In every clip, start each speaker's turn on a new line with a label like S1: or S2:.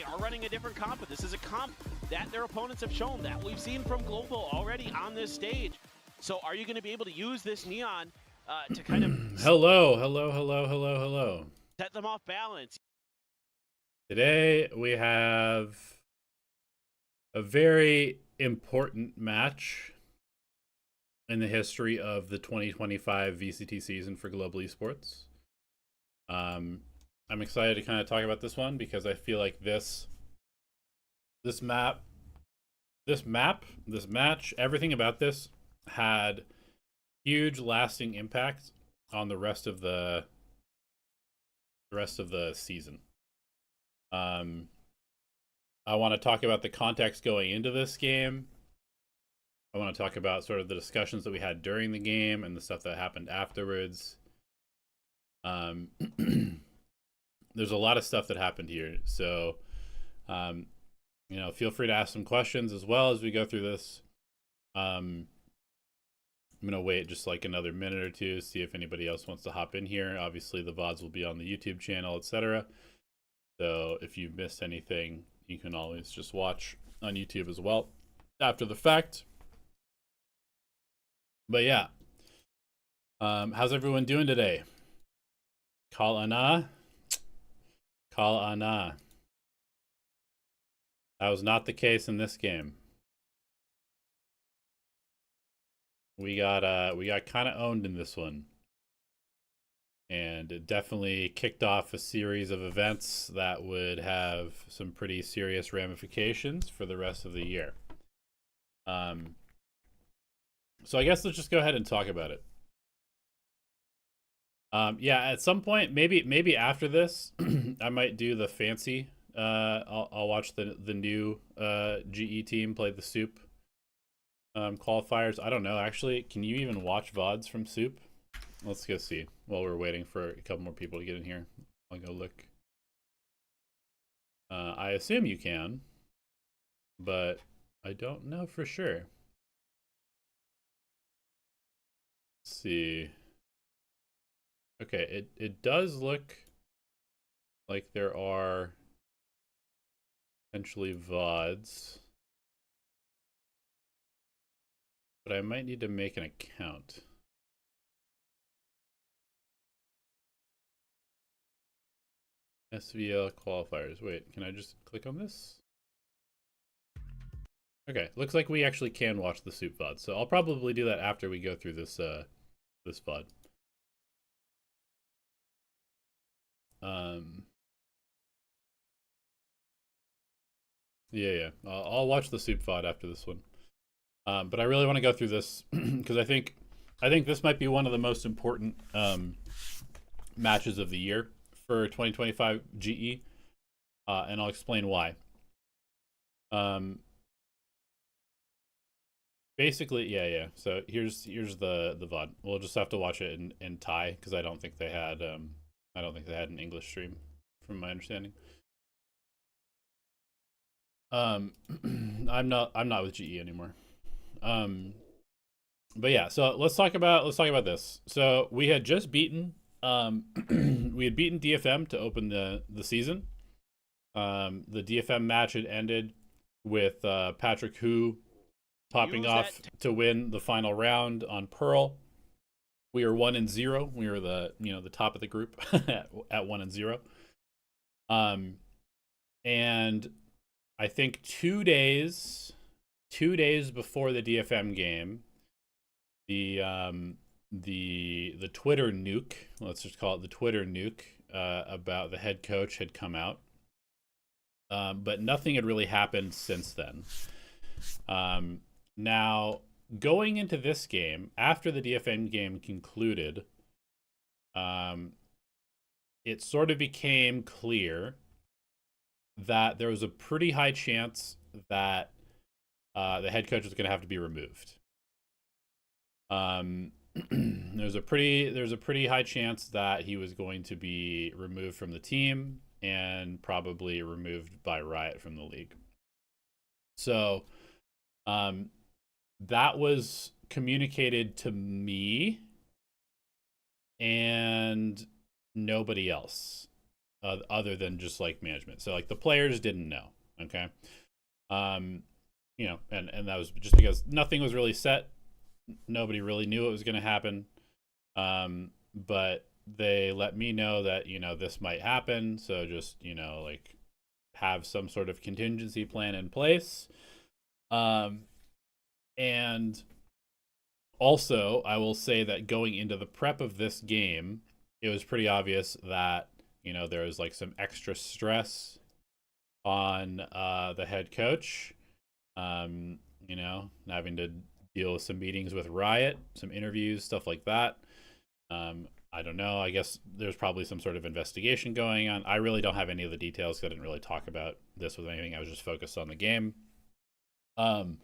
S1: are running a different comp, but this is a comp that their opponents have shown, that we've seen from Global already on this stage. So are you going to be able to use this Neon to kind of
S2: hello.
S1: set them off balance?
S2: Today we have a very important match in the history of the 2025 VCT season for Global Esports. I'm excited to kind of talk about this one because I feel like this match, everything about this had huge lasting impact on the rest of the season. I want to talk about the context going into this game. I want to talk about sort of the discussions that we had during the game and the stuff that happened afterwards. There's a lot of stuff that happened here, so feel free to ask some questions as well as we go through this. I'm gonna wait just like another minute or two, see if anybody else wants to hop in here. Obviously the VODs will be on the YouTube channel, etc. So if you've missed anything, you can always just watch on YouTube as well after the fact. But yeah, how's everyone doing today? Call Anna. That was not the case in this game. We got kind of owned in this one, and it definitely kicked off a series of events that would have some pretty serious ramifications for the rest of the year. So I guess let's just go ahead and talk about it. Yeah, at some point, maybe after this, I might do the fancy. I'll watch the new GE team play the Soup qualifiers. I don't know, actually, can you even watch VODs from Soup? Let's go see while we're waiting for a couple more people to get in here. I'll go look. I assume you can, but I don't know for sure. Let's see. Okay, it does look like there are potentially VODs, but I might need to make an account. SVL qualifiers. Wait, can I just click on this? Okay, looks like we actually can watch the Soup VOD, so I'll probably do that after we go through this this VOD. Yeah. I'll watch the Soup VOD after this one. But I really want to go through this because I think this might be one of the most important matches of the year for 2025 GE, and I'll explain why. Basically, yeah. So here's the VOD. We'll just have to watch it in Thai because I don't think they had an English stream, from my understanding. I'm not with GE anymore. But yeah, so let's talk about this. So we had just beaten we had beaten DFM to open the season. The DFM match had ended with Patrick Hu topping off to win the final round on Pearl. We were 1-0. We were the top of the group at 1-0. And I think 2 days before the DFM game, the Twitter nuke, let's just call it the Twitter nuke, about the head coach had come out. But nothing had really happened since then. Now, going into this game, after the DFM game concluded, it sort of became clear that there was a pretty high chance that the head coach was going to have to be removed. There's a pretty high chance that he was going to be removed from the team and probably removed by Riot from the league. So that was communicated to me and nobody else. other than just like management. So like the players didn't know. Okay. You know, and that was just because nothing was really set. Nobody really knew what was going to happen. But they let me know that, you know, this might happen. So just, you know, like have some sort of contingency plan in place. And also, I will say that going into the prep of this game, it was pretty obvious that, you know, there was like some extra stress on the head coach. You know, having to deal with some meetings with Riot, some interviews, stuff like that. I don't know. I guess there's probably some sort of investigation going on. I really don't have any of the details. I didn't really talk about this with anything. I was just focused on the game. But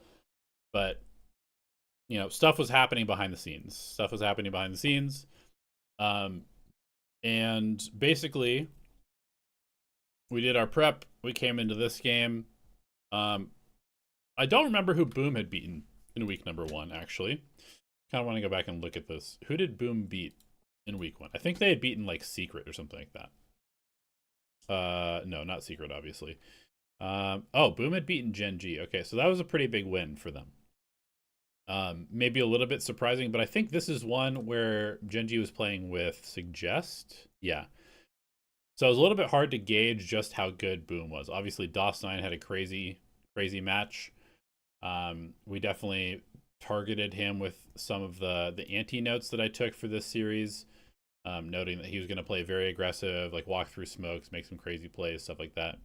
S2: you know, stuff was happening behind the scenes. And basically, we did our prep. We came into this game. I don't remember who Boom had beaten in week number 1, actually. Kind of want to go back and look at this. Who did Boom beat in week 1? I think they had beaten like Secret or something like that. No, not Secret, obviously. Oh, Boom had beaten Gen G. Okay, so that was a pretty big win for them. Maybe a little bit surprising, but I think this is one where Gen G was playing with Suggest. Yeah. So it was a little bit hard to gauge just how good Boom was. Obviously, DOS9 had a crazy match. We definitely targeted him with some of the anti-notes that I took for this series, noting that he was going to play very aggressive, like walk through smokes, make some crazy plays, stuff like that.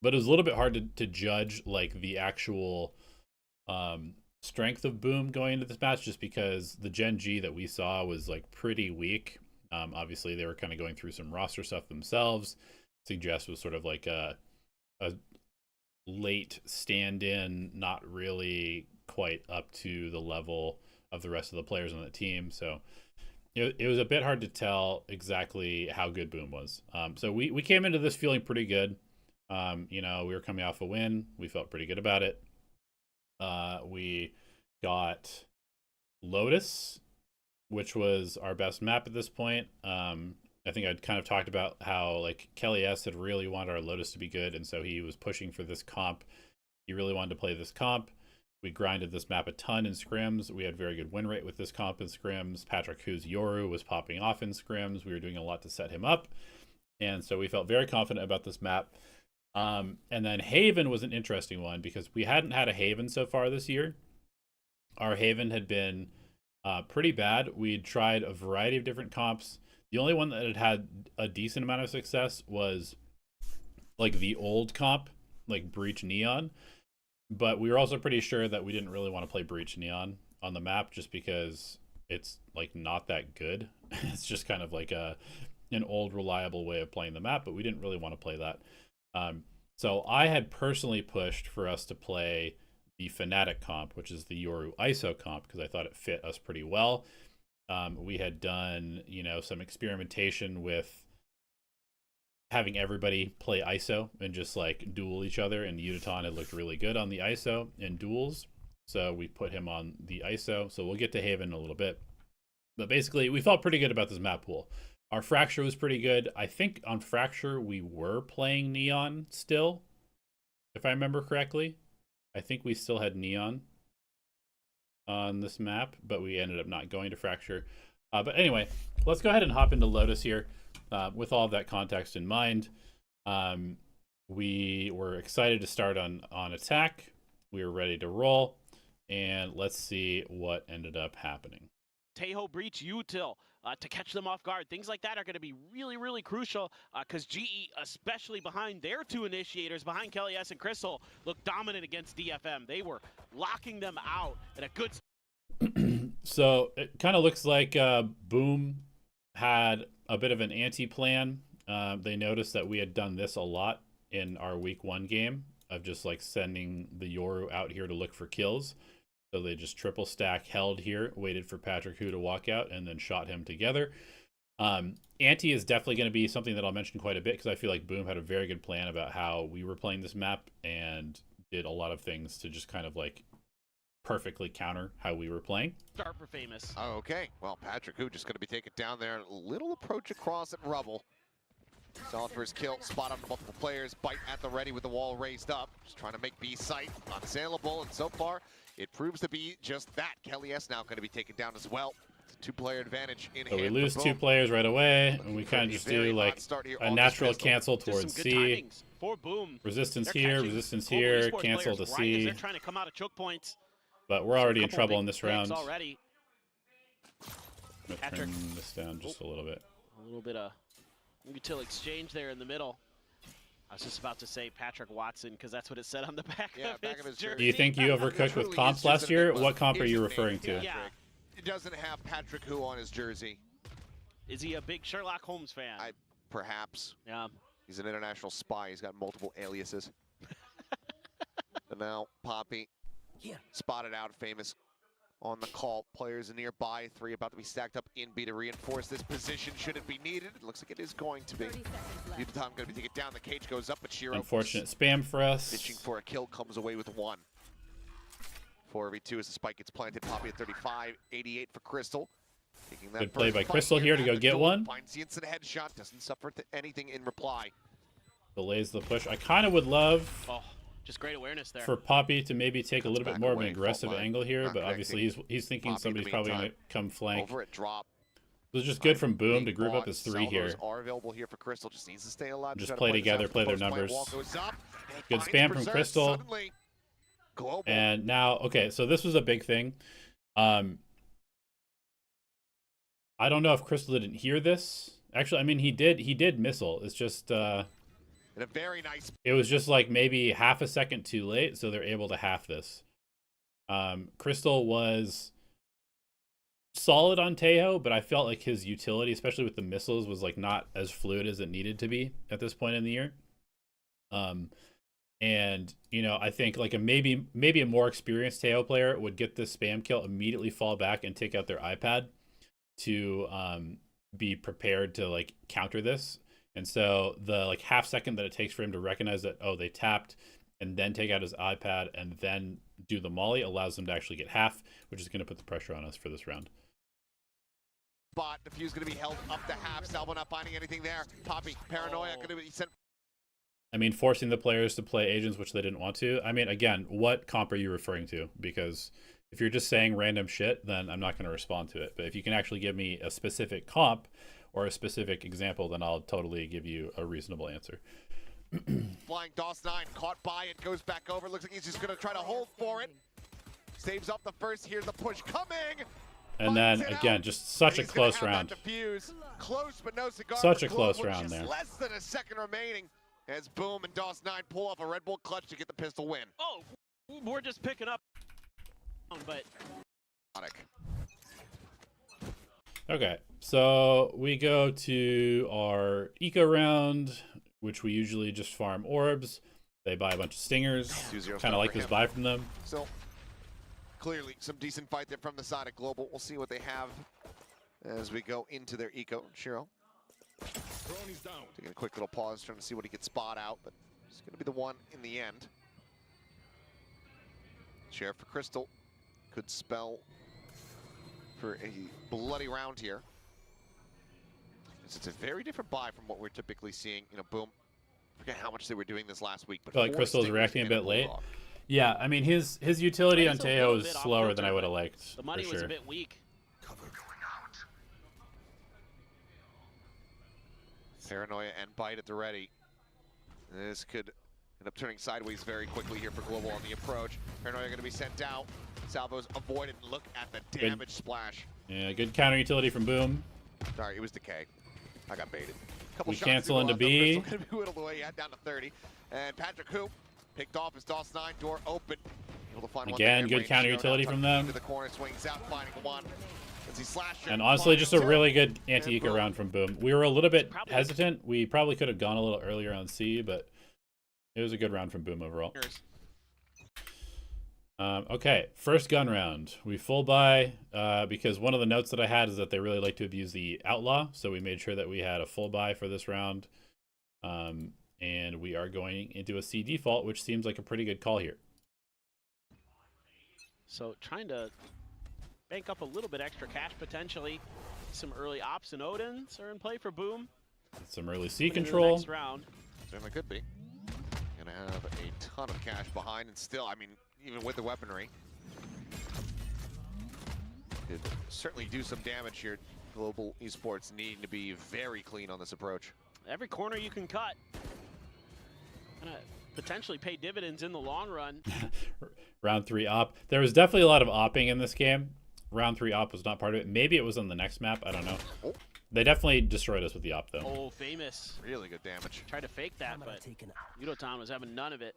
S2: But it was a little bit hard to judge like the actual strength of Boom going into this match, just because the Gen G that we saw was like pretty weak. Obviously, they were kind of going through some roster stuff themselves. Suggest was sort of like a late stand-in, not really quite up to the level of the rest of the players on the team. So it was a bit hard to tell exactly how good Boom was. So we came into this feeling pretty good. You know, we were coming off a win. We felt pretty good about it. We got Lotus, which was our best map at this point. I think I'd kind of talked about how like Kelly S had really wanted our Lotus to be good, and so he was pushing for this comp. He really wanted to play this comp. We grinded this map a ton in scrims. We had very good win rate with this comp in scrims. Patrick Hu's Yoru was popping off in scrims. We were doing a lot to set him up, and so we felt very confident about this map. And then Haven was an interesting one because we hadn't had a Haven so far this year. Our Haven had been pretty bad. We'd tried a variety of different comps. The only one that had a decent amount of success was like the old comp, like Breach Neon. But we were also pretty sure that we didn't really want to play Breach Neon on the map just because it's like not that good. It's just kind of like an old reliable way of playing the map, but we didn't really want to play that. So I had personally pushed for us to play the Fnatic comp, which is the Yoru ISO comp, because I thought it fit us pretty well. We had done, you know, some experimentation with having everybody play ISO and just like duel each other, and Uditon had looked really good on the ISO in duels, so we put him on the ISO. So we'll get to Haven in a little bit, but basically we felt pretty good about this map pool. Our Fracture was pretty good. I think on Fracture we were playing Neon still, if I remember correctly. I think we still had Neon on this map, but we ended up not going to Fracture. But anyway, let's go ahead and hop into Lotus here. With all of that context in mind, we were excited to start on attack. We were ready to roll, and let's see what ended up happening.
S1: Teho breach util to catch them off guard. Things like that are going to be really, really crucial because GE, especially behind their two initiators, behind Kelly S and Crystal, looked dominant against DFM. They were locking them out at a good...
S2: So it kind of looks like Boom had a bit of an anti-plan. They noticed that we had done this a lot in our week 1 game of just like sending the Yoru out here to look for kills. So they just triple stack held here, waited for Patrick Hu to walk out, and then shot him together. Anti is definitely going to be something that I'll mention quite a bit because I feel like Boom had a very good plan about how we were playing this map and did a lot of things to just kind of like perfectly counter how we were playing.
S1: Star for famous.
S3: Okay, well, Patrick Hu just going to be taken down there. Little approach across at Rubble. Solid first kill, spot on multiple players, bite at the ready with the wall raised up. Just trying to make B site unassailable, and so far it proves to be just that. Kelly S now going to be taken down as well. It's a two-player advantage in hand.
S2: So we lose 2 players right away, and we kind of just do like a natural cancel towards C.
S1: For Boom.
S2: Resistance here, resistance here, cancel to C.
S1: They're trying to come out of choke points.
S2: But we're already in trouble in this round.
S1: Already.
S2: I'm gonna turn this down just a little bit.
S1: A little bit of util exchange there in the middle. I was just about to say Patrick Watson because that's what it said on the back of his jersey.
S2: Do you think you overcooked with comps last year? What comp are you referring to?
S1: Yeah.
S3: It doesn't have Patrick Who on his jersey.
S1: Is he a big Sherlock Holmes fan?
S3: Perhaps.
S1: Yeah.
S3: He's an international spy. He's got multiple aliases. And now Poppy spotted out, famous on the call. Players nearby, 3 about to be stacked up in B to reinforce this position should it be needed. It looks like it is going to be. Time going to take it down. The cage goes up, but Shiro,
S2: unfortunate spam for us.
S3: Pitching for a kill, comes away with 1. 4v2 as the spike gets planted. Poppy at 35, 88 for Crystal.
S2: Good play by Crystal here to go get one.
S3: Finds the instant headshot, doesn't suffer anything in reply.
S2: Delays the push. I kind of would love
S1: just great awareness there
S2: for Poppy to maybe take a little bit more of an aggressive angle here, but obviously he's thinking somebody's probably going to come flank.
S3: Over at drop.
S2: It was just good from Boom to group up as 3 here.
S3: Are available here for Crystal. Just needs to stay alive.
S2: Just play together, play their numbers. Good spam from Crystal. And now, okay, so this was a big thing. I don't know if Crystal didn't hear this. Actually, I mean, he did missile. It's just
S3: a very nice.
S2: It was just like maybe half a second too late, so they're able to half this. Crystal was solid on Tejo, but I felt like his utility, especially with the missiles, was like not as fluid as it needed to be at this point in the year. And you know, I think like a maybe a more experienced Tejo player would get this spam kill, immediately fall back and take out their iPad to be prepared to like counter this. And so the like half second that it takes for him to recognize that, oh, they tapped, and then take out his iPad and then do the molly allows them to actually get half, which is going to put the pressure on us for this round.
S3: Spot, Diffuse going to be held up to half. Salvo not finding anything there. Poppy, Paranoia going to be sent.
S2: I mean, forcing the players to play agents, which they didn't want to. I mean, again, what comp are you referring to? Because if you're just saying random shit, then I'm not going to respond to it. But if you can actually give me a specific comp or a specific example, then I'll totally give you a reasonable answer.
S3: Flying DOS 9, caught by it, goes back over. Looks like he's just going to try to hold for it. Saves up the first. Here's the push coming.
S2: And then again, just such a close round.
S3: Close, but no cigar.
S2: Such a close round there.
S3: Less than a second remaining as Boom and DOS 9 pull off a Red Bull clutch to get the pistol win.
S1: Oh, we're just picking up. But
S2: okay, so we go to our eco round, which we usually just farm orbs. They buy a bunch of stingers. Kind of like this buy from them.
S3: So clearly some decent fight there from the side of Global. We'll see what they have as we go into their eco. Shiro taking a quick little pause, trying to see what he could spot out, but it's going to be the one in the end. Sheriff for Crystal could spell for a bloody round here. It's a very different buy from what we're typically seeing. You know, Boom, I forget how much they were doing this last week, but
S2: I feel like Crystal's reacting a bit late. Yeah, I mean his utility on Tejo is slower than I would have liked.
S1: The money
S2: for
S1: was
S2: sure.
S1: a bit weak.
S3: Paranoia and bite at the ready. This could end up turning sideways very quickly here for Global on the approach. Paranoia going to be sent out. Salvo's avoided. Look at the damage splash.
S2: Yeah, good counter utility from Boom.
S3: Sorry, it was decay. I got baited.
S2: We cancel into B.
S3: Going to be whittled away down to 30. And Patrick Hoop picked off his DOS 9 door open. Able to find
S2: again,
S3: one
S2: good counter utility from them.
S3: Into the corner, swings out, finding one.
S2: And honestly, just a really good anti-eco round from Boom. We were a little bit hesitant. We probably could have gone a little earlier on C, but it was a good round from Boom overall. Okay, first gun round. We full buy because one of the notes that I had is that they really like to abuse the Outlaw, so we made sure that we had a full buy for this round. And we are going into a C default, which seems like a pretty good call here.
S1: So trying to bank up a little bit extra cash potentially. Some early ops and Odins are in play for Boom.
S2: Some early C
S1: Into the
S2: control.
S1: next round.
S3: Certainly could be. Gonna have a ton of cash behind, and still, I mean, even with the weaponry, could certainly do some damage here. Global Esports needing to be very clean on this approach.
S1: Every corner you can cut. Gonna potentially pay dividends in the long run.
S2: Round 3 op. There was definitely a lot of opping in this game. Round 3 op was not part of it. Maybe it was on the next map. I don't know.
S3: Oh.
S2: They definitely destroyed us with the op, though.
S1: Oh, famous.
S3: Really good damage.
S1: Tried to fake that, but Udotan was having none of it.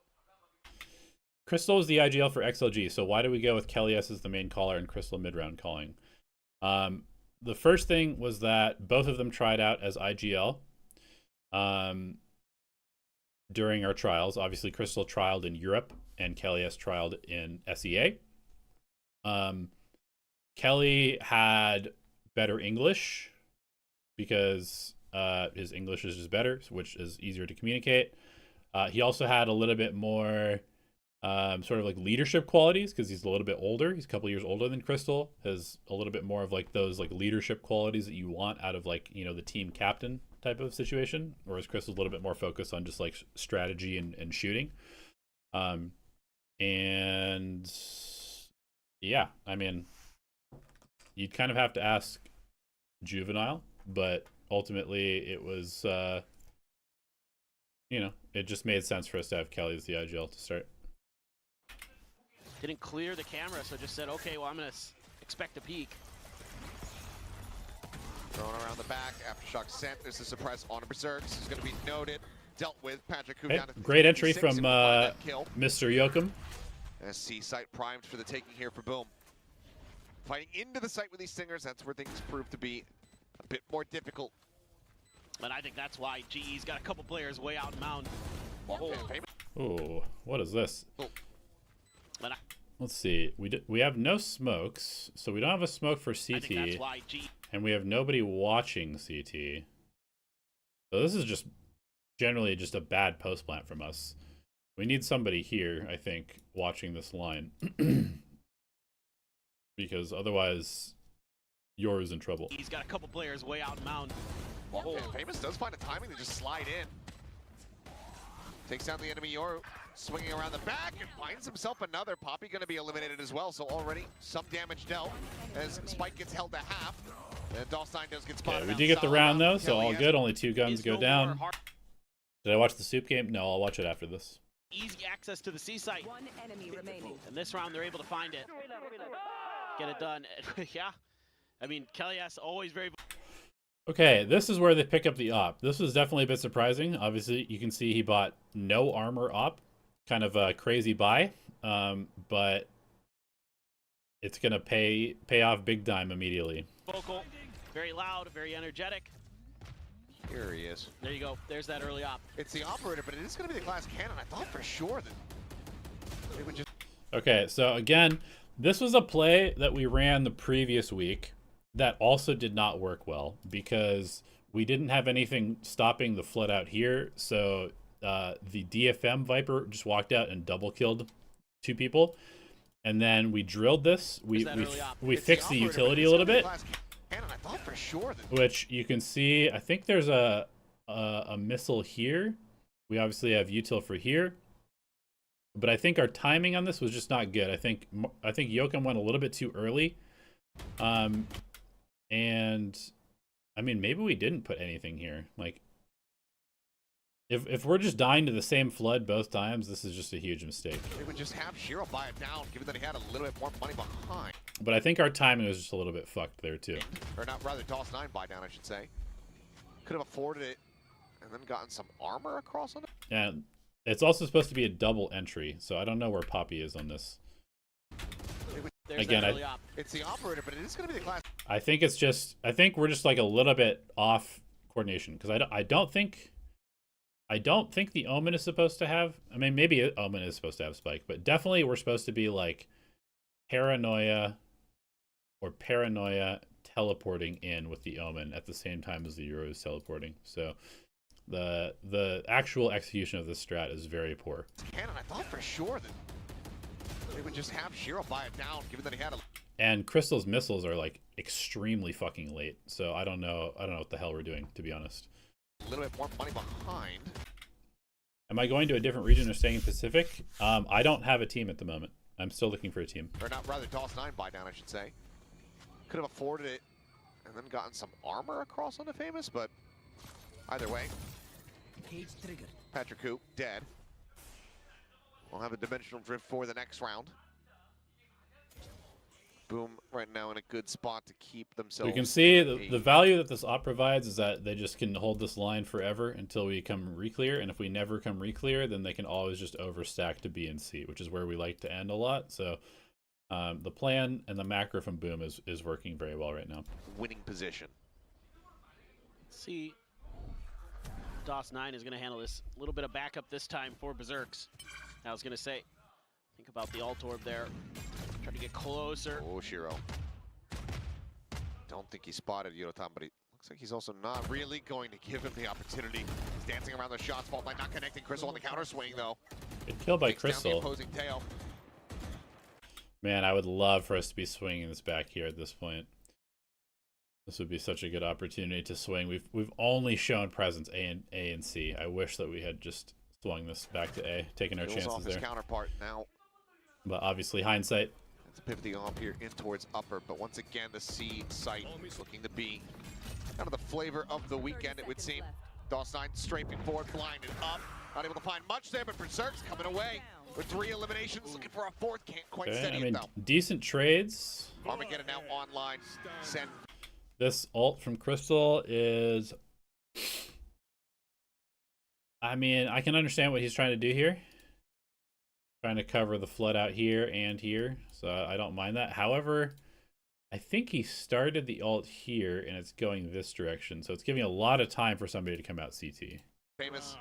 S2: Crystal is the IGL for XLG, so why do we go with Kelly S as the main caller and Crystal mid-round calling? The first thing was that both of them tried out as IGL during our trials. Obviously, Crystal trialed in Europe, and Kelly S trialed in SEA. Kelly had better English because his English is just better, which is easier to communicate. He also had a little bit more sort of like leadership qualities because he's a little bit older. He's a couple years older than Crystal. Has a little bit more of like those like leadership qualities that you want out of like, you know, the team captain type of situation. Whereas Crystal's a little bit more focused on just like strategy and shooting. And yeah, I mean, you'd kind of have to ask Juvenile, but ultimately it was, you know, it just made sense for us to have Kelly as the IGL to start.
S1: Didn't clear the camera, so just said, okay, well, I'm going to expect a peek.
S3: Thrown around the back, aftershock sent. There's a suppress on Berserks. Is going to be noted, dealt with. Patrick
S2: Hey,
S3: down to
S2: great entry
S3: 56,
S2: from Mr. Yoakum.
S3: As C site primed for the taking here for Boom. Fighting into the site with these Stingers, that's where things prove to be a bit more difficult.
S1: And I think that's why GE's got a couple players way out in mound.
S2: Oh, what is this?
S3: Oh.
S2: Let's see. We have no smokes, so we don't have a smoke for
S1: I think
S2: CT,
S1: that's why GE.
S2: and we have nobody watching CT. So this is just generally just a bad post plant from us. We need somebody here, I think, watching this line. Because otherwise, Yoru's in trouble.
S1: He's got a couple players way out in mound.
S3: Oh. Famous does find a timing to just slide in. Takes down the enemy Yoru, swinging around the back and finds himself another. Poppy going to be eliminated as well, so already some damage dealt as Spike gets held to half. And Dalstein does get spotted.
S2: Okay, we do get the round though, so all good. Only 2 guns go down. Did I watch the soup game? No, I'll watch it after this.
S1: Easy access to the C site.
S4: One enemy remaining.
S1: And this round, they're able to find it. Get it done. Yeah. I mean, Kelly S always very...
S2: Okay, this is where they pick up the op. This was definitely a bit surprising. Obviously, you can see he bought no armor op. Kind of a crazy buy, but it's going to pay off big time immediately.
S1: Vocal, very loud, very energetic.
S3: Here he is.
S1: There you go. There's that early op.
S3: It's the operator, but it is going to be the glass cannon. I thought for sure that it would just...
S2: Okay, so again, this was a play that we ran the previous week that also did not work well because we didn't have anything stopping the flood out here. So the DFM Viper just walked out and double killed 2 people. And then we drilled this. We fixed the utility a little bit, which you can see. I think there's a missile here. We obviously have util for here. But I think our timing on this was just not good. I think Yoakum went a little bit too early. And I mean, maybe we didn't put anything here. Like, if we're just dying to the same flood both times, this is just a huge mistake.
S3: They would just have Shiro buy it down, given that he had a little bit more money behind.
S2: But I think our timing was just a little bit fucked there too.
S3: Or not, rather, DOS9 buy down, I should say. Could have afforded it and then gotten some armor across on it.
S2: And it's also supposed to be a double entry, so I don't know where Poppy is on this. Again,
S3: it's the operator, but it is going to be the class.
S2: I think we're just like a little bit off coordination because I don't think the Omen is supposed to have. I mean, maybe Omen is supposed to have Spike, but definitely we're supposed to be like Paranoia teleporting in with the Omen at the same time as the Euro is teleporting. So the actual execution of this strat is very poor.
S3: Cannon, I thought for sure that they would just have Shiro buy it down, given that he had a...
S2: And Crystal's missiles are like extremely fucking late, so I don't know what the hell we're doing, to be honest.
S3: a little bit more money behind.
S2: Am I going to a different region or staying in Pacific? I don't have a team at the moment. I'm still looking for a team.
S3: Or not, rather, DOS 9 buy down, I should say. Could have afforded it and then gotten some armor across onto Famous, but either way. Patrick Coop, dead. We'll have a dimensional drift for the next round. Boom, right now in a good spot to keep themselves.
S2: You can see the value that this op provides is that they just can hold this line forever until we come reclear, and if we never come reclear, then they can always just overstack to B and C, which is where we like to end a lot. So the plan and the macro from Boom is working very well right now.
S3: Winning position.
S1: Let's see. DOS 9 is going to handle this. A little bit of backup this time for Berserks. I was going to say, think about the alt orb there. Trying to get closer.
S3: Oh, Shiro. Don't think he spotted Yodotan, but he looks like he's also not really going to give him the opportunity. He's dancing around the shot spotlight, not connecting Crystal on the counter swing, though.
S2: Good kill by
S3: Takes down
S2: Crystal.
S3: the opposing tail.
S2: Man, I would love for us to be swinging this back here at this point. This would be such a good opportunity to swing. We've only shown presence A and C. I wish that we had just swung this back to A, taking our chances
S3: off his
S2: there.
S3: counterpart now.
S2: But obviously, hindsight.
S3: It's pivoting off here in towards upper, but once again, the C site looking to be kind of the flavor of the weekend, it would seem. DOS 9 strafing forward, blinded up. Not able to find much there, but Berserk's coming away with 3 eliminations, looking for a 4th. Can't quite steady it, though.
S2: Decent trades.
S3: Armageddon now online. Send.
S2: This ult from Crystal is... I mean, I can understand what he's trying to do here. Trying to cover the flood out here and here, so I don't mind that. However, I think he started the ult here, and it's going this direction, so it's giving a lot of time for somebody to come out CT.
S3: Famous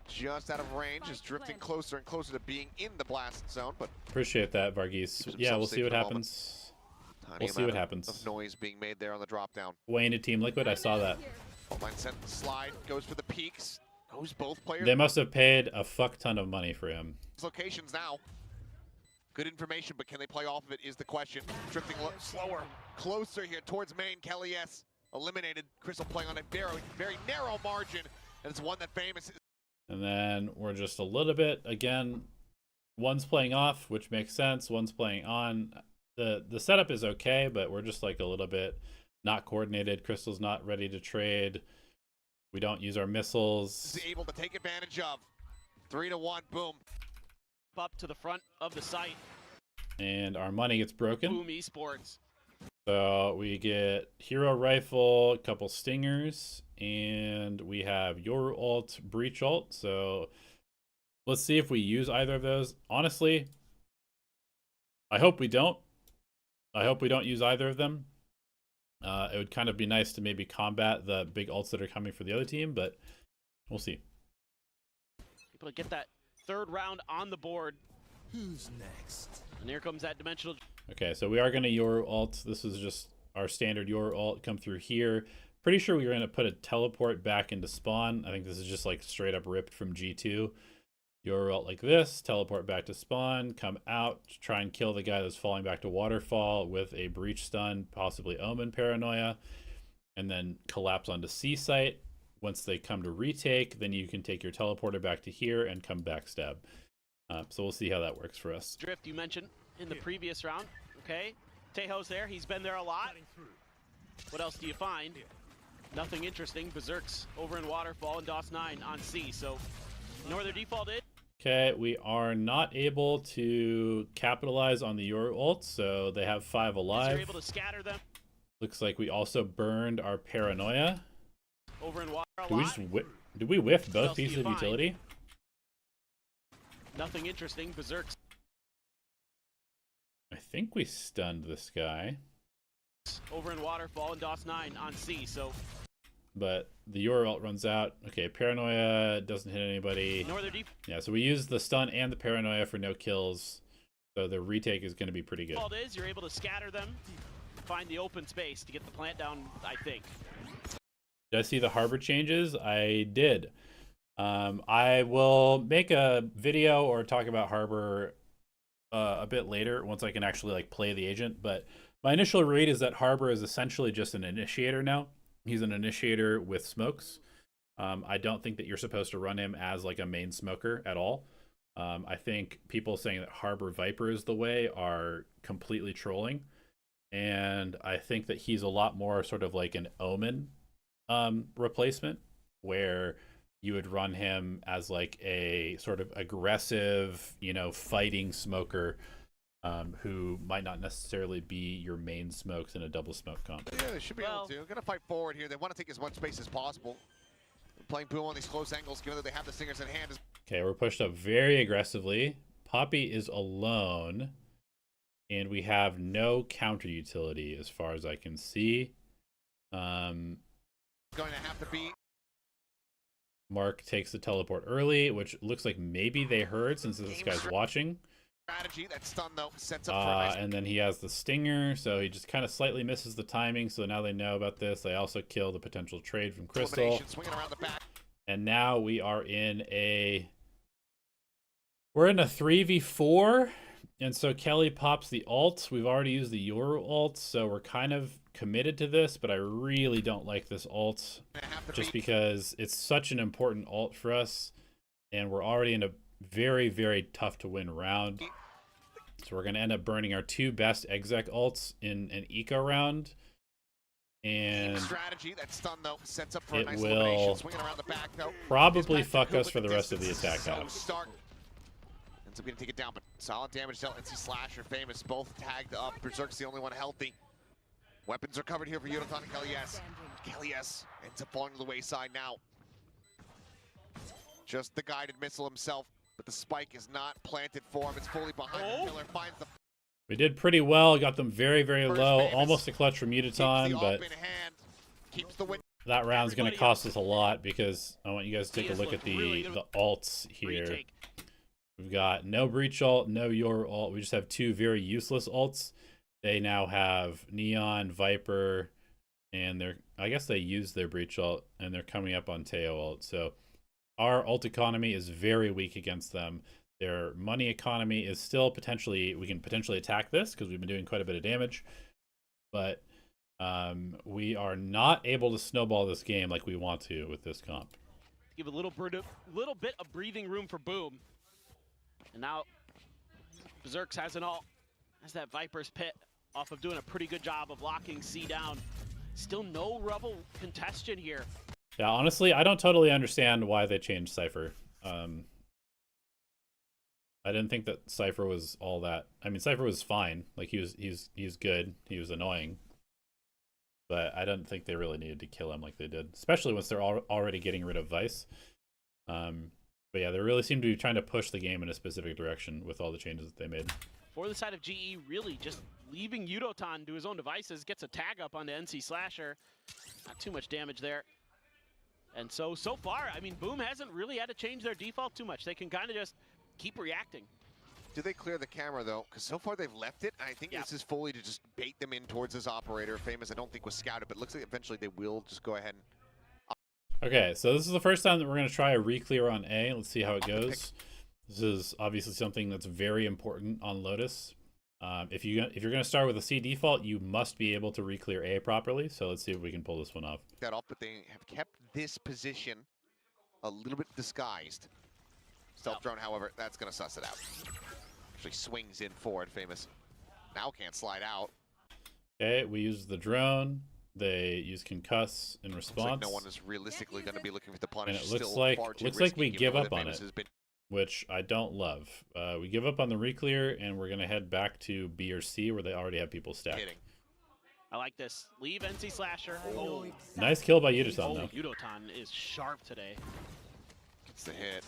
S3: just out of range, is drifting closer and closer to being in the blast zone, but...
S2: Appreciate that, Varghese. Yeah, we'll see what happens. We'll see what happens.
S3: Of noise being made there on the drop down.
S2: Wayne to Team Liquid, I saw that.
S3: Line sent the slide, goes for the peaks, goes both players.
S2: They must have paid a fuck ton of money for him.
S3: Locations now. Good information, but can they play off of it is the question. Drifting slower, closer here towards main. Kelly S eliminated. Crystal playing on a very, very narrow margin, and it's one that Famous is.
S2: And then we're just a little bit, again, one's playing off, which makes sense. One's playing on. The setup is okay, but we're just like a little bit not coordinated. Crystal's not ready to trade. We don't use our missiles.
S3: Is able to take advantage of. 3-1, boom.
S1: Up to the front of the site.
S2: And our money gets broken.
S1: Boom Esports.
S2: So we get Hero Rifle, a couple Stingers, and we have Yoru ult, Breach ult. So let's see if we use either of those. Honestly, I hope we don't. I hope we don't use either of them. It would kind of be nice to maybe combat the big ults that are coming for the other team, but we'll see.
S1: Able to get that 3rd round on the board.
S4: Who's next?
S1: And here comes that dimensional.
S2: Okay, so we are going to Yoru ult. This is just our standard Yoru ult. Come through here. Pretty sure we were going to put a teleport back into spawn. I think this is just like straight up ripped from G2. Yoru ult like this. Teleport back to spawn. Come out. Try and kill the guy that's falling back to waterfall with a breach stun, possibly Omen paranoia. And then collapse onto C site. Once they come to retake, then you can take your teleporter back to here and come backstab. So we'll see how that works for us.
S1: Drift you mentioned in the previous round. Okay, Tejo's there. He's been there a lot. What else do you find? Nothing interesting. Berserk's over in Waterfall and DOS 9 on C. So you know where their default is?
S2: Okay, we are not able to capitalize on the Yoru ult, so they have 5 alive.
S1: You're able to scatter them.
S2: Looks like we also burned our paranoia.
S1: Over in water a
S2: Did we
S1: lot.
S2: just did we whiff
S1: What
S2: both
S1: else do
S2: pieces
S1: you
S2: of
S1: find?
S2: utility?
S1: Nothing interesting. Berserk's
S2: I think we stunned this guy.
S1: over in Waterfall and DOS 9 on C. So
S2: But the Yoru ult runs out. Okay, paranoia doesn't hit anybody.
S1: you know where their default
S2: Yeah, so we use the stun and the paranoia for no kills. So the retake is going to be pretty good.
S1: is. You're able to scatter them. Find the open space to get the plant down, I think.
S2: Did I see the harbor changes? I did. I will make a video or talk about harbor a bit later once I can actually like play the agent. But my initial read is that harbor is essentially just an initiator now. He's an initiator with smokes. I don't think that you're supposed to run him as like a main smoker at all. I think people saying that Harbor Viper is the way are completely trolling. And I think that he's a lot more sort of like an Omen replacement, where you would run him as like a sort of aggressive, you know, fighting smoker who might not necessarily be your main smokes in a double smoke comp.
S3: Yeah, they should be able to. They're going to fight forward here. They want to take as much space as possible. Playing Boom on these close angles, given that they have the Stingers in hand.
S2: Okay, we're pushed up very aggressively. Poppy is alone, and we have no counter utility as far as I can see.
S3: Going to have to be.
S2: Mark takes the teleport early, which looks like maybe they heard since this guy's watching.
S3: Strategy. That stun, though, sets up for a nice...
S2: And then he has the Stinger, so he just kind of slightly misses the timing, so now they know about this. They also kill the potential trade from Crystal.
S3: Swinging around the back.
S2: And now we are in a... We're in a 3v4, and so Kelly pops the ult. We've already used the Yoru ult, so we're kind of committed to this, but I really don't like this ult just because it's such an important ult for us, and we're already in a very, very tough to win round. So we're going to end up burning our 2 best exec ults in an eco round. And
S3: strategy, that stun, though, sets up for
S2: it
S3: a nice
S2: will
S3: swinging around the back, though.
S2: probably fuck us for the rest of the attack half.
S3: Ends up going to take it down, but solid damage dealt. NC Slasher, Famous, both tagged up. Berserk's the only one healthy. Weapons are covered here for Yudotan and Kellyes. Kellyes ends up falling to the wayside now. Just the guided missile himself, but the spike is not planted for him. It's fully behind the pillar. Finds the...
S2: We did pretty well. Got them very, very low. Almost a clutch from Yudotan, but that round's going to cost us a lot because I want you guys to take a look at the ults here. We've got no Breach ult, no Your ult. We just have 2 very useless ults. They now have Neon, Viper, and I guess they used their Breach ult, and they're coming up on Teo ult. So our ult economy is very weak against them. Their money economy is still potentially, we can potentially attack this because we've been doing quite a bit of damage. But we are not able to snowball this game like we want to with this comp.
S1: Give a little bit of breathing room for Boom. And now Berserks has that Viper's Pit off of doing a pretty good job of locking C down. Still no Rebel congestion here.
S2: Yeah, honestly, I don't totally understand why they changed Cypher. I didn't think that Cypher was all that. I mean, Cypher was fine. Like he's good. He was annoying. But I don't think they really needed to kill him like they did, especially once they're already getting rid of Vice. But yeah, they really seem to be trying to push the game in a specific direction with all the changes that they made.
S1: For the side of GE, really just leaving Yudotan to his own devices, gets a tag up onto NC Slasher. Not too much damage there. And so far, I mean, Boom hasn't really had to change their default too much. They can kind of just keep reacting.
S3: Do they clear the camera, though? Because so far they've left it. I think this is fully to just bait them in towards this operator. Famous, I don't think was scouted, but it looks like eventually they will just go ahead and...
S2: Okay, so this is the first time that we're going to try a re-clear on A. Let's see how it goes. This is obviously something that's very important on Lotus. If you're going to start with a C default, you must be able to re-clear A properly. So let's see if we can pull this one off.
S3: That off, but they have kept this position a little bit disguised. Stealth drone, however, that's going to suss it out. Actually swings in forward, Famous. Now can't slide out.
S2: Okay, we use the drone. They use concuss in response.
S3: Like no one is realistically going to be looking for the punish.
S2: And it looks like we give up on it, which I don't love. We give up on the re-clear, and we're going to head back to B or C where they already have people stacked.
S1: I like this. Leave NC Slasher. Oh.
S2: Nice kill by Yudotan, though.
S1: Yudotan is sharp today.
S3: Gets the hit.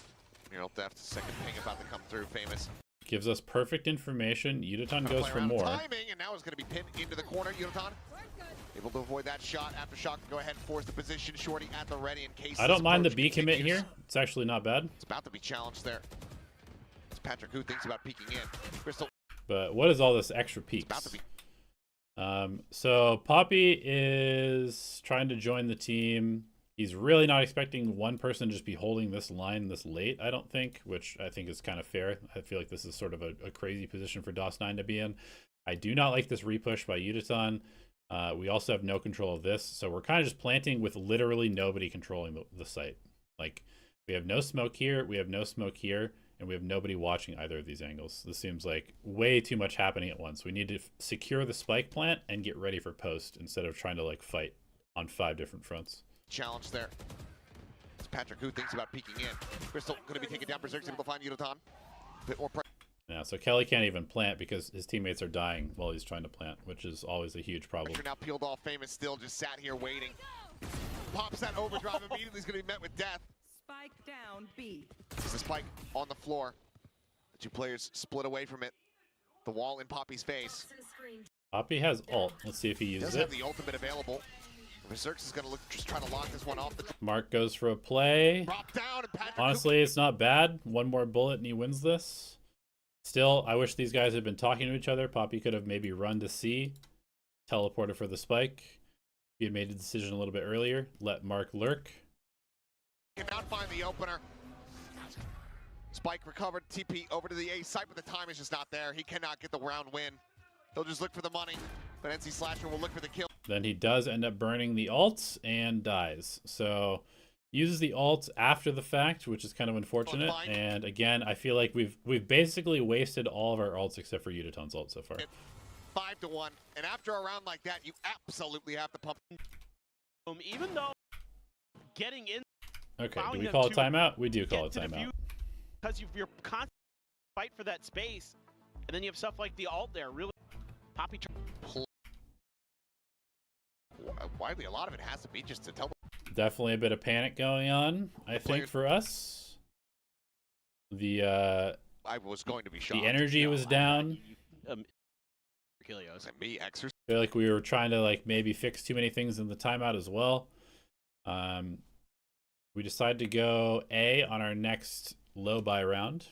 S3: Neural Theft, second ping about to come through, Famous.
S2: Gives us perfect information. Yudotan goes for more.
S3: Timing, and now it's going to be pinned into the corner. Yudotan able to avoid that shot. Aftershock can go ahead and force the position. Shorty at the ready in case.
S2: I don't mind the B commit here. It's actually not bad.
S3: It's about to be challenged there. It's Patrick who thinks about peeking in. Crystal.
S2: But what is all this extra peeks?
S3: It's about to be.
S2: So Poppy is trying to join the team. He's really not expecting one person to just be holding this line this late, I don't think, which I think is kind of fair. I feel like this is sort of a crazy position for DOS9 to be in. I do not like this repush by Yudotan. We also have no control of this, so we're kind of just planting with literally nobody controlling the site. Like, we have no smoke here, we have no smoke here, and we have nobody watching either of these angles. This seems like way too much happening at once. We need to secure the spike plant and get ready for post instead of trying to like fight on 5 different fronts.
S3: Challenge there. It's Patrick who thinks about peeking in. Crystal going to be taken down. Berserk's able to find Yudotan. A bit more pressure.
S2: Yeah, so Kelly can't even plant because his teammates are dying while he's trying to plant, which is always a huge problem.
S3: Now peeled off. Famous still just sat here waiting. Pops that overdrive immediately. Is going to be met with death.
S5: Spike down B.
S3: This is the spike on the floor. The 2 players split away from it. The wall in Poppy's face.
S2: Poppy has ult. Let's see if he uses
S3: Does
S2: it.
S3: have the ultimate available. Berserk's is going to look, just try to lock this one off.
S2: Mark goes for a play.
S3: Drop down and Patrick
S2: Honestly, it's not bad. 1 more bullet and he wins this. Still, I wish these guys had been talking to each other. Poppy could have maybe run to C, teleported for the spike. He had made a decision a little bit earlier. Let Mark lurk.
S3: Cannot find the opener. Spike recovered. TP over to the A site, but the time is just not there. He cannot get the round win. He'll just look for the money, but NC Slasher will look for the kill.
S2: Then he does end up burning the ult and dies. So uses the ult after the fact, which is kind of unfortunate. And again, I feel like we've basically wasted all of our ults except for Yudotan's ult so far.
S3: 5-1, and after a round like that, you absolutely have to pump.
S1: Even though getting in.
S2: Okay, do we call a timeout? We do call a timeout.
S1: Because you're constantly fight for that space, and then you have stuff like the ult there. Really, Poppy.
S3: Widely, a lot of it has to be just to tell.
S2: Definitely a bit of panic going on, I think, for us. The
S3: I was going to be shocked.
S2: The energy was down.
S3: And me, exercise.
S2: I feel like we were trying to like maybe fix too many things in the timeout as well. We decided to go A on our next low buy round.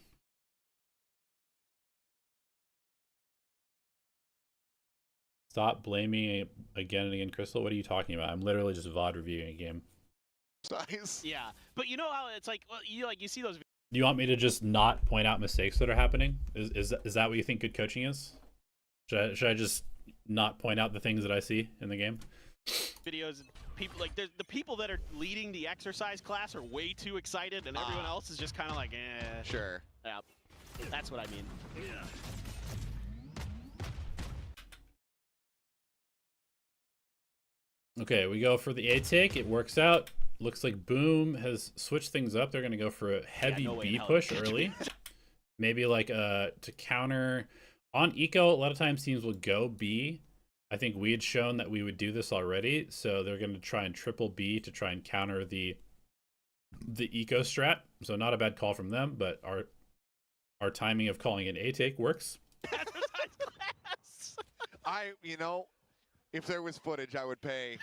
S2: Stop blaming again and again, Crystal. What are you talking about? I'm literally just VOD reviewing a game.
S3: Size.
S1: Yeah, but you know how it's like, well, you see those.
S2: Do you want me to just not point out mistakes that are happening? Is that what you think good coaching is? Should I just not point out the things that I see in the game?
S1: Videos, people like the people that are leading the exercise class are way too excited, and everyone else is just kind of like, eh.
S3: Sure.
S1: Yeah, that's what I mean.
S4: Yeah.
S2: Okay, we go for the A take. It works out. Looks like Boom has switched things up. They're going to go for a heavy B push early. Maybe like to counter on eco. A lot of times teams will go B. I think we had shown that we would do this already, so they're going to try and triple B to try and counter the eco strat. So not a bad call from them, but our timing of calling an A take works.
S3: You know, if there was footage, I would pay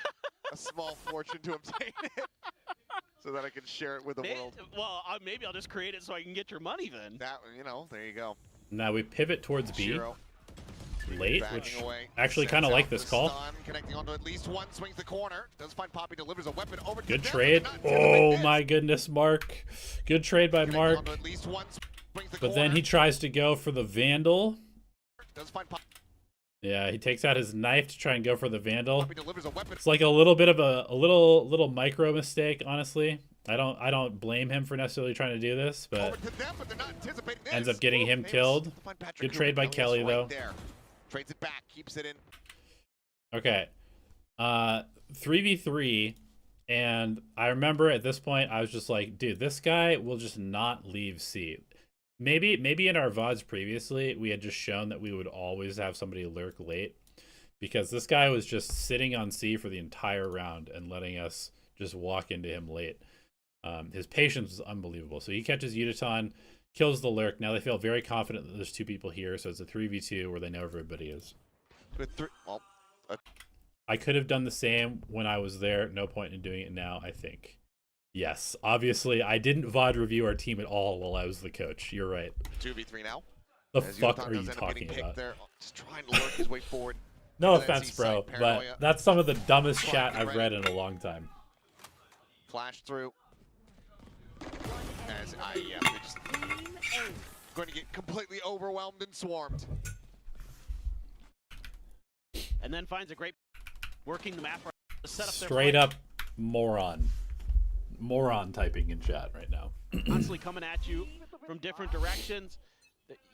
S3: a small fortune to obtain it so that I can share it with the world.
S1: Well, maybe I'll just create it so I can get your money then.
S3: That, you know, there you go.
S2: Now we pivot towards B.
S3: Shiro.
S2: Late, which actually kind of like this call.
S3: Stun, connecting onto at least one, swings the corner. Does find Poppy, delivers a weapon over to
S2: Good
S3: them,
S2: trade. Oh my goodness, Mark. Good trade by Mark.
S3: At least one, swings the
S2: But then he tries to go for the Vandal.
S3: Does find
S2: Yeah, he takes out his knife to try and go for the Vandal.
S3: Poppy delivers a weapon.
S2: It's like a little bit of a little micro mistake, honestly. I don't blame him for necessarily trying to do this, but
S3: Over to them, but they're not anticipating this.
S2: ends up getting him killed. Good trade by Kelly, though.
S3: There. Trades it back, keeps it in.
S2: Okay. 3v3, and I remember at this point I was just like, dude, this guy will just not leave C. Maybe in our VODs previously we had just shown that we would always have somebody lurk late, because this guy was just sitting on C for the entire round and letting us just walk into him late. His patience was unbelievable. So he catches Yudotan, kills the lurk. Now they feel very confident that there's 2 people here, so it's a 3v2 where they know everybody is. I could have done the same when I was there. No point in doing it now, I think. Yes, obviously, I didn't VOD review our team at all while I was the coach. You're right.
S3: 2v3 now.
S2: The fuck are you talking about?
S3: There, just trying to lurk his way forward.
S2: No offense, bro, but that's some of the dumbest chat I've read in a long time.
S3: Flash through. As they're just going to get completely overwhelmed and swarmed.
S1: And then finds a great working the map to set up their
S2: Straight
S1: play.
S2: up moron typing in chat right now.
S1: Constantly coming at you from different directions,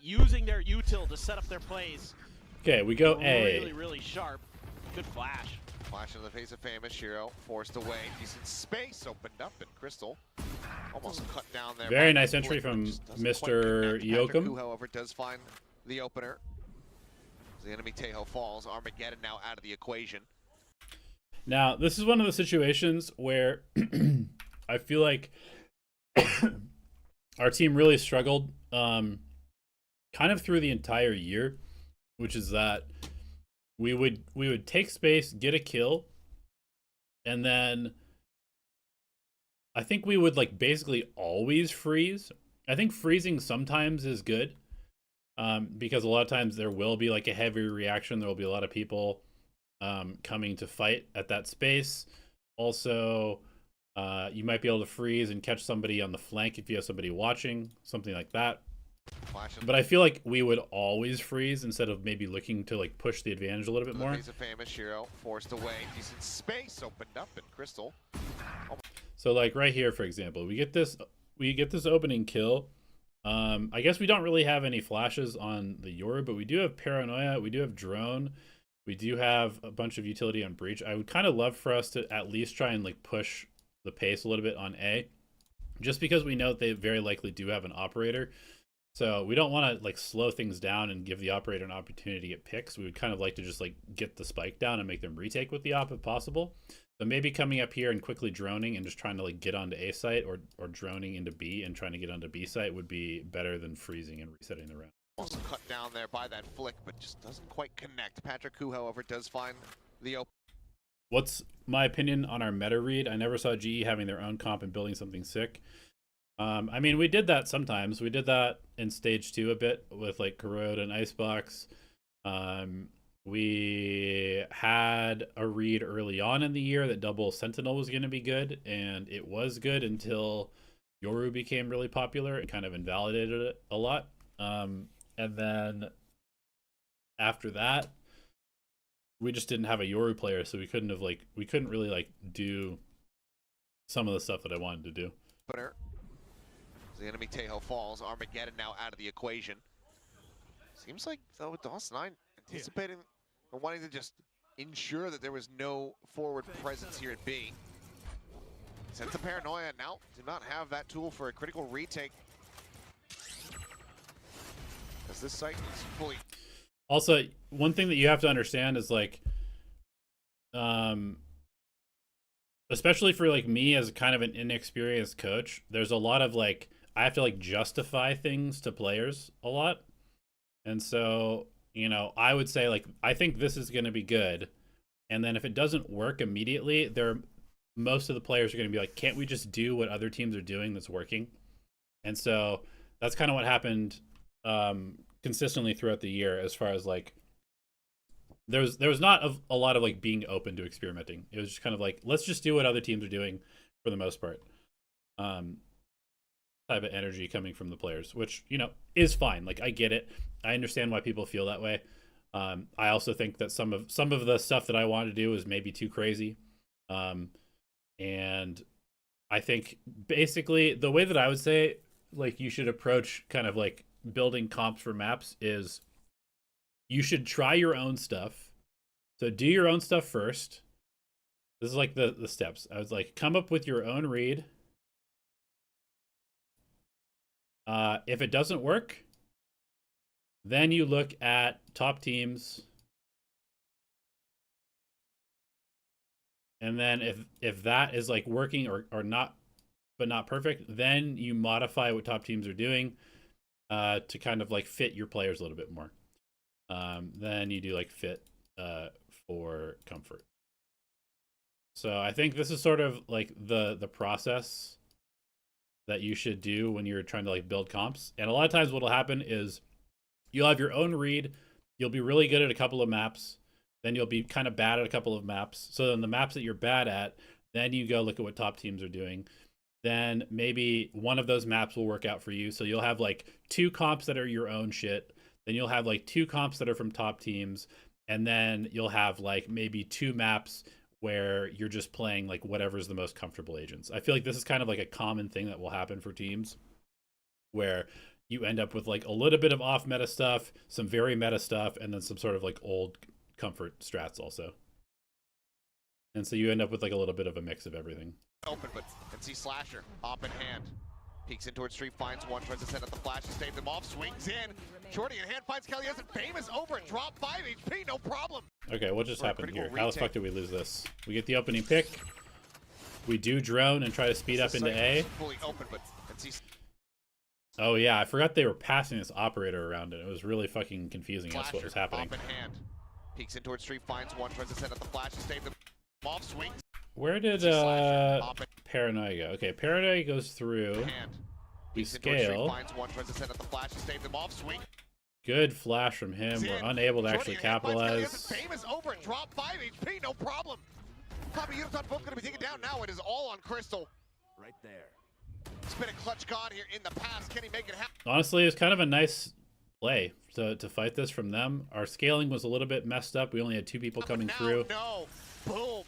S1: using their util to set up their plays.
S2: Okay, we go
S1: Really,
S2: A.
S1: really sharp. Good flash.
S3: Flash in the face of Famous. Shiro forced away. Decent space opened up, and Crystal almost cut down there.
S2: Very
S3: by
S2: nice
S3: the
S2: entry
S3: flick, but
S2: from
S3: just doesn't quite
S2: Mr.
S3: connect. Patrick
S2: Yoakum.
S3: Ku, however, does find the opener. The enemy Tejo falls. Armageddon now out of the equation.
S2: Now, this is one of the situations where I feel like our team really struggled kind of through the entire year, which is that we would take space, get a kill, and then I think we would like basically always freeze. I think freezing sometimes is good because a lot of times there will be like a heavy reaction. There will be a lot of people coming to fight at that space. Also, you might be able to freeze and catch somebody on the flank if you have somebody watching, something like that. But I feel like we would always freeze instead of maybe looking to like push the advantage a little bit more.
S3: Face of Famous. Shiro forced away. Decent space opened up, and Crystal.
S2: So like right here, for example, we get this opening kill. I guess we don't really have any flashes on the Yoru, but we do have Paranoia, we do have Drone, we do have a bunch of utility on Breach. I would kind of love for us to at least try and like push the pace a little bit on A, just because we know that they very likely do have an operator. So we don't want to like slow things down and give the operator an opportunity to get picks. We would kind of like to just like get the spike down and make them retake with the op if possible. So maybe coming up here and quickly droning and just trying to like get onto A site or droning into B and trying to get onto B site would be better than freezing and resetting the round.
S3: Also cut down there by that flick, but just doesn't quite connect. Patrick Ku, however, does find the open.
S2: What's my opinion on our meta read? I never saw GE having their own comp and building something sick. I mean, we did that sometimes. We did that in stage 2 a bit with like Corrode and Icebox. We had a read early on in the year that double Sentinel was going to be good, and it was good until Yoru became really popular and kind of invalidated it a lot. And then after that, we just didn't have a Yoru player, so we couldn't really like do some of the stuff that I wanted to do.
S3: The enemy Tejo falls. Armageddon now out of the equation. Seems like though with DOS9 anticipating or wanting to just ensure that there was no forward presence here at B. Sent the Paranoia now do not have that tool for a critical retake. As this site is fully.
S2: Also, one thing that you have to understand is like, especially for like me as kind of an inexperienced coach, there's a lot of like, I have to like justify things to players a lot. And so, you know, I would say like, I think this is going to be good. And then if it doesn't work immediately, most of the players are going to be like, can't we just do what other teams are doing that's working? And so that's kind of what happened consistently throughout the year, as far as like, there was not a lot of like being open to experimenting. It was just kind of like, let's just do what other teams are doing for the most part. Type of energy coming from the players, which, you know, is fine. Like, I get it. I understand why people feel that way. I also think that some of the stuff that I wanted to do is maybe too crazy. And I think basically the way that I would say like you should approach kind of like building comps for maps is you should try your own stuff. So do your own stuff first. This is like the steps. I was like, come up with your own read. If it doesn't work, then you look at top teams. And then if that is like working or not, but not perfect, then you modify what top teams are doing to kind of like fit your players a little bit more. Then you do like fit for comfort. So I think this is sort of like the process that you should do when you're trying to like build comps. And a lot of times what'll happen is you'll have your own read. You'll be really good at a couple of maps. Then you'll be kind of bad at a couple of maps. So then the maps that you're bad at, then you go look at what top teams are doing. Then maybe one of those maps will work out for you. So you'll have like 2 comps that are your own shit. Then you'll have like 2 comps that are from top teams. and then you'll have like maybe 2 maps where you're just playing like whatever's the most comfortable agents. I feel like this is kind of like a common thing that will happen for teams, where you end up with like a little bit of off meta stuff, some very meta stuff, and then some sort of like old comfort strats also. And so you end up with like a little bit of a mix of everything.
S3: Open, but NC Slasher, op in hand. Peeks in towards street, finds one, tries to set up the flash to stave them off, swings in. Shorty in hand, finds Kelly, has it famous over, drop 5 HP, no problem.
S2: Okay, what just
S3: For a
S2: happened
S3: critical
S2: here? How the
S3: retake.
S2: fuck did we lose this? We get the opening pick. We do drone and try to speed up into A.
S3: Fully open, but NC
S2: Oh yeah, I forgot they were passing this operator around it. It was really fucking confusing. That's what was
S3: Slasher,
S2: happening.
S3: op in hand. Peeks in towards street, finds one, tries to set up the flash to stave them off, swings.
S2: Where did
S3: Slasher, op in
S2: Paranoia go? Okay, Paranoia goes through.
S3: hand.
S2: We
S3: Peeks in towards street,
S2: scale.
S3: finds one, tries to set up the flash to stave them off, swing.
S2: Good flash from him. We're unable to actually capitalize.
S3: Famous over, drop 5 HP, no problem. Poppy Uniton both going to be taken down now. It is all on Crystal.
S4: Right there.
S3: It's been a clutch god here in the past. Can he make it happen?
S2: Honestly, it's kind of a nice play to fight this from them. Our scaling was a little bit messed up. We only had 2 people coming
S3: Now,
S2: through.
S3: No, boom.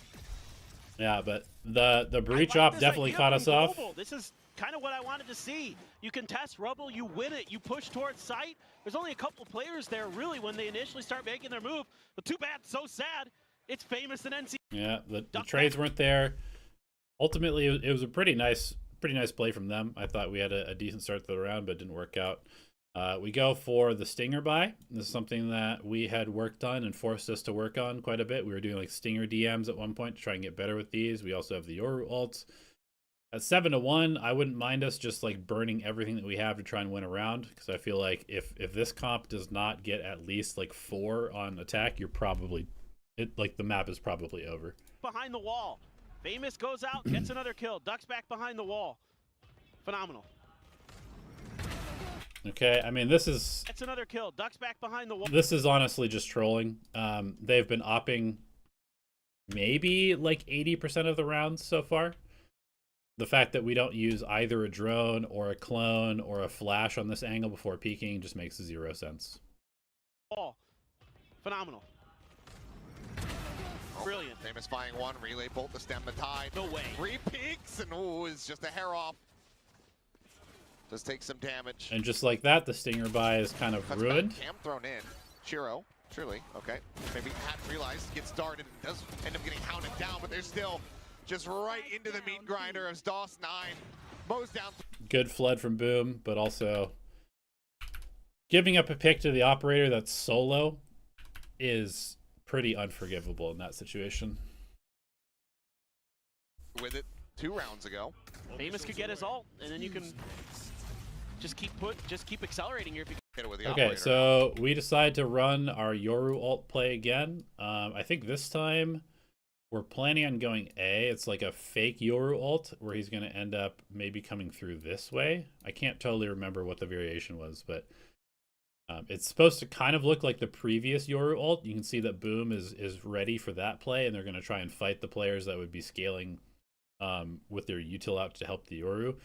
S2: Yeah, but the breach
S1: I like
S2: op
S1: this
S2: definitely
S1: idea
S2: caught
S1: from
S2: us off.
S1: Global. This is kind of what I wanted to see. You contest Rubble, you win it, you push towards site. There's only a couple of players there, really, when they initially start making their move. But too bad, so sad. It's famous and NC.
S2: Yeah, the trades weren't there. Ultimately, it was a pretty nice play from them. I thought we had a decent start to the round, but it didn't work out. We go for the Stinger buy. This is something that we had worked on and forced us to work on quite a bit. We were doing like Stinger DMs at one point to try and get better with these. We also have the Yoru ults. At 7-1, I wouldn't mind us just like burning everything that we have to try and win a round, because I feel like if this comp does not get at least like 4 on attack, you're probably the map is probably over.
S1: Behind the wall. Famous goes out, gets another kill. Ducks back behind the wall. Phenomenal.
S2: Okay, I mean this is
S1: Gets another kill. Ducks back behind the wall.
S2: this is honestly just trolling. They've been opping maybe like 80% of the rounds so far. The fact that we don't use either a drone or a clone or a flash on this angle before peeking just makes 0 sense.
S1: Phenomenal. Brilliant.
S3: Famous firing one, relay bolt to stem the tide.
S1: No way.
S3: 3 peaks, and ooh, is just a hair off. Does take some damage.
S2: And just like that, the Stinger buy is kind of
S3: Cuts
S2: ruined.
S3: back, cam thrown in. Chiro, surely, okay. Maybe hadn't realized, gets started, and does end up getting hounded down, but they're still just right into the meat grinder as DOS 9 mows down.
S2: Good flood from Boom, but also giving up a pick to the operator that's solo is pretty unforgivable in that situation.
S3: With it 2 rounds ago.
S1: Famous could get his ult, and then you can just keep accelerating here.
S3: Hit it with the
S2: Okay,
S3: operator.
S2: so we decide to run our Yoru ult play again. I think this time we're planning on going A. It's like a fake Yoru ult where he's going to end up maybe coming through this way. I can't totally remember what the variation was, but it's supposed to kind of look like the previous Yoru ult. You can see that Boom is ready for that play, and they're going to try and fight the players that would be scaling with their util out to help the Yoru.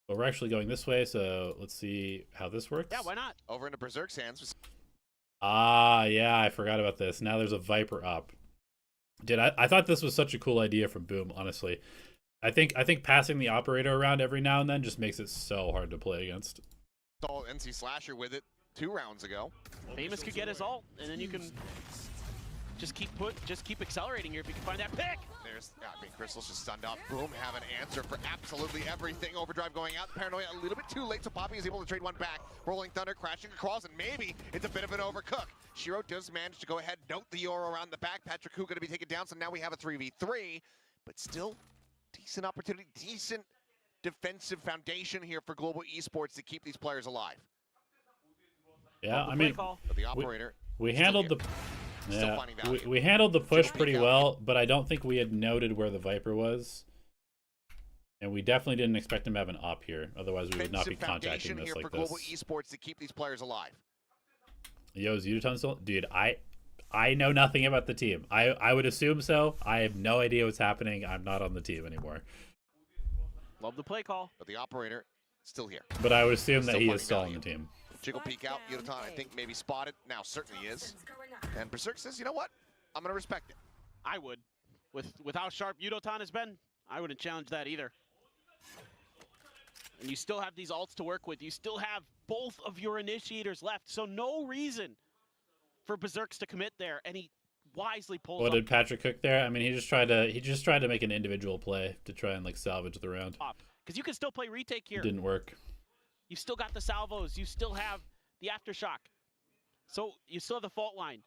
S2: But we're actually going this way, so let's see how this works.
S1: Yeah, why not?
S3: Over into Berserk's hands.
S2: Ah, yeah, I forgot about this. Now there's a Viper up. Dude, I thought this was such a cool idea from Boom, honestly. I think passing the operator around every now and then just makes it so hard to play against.
S3: Saw NC Slasher with it 2 rounds ago.
S1: Famous could get his ult, and then you can just keep accelerating here if you can find that pick.
S3: There's, I mean, Crystal's just stunned up. Boom, have an answer for absolutely everything. Overdrive going out. Paranoia a little bit too late, so Poppy is able to trade one back. Rolling Thunder crashing across, and maybe it's a bit of an overcook. Shiro does manage to go ahead, note the Yoru around the back. Patrick Hu going to be taken down, so now we have a 3v3. But still, decent opportunity, decent defensive foundation here for Global Esports to keep these players alive.
S2: Yeah,
S1: Well,
S2: I mean,
S3: But the operator,
S2: we
S3: still
S2: handled
S3: here.
S2: the
S3: Still finding value.
S2: we handled the push
S3: Still
S2: pretty
S3: finding
S2: well, but I don't think we had noted where the Viper was. And we definitely didn't expect him to have an op here. Otherwise, we would not be
S3: defensive
S2: contacting
S3: foundation
S2: this
S3: here
S2: like
S3: for
S2: this.
S3: Global Esports to keep these players alive.
S2: Yo, is Uton still? Dude, I know nothing about the team. I would assume so. I have no idea what's happening. I'm not on the team anymore.
S1: Love the play call.
S3: But the operator, still here.
S2: But I would assume that
S3: Still
S2: he is
S3: finding
S2: still on
S3: value.
S2: the team.
S3: Jiggle peek out. Yudotan, I think, maybe spotted. Now certainly is. And Berserk says, you know what? I'm going to respect it.
S1: I would. With how sharp Yudotan has been, I wouldn't challenge that either. And you still have these ults to work with. You still have both of your initiators left. So no reason for Berserks to commit there. And he wisely pulls
S2: What
S1: up.
S2: did Patrick cook there? I mean, he just tried to make an individual play to try and like salvage the round.
S1: Because you can still play retake here.
S2: Didn't work.
S1: You still got the salvos. You still have the aftershock. So you still have the fault line.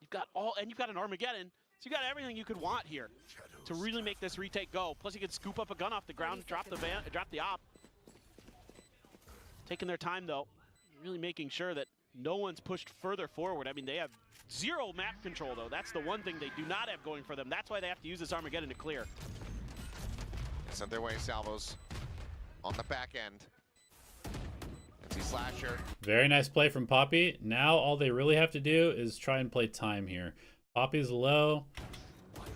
S1: You've got you've got an Armageddon. So you got everything you could want here to really make this retake go. Plus you could scoop up a gun off the ground, drop the op. Taking their time though, really making sure that no one's pushed further forward. I mean, they have zero map control though. That's the one thing they do not have going for them. That's why they have to use this Armageddon to clear.
S3: Sent their way salvos on the back end. Slasher.
S2: Very nice play from Poppy. Now all they really have to do is try and play time here. Poppy's low.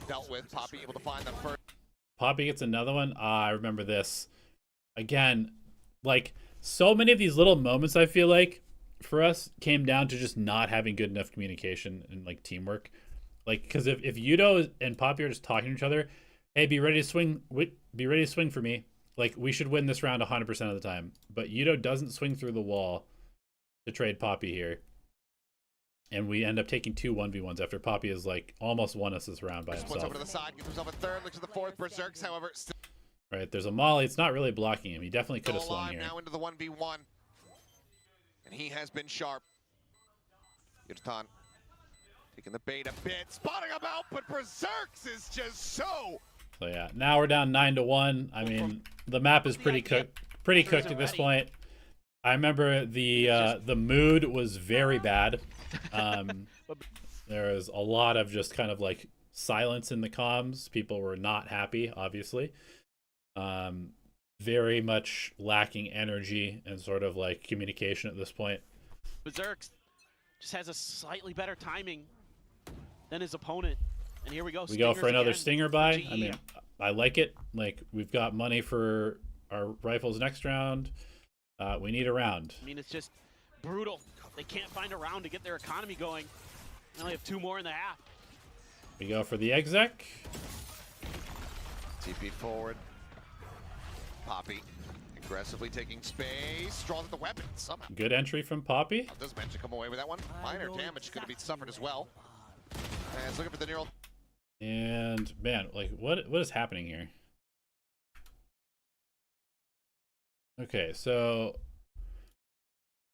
S3: Dealt with. Poppy able to find the first.
S2: Poppy gets another one. I remember this. Again, like so many of these little moments I feel like for us came down to just not having good enough communication and like teamwork. Like, because if Yudo and Poppy are just talking to each other, hey, be ready to swing for me. Like, we should win this round 100% of the time. But Yudo doesn't swing through the wall to trade Poppy here. And we end up taking 2 1v1s after Poppy has, like, almost won us this round by himself.
S3: Over to the side, gives himself a third, looks at the fourth. Berserks, however, still
S2: right, there's a molly. It's not really blocking him. He definitely could have swung here.
S3: Now into the 1v1. And he has been sharp. Yudotan taking the bait a bit, spotting him out, but Berserks is just so...
S2: So yeah, now we're down 9-1. I mean, the map is pretty cooked at this point. I remember the mood was very bad. There was a lot of just kind of like silence in the comms. People were not happy, obviously. Very much lacking energy and sort of like communication at this point.
S1: Berserks just has a slightly better timing than his opponent. And here we go.
S2: We go for another stinger buy.
S1: GE.
S2: I mean, I like it. Like, we've got money for our rifles next round. We need a round.
S1: I mean, it's just brutal. They can't find a round to get their economy going. They only have 2 more in the half.
S2: We go for the exec.
S3: TP forward. Poppy aggressively taking space. Draws at the weapon somehow.
S2: Good entry from Poppy.
S3: Does manage to come away with that one. Minor damage going to be suffered as well. And it's looking for the neural.
S2: And man, like what is happening here? Okay, so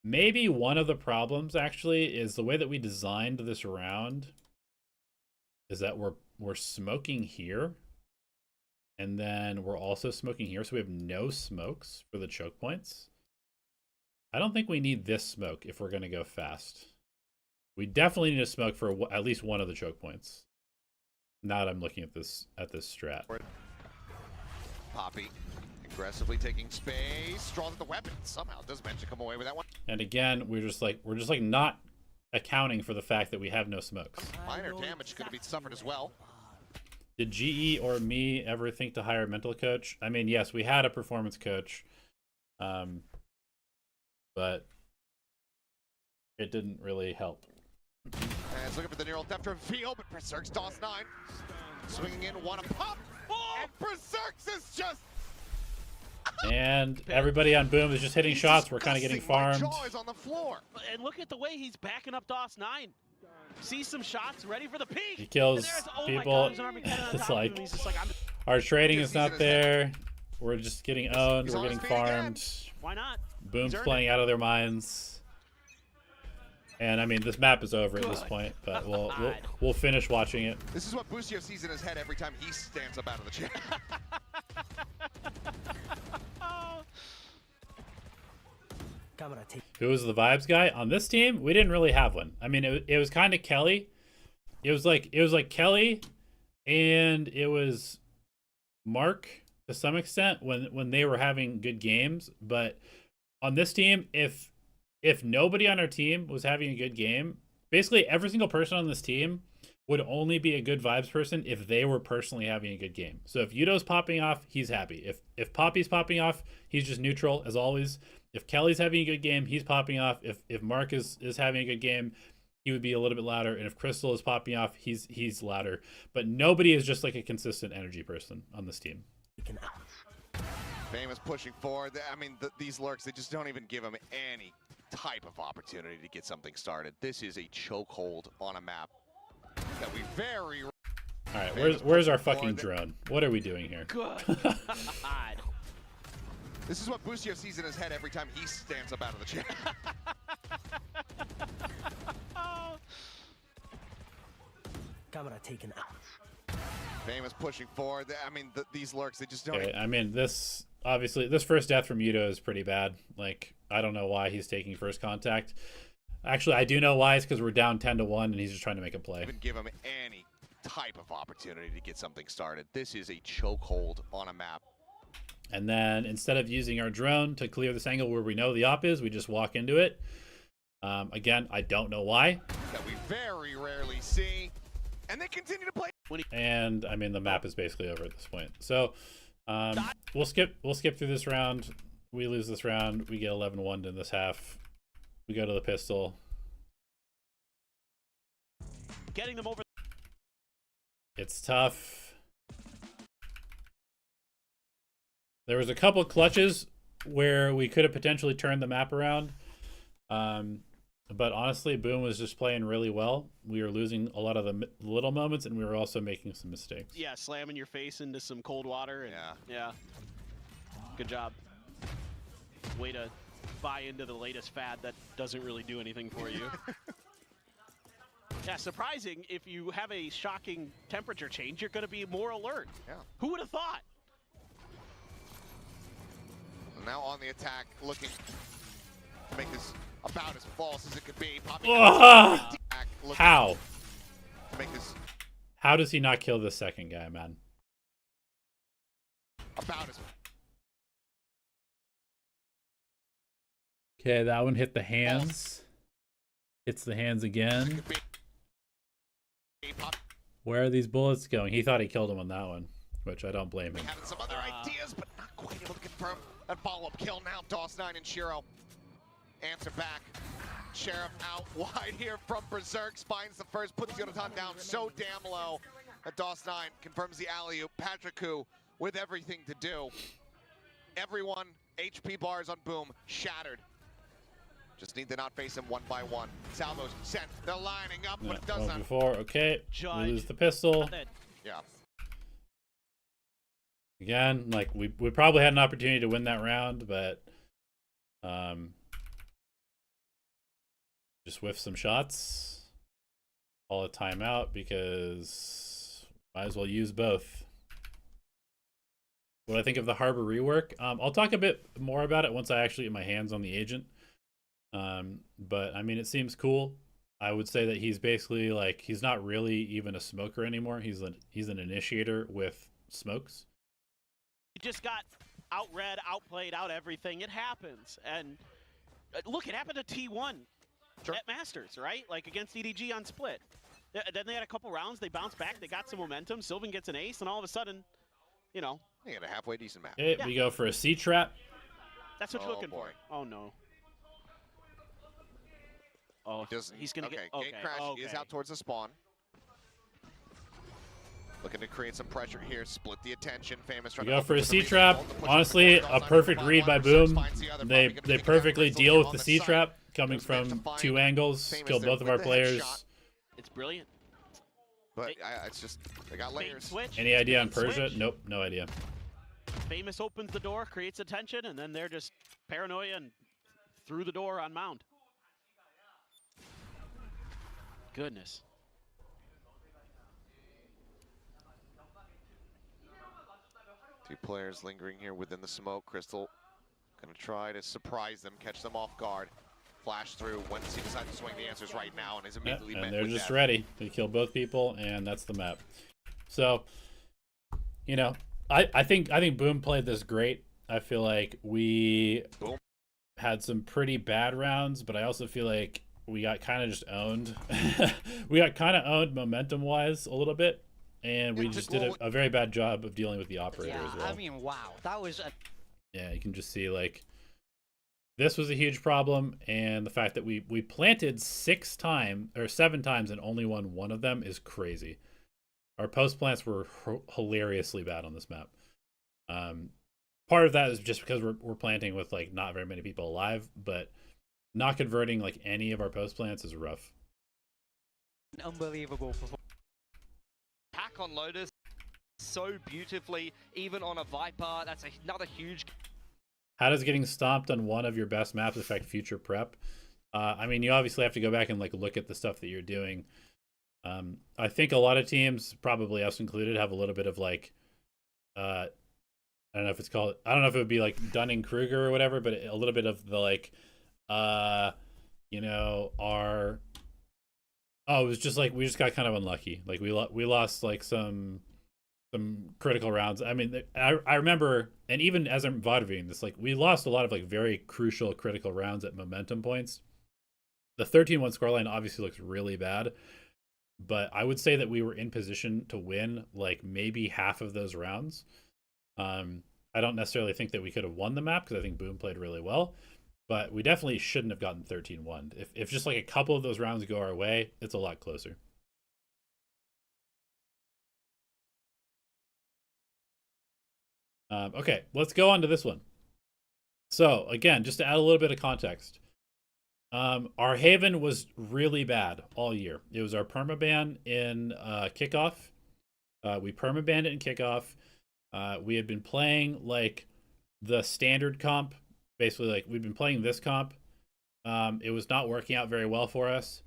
S2: maybe one of the problems actually is the way that we designed this round is that we're smoking here, and then we're also smoking here, so we have no smokes for the choke points. I don't think we need this smoke if we're going to go fast. We definitely need a smoke for at least one of the choke points. Now that I'm looking at this strat.
S3: Poppy aggressively taking space, draws at the weapon somehow. Does manage to come away with that one.
S2: And again, we're just like not accounting for the fact that we have no smokes.
S3: Minor damage could be suffered as well.
S2: Did GE or me ever think to hire a mental coach? I mean, yes, we had a performance coach, but it didn't really help.
S3: And it's looking for the neural depth reveal, but Berserks DOS 9. Swinging in, one a pop. Oh! And Berserks is just...
S2: And everybody on Boom is just hitting shots. We're kind of getting farmed.
S3: Jaw is on the floor.
S1: And look at the way he's backing up DOS 9. See some shots, ready for the peak.
S2: He kills people. It's like our trading is not there. We're just getting owned. We're getting farmed.
S1: Why not?
S2: Boom's playing out of their minds. And I mean, this map is over at this point, but we'll finish watching it.
S3: This is what Busio sees in his head every time he stands up out of the chair.
S2: Who was the vibes guy on this team? We didn't really have one. I mean, it was kind of Kelly. It was like Kelly, and it was Mark to some extent when they were having good games. But on this team, if nobody on our team was having a good game, basically every single person on this team would only be a good vibes person if they were personally having a good game. So if Yudo's popping off, he's happy. If Poppy's popping off, he's just neutral as always. If Kelly's having a good game, he's popping off. If Mark is having a good game, he would be a little bit louder. And if Crystal is popping off, he's louder. But nobody is just like a consistent energy person on this team.
S3: Famous pushing forward. I mean, these lurks, they just don't even give him any type of opportunity to get something started. This is a chokehold on a map that we very...
S2: All right, where's our fucking drone? What are we doing here?
S1: Good.
S3: This is what Busio sees in his head every time he stands up out of the chair.
S4: Camera taken out.
S3: Famous pushing forward. I mean, these lurks, they just don't...
S2: Okay, I mean, this first death from Yuto is pretty bad. Like, I don't know why he's taking first contact. Actually, I do know why. It's because we're down 10-1, and he's just trying to make a play.
S3: Even give him any type of opportunity to get something started. This is a chokehold on a map.
S2: And then instead of using our drone to clear this angle where we know the op is, we just walk into it. Again, I don't know why.
S3: That we very rarely see. And they continue to play.
S2: And I mean, the map is basically over at this point. So we'll skip through this round. We lose this round. We get 11-1 in this half. We go to the pistol.
S1: Getting them over.
S2: It's tough. There was a couple clutches where we could have potentially turned the map around. But honestly, Boom was just playing really well. We were losing a lot of the little moments, and we were also making some mistakes.
S1: Yeah, slamming your face into some cold water. And, yeah. Good job. Way to buy into the latest fad that doesn't really do anything for you. Yeah, surprising. If you have a shocking temperature change, you're going to be more alert.
S3: Yeah.
S1: Who would have thought?
S3: Now on the attack, looking to make this about as false as it could be.
S2: How?
S3: To make this
S2: How does he not kill this second guy, man?
S3: about as...
S2: Okay, that one hit the hands. Hits the hands again. Where are these bullets going? He thought he killed him on that one, which I don't blame him.
S3: Having some other ideas, but not quite able to confirm that follow-up kill now. DOS9 and Shiro answer back. Sheriff out wide here from Berserk. Finds the first, puts Yonatan down so damn low that DOS9 confirms the alley-oop. Patricku with everything to do. Everyone, HP bars on Boom, shattered. Just need to not face him one by one. Salvo's sent. They're lining up, but it does not.
S2: Before, okay. We lose the pistol.
S3: Yeah.
S2: Again, like we probably had an opportunity to win that round, but just whiff some shots. Call a timeout because might as well use both. What I think of the Harbor rework, I'll talk a bit more about it once I actually get my hands on the agent. But I mean, it seems cool. I would say that he's basically like, he's not really even a smoker anymore. He's an initiator with smokes.
S1: He just got outread, outplayed, out everything. It happens. And look, it happened to T1 at Masters, right? Like against EDG on split. Then they had a couple rounds. They bounced back. They got some momentum. Sylvan gets an ace, and all of a sudden, you know.
S3: They had a halfway decent map.
S2: Okay, we go for a C-trap.
S1: That's what you're looking for. Oh, no. Oh, he's going to get... Okay,
S3: Gate Crash is out towards the spawn. Looking to create some pressure here, split the attention. Famous.
S2: We go for a C-trap. Honestly, a perfect read by Boom. They perfectly deal with the C-trap coming from two angles. Kill both of our players.
S1: It's brilliant.
S3: But it's just, they got layers.
S2: Any idea on Persia? Nope, no idea.
S1: Famous opens the door, creates attention, and then they're just paranoia and through the door on Mound. Goodness.
S3: Two players lingering here within the smoke. Crystal gonna try to surprise them, catch them off guard. Flash through. Once he decides to swing, the answer's right now, and is immediately met with that.
S2: And they're just ready. They kill both people, and that's the map. So, you know, I think Boom played this great. I feel like we had some pretty bad rounds, but I also feel like we got kind of just owned. We got kind of owned momentum-wise a little bit, and we just did a very bad job of dealing with the operator as well.
S6: I mean, wow, that was a...
S2: Yeah, you can just see, like, this was a huge problem, and the fact that we planted 7 times and only won one of them is crazy. Our post plants were hilariously bad on this map. Part of that is just because we're planting with like not very many people alive, but not converting like any of our post plants is rough.
S6: Unbelievable performance.
S7: Pack on Lotus so beautifully, even on a Viper. That's another huge.
S2: How does getting stomped on one of your best maps affect future prep? I mean, you obviously have to go back and like look at the stuff that you're doing. I think a lot of teams, probably us included, have a little bit of like, I don't know if it's called, I don't know if it would be like Dunning-Kruger or whatever, but a little bit of the like, you know, it was just like, we just got kind of unlucky. Like we lost like some critical rounds. I mean, I remember, and even as I'm VODing this, like we lost a lot of like very crucial critical rounds at momentum points. The 13-1 scoreline obviously looks really bad, but I would say that we were in position to win like maybe half of those rounds. I don't necessarily think that we could have won the map because I think Boom played really well, but we definitely shouldn't have gotten 13-1. If just like a couple of those rounds go our way, it's a lot closer. Okay, let's go on to this one. So again, just to add a little bit of context, our Haven was really bad all year. It was our permaban in kickoff. We permabanned it in kickoff. We had been playing like the standard comp, basically like we've been playing this comp. It was not working out very well for us.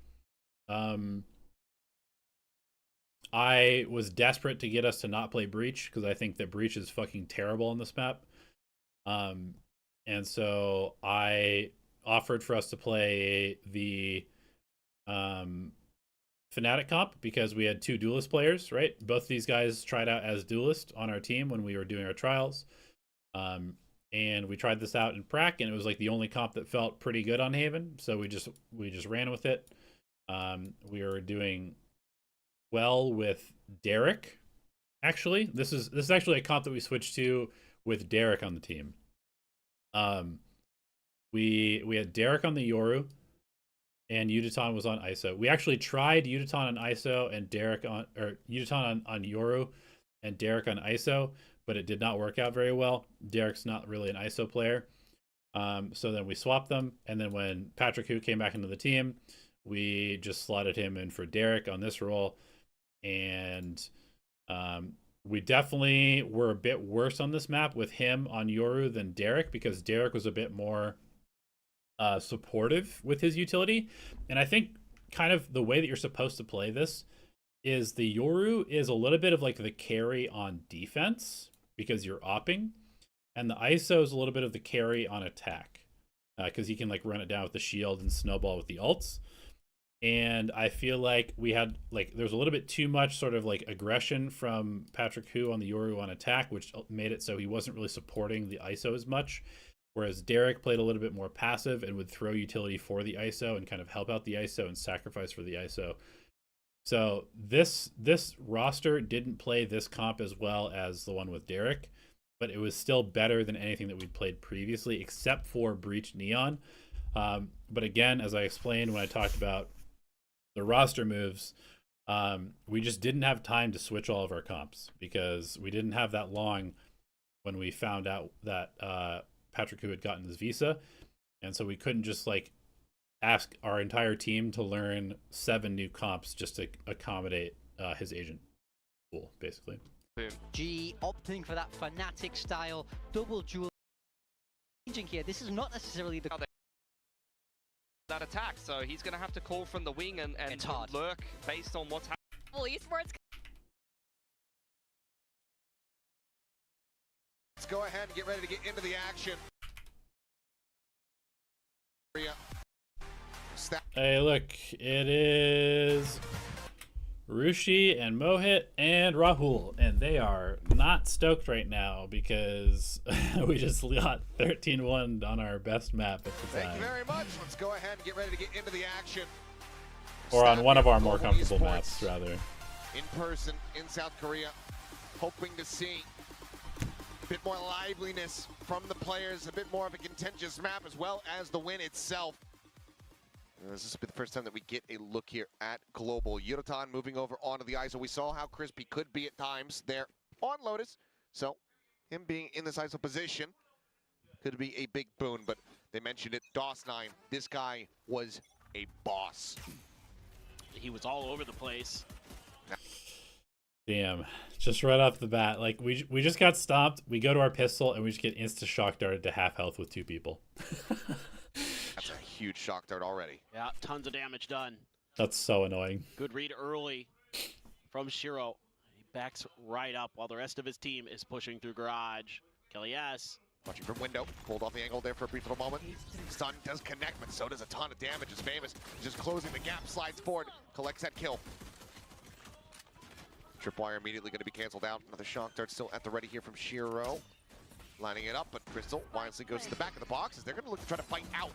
S2: I was desperate to get us to not play Breach because I think that Breach is fucking terrible on this map. And so I offered for us to play the Fnatic comp because we had 2 duelist players, right? Both of these guys tried out as duelist on our team when we were doing our trials. And we tried this out in Prac, and it was like the only comp that felt pretty good on Haven. So we just ran with it. We were doing well with Derek. Actually, this is actually a comp that we switched to with Derek on the team. We had Derek on the Yoru, and Yuditon was on ISO. We actually tried Yuditon on ISO and Derek on, or Yuditon on Yoru and Derek on ISO, but it did not work out very well. Derek's not really an ISO player. So then we swapped them, and then when Patrick Hu came back into the team, we just slotted him in for Derek on this role. And we definitely were a bit worse on this map with him on Yoru than Derek, because Derek was a bit more supportive with his utility. And I think kind of the way that you're supposed to play this is the Yoru is a little bit of like the carry on defense because you're opping, and the ISO is a little bit of the carry on attack because he can like run it down with the shield and snowball with the ults. And I feel like we had like there's a little bit too much sort of like aggression from Patrick Hu on the Yoru on attack, which made it so he wasn't really supporting the ISO as much. Whereas Derek played a little bit more passive and would throw utility for the ISO and kind of help out the ISO and sacrifice for the ISO. So this roster didn't play this comp as well as the one with Derek, but it was still better than anything that we'd played previously, except for Breach Neon. But again, as I explained when I talked about the roster moves, we just didn't have time to switch all of our comps because we didn't have that long when we found out that Patrick Hu had gotten his visa. And so we couldn't just like ask our entire team to learn 7 new comps just to accommodate his agent pool, basically.
S6: G opting for that Fnatic style double duel changing here. This is not necessarily the
S7: that attack, so he's going to have to call from the wing and lurk based on what's happening.
S5: Global Esports.
S3: Let's go ahead and get ready to get into the action.
S2: Hey, look, it is Rushi and Mohit and Rahul, and they are not stoked right now because we just got 13-1 on our best map at the time.
S3: Thank you very much. Let's go ahead and get ready to get into the action.
S2: Or on one of our more
S3: Global
S2: comfortable
S3: Esports
S2: maps, rather.
S3: In person in South Korea, hoping to see bit more liveliness from the players, a bit more of a contentious map, as well as the win itself. This is the first time that we get a look here at Global. Yurotan moving over onto the ISO. We saw how crispy could be at times there on Lotus. So him being in this ISO position could be a big boon, but they mentioned it, DOS9, this guy was a boss.
S1: He was all over the place.
S2: Damn, just right off the bat, like we just got stopped, we go to our pistol, and we just get insta shock darted to half health with 2 people.
S3: That's a huge shock dart already.
S1: Yeah, tons of damage done.
S2: That's so annoying.
S1: Good read early from Shiro. He backs right up while the rest of his team is pushing through garage. Kelly S.
S3: Watching from window, pulled off the angle there for a brief little moment. Stun does connect, but so does a ton of damage as Famous. Just closing the gap, slides forward, collects that kill. Tripwire immediately going to be canceled out. Another shock dart still at the ready here from Shiro. Lining it up, but Crystal wisely goes to the back of the box as they're going to look to try to fight out.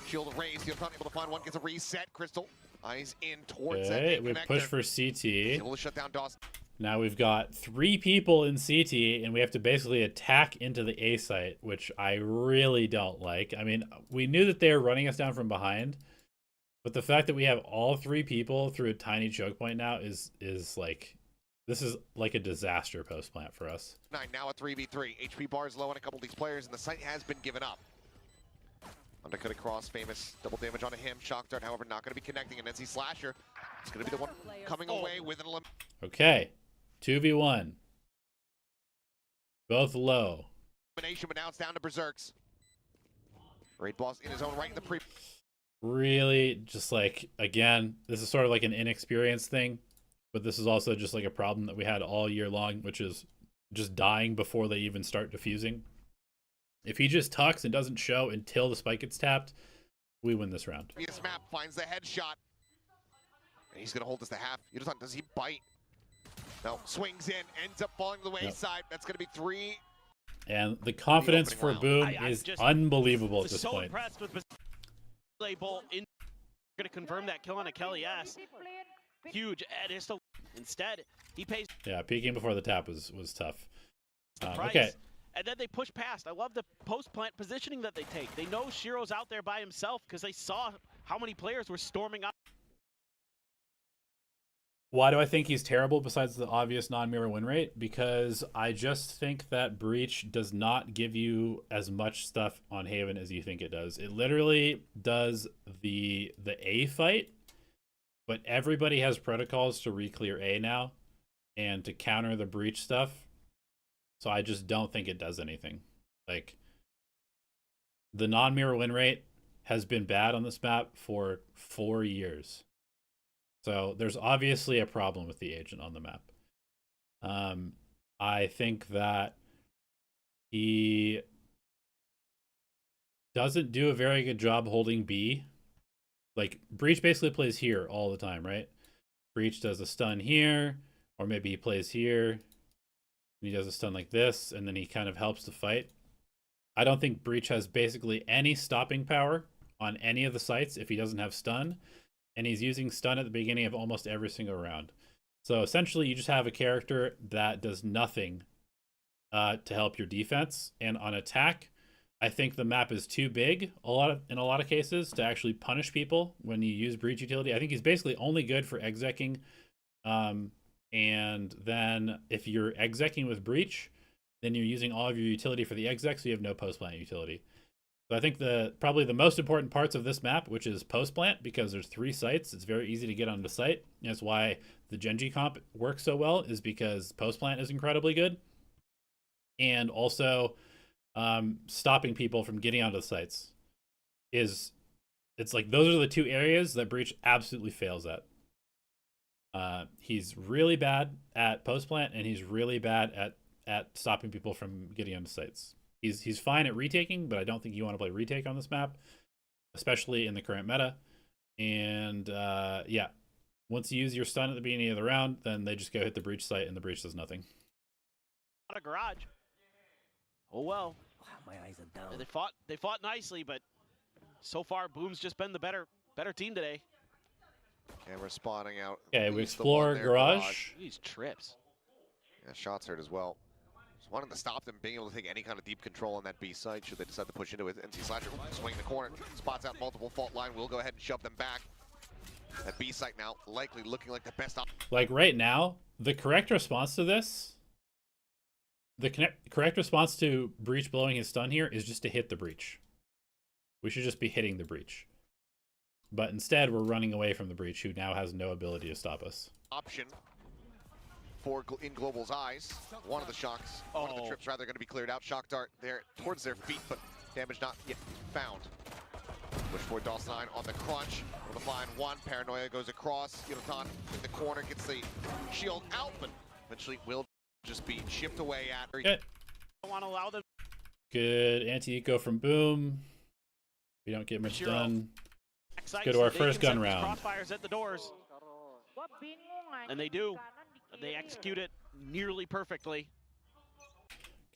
S3: Shield raised, he's not able to find one, gets a reset. Crystal, eyes in towards that
S2: Okay, we
S3: connector.
S2: push for CT.
S3: Able to shut down DOS.
S2: Now we've got 3 people in CT, and we have to basically attack into the A site, which I really don't like. I mean, we knew that they were running us down from behind, but the fact that we have all 3 people through a tiny choke point now is like, this is like a disaster post plant for us.
S3: 9 now a 3v3. HP bar is low on a couple of these players, and the site has been given up. Undercut across, Famous double damage onto him. Shock dart, however, not going to be connecting, and NC Slasher is going to be the one coming away with an elimination.
S2: Okay, 2v1. Both low.
S3: But now it's down to Berserks. Raid boss in his own right in the pre.
S2: Really, just like, again, this is sort of like an inexperienced thing, but this is also just like a problem that we had all year long, which is just dying before they even start defusing. If he just tucks and doesn't show until the spike gets tapped, we win this round.
S3: This map finds the headshot. And he's going to hold us to half. Does he bite? No, swings in, ends up falling to the wayside. That's going to be 3.
S2: And the confidence for Boom is unbelievable at this
S1: so
S2: point.
S1: Impressed with Bolt in going to confirm that kill on a Kelly S. Huge. Instead, he pays.
S2: Yeah, peeking before the tap was tough.
S1: the price.
S2: Okay.
S1: And then they push past. I love the post-plant positioning that they take. They know Shiro's out there by himself because they saw how many players were storming up.
S2: Why do I think he's terrible besides the obvious non-mirror win rate? Because I just think that Breach does not give you as much stuff on Haven as you think it does. It literally does the A fight, but everybody has protocols to re-clear A now and to counter the Breach stuff. So I just don't think it does anything. Like, the non-mirror win rate has been bad on this map for 4 years. So there's obviously a problem with the agent on the map. I think that he doesn't do a very good job holding B. Like, Breach basically plays here all the time, right? Breach does a stun here, or maybe he plays here. He does a stun like this, and then he kind of helps the fight. I don't think Breach has basically any stopping power on any of the sites if he doesn't have stun. And he's using stun at the beginning of almost every single round. So essentially, you just have a character that does nothing to help your defense. And on attack, I think the map is too big in a lot of cases to actually punish people when you use Breach utility. I think he's basically only good for execing. And then if you're execing with Breach, then you're using all of your utility for the exec, so you have no post-plant utility. So I think probably the most important parts of this map, which is post-plant, because there's 3 sites, it's very easy to get onto site. And that's why the Genji comp works so well, is because post-plant is incredibly good. And also stopping people from getting onto the sites it's like those are the 2 areas that Breach absolutely fails at. He's really bad at post-plant, and he's really bad at stopping people from getting onto sites. He's fine at retaking, but I don't think you want to play retake on this map, especially in the current meta. And yeah, once you use your stun at the beginning of the round, then they just go hit the Breach site, and the Breach does nothing.
S1: Out of garage. Oh well.
S4: Wow, my eyes are down.
S1: They fought nicely, but so far Boom's just been the better team today.
S3: Camera spotting out.
S2: Okay, we explore garage.
S1: These trips.
S3: Yeah, shots heard as well. Just wanted to stop them being able to take any kind of deep control on that B site should they decide to push into it. NC Slasher swinging the corner, spots out multiple fault line, will go ahead and shove them back. That B site now likely looking like the best option.
S2: Like right now, the correct response to this, correct response to Breach blowing his stun here is just to hit the Breach. We should just be hitting the Breach. But instead, we're running away from the Breach, who now has no ability to stop us.
S3: Option for in Global's eyes. One of the shocks, one of the trips rather going to be cleared out. Shock dart there towards their feet, but damage not yet found. Push for Dawson9 on the crunch. On the flying one, Paranoia goes across. Yotan in the corner gets the shield out, but eventually will just be chipped away at.
S2: Okay.
S1: Don't want to allow them.
S2: Good anti-eco from Boom. We don't get much done. Let's go to our first gun round.
S1: Crossfires at the doors. And they do. They execute it nearly perfectly.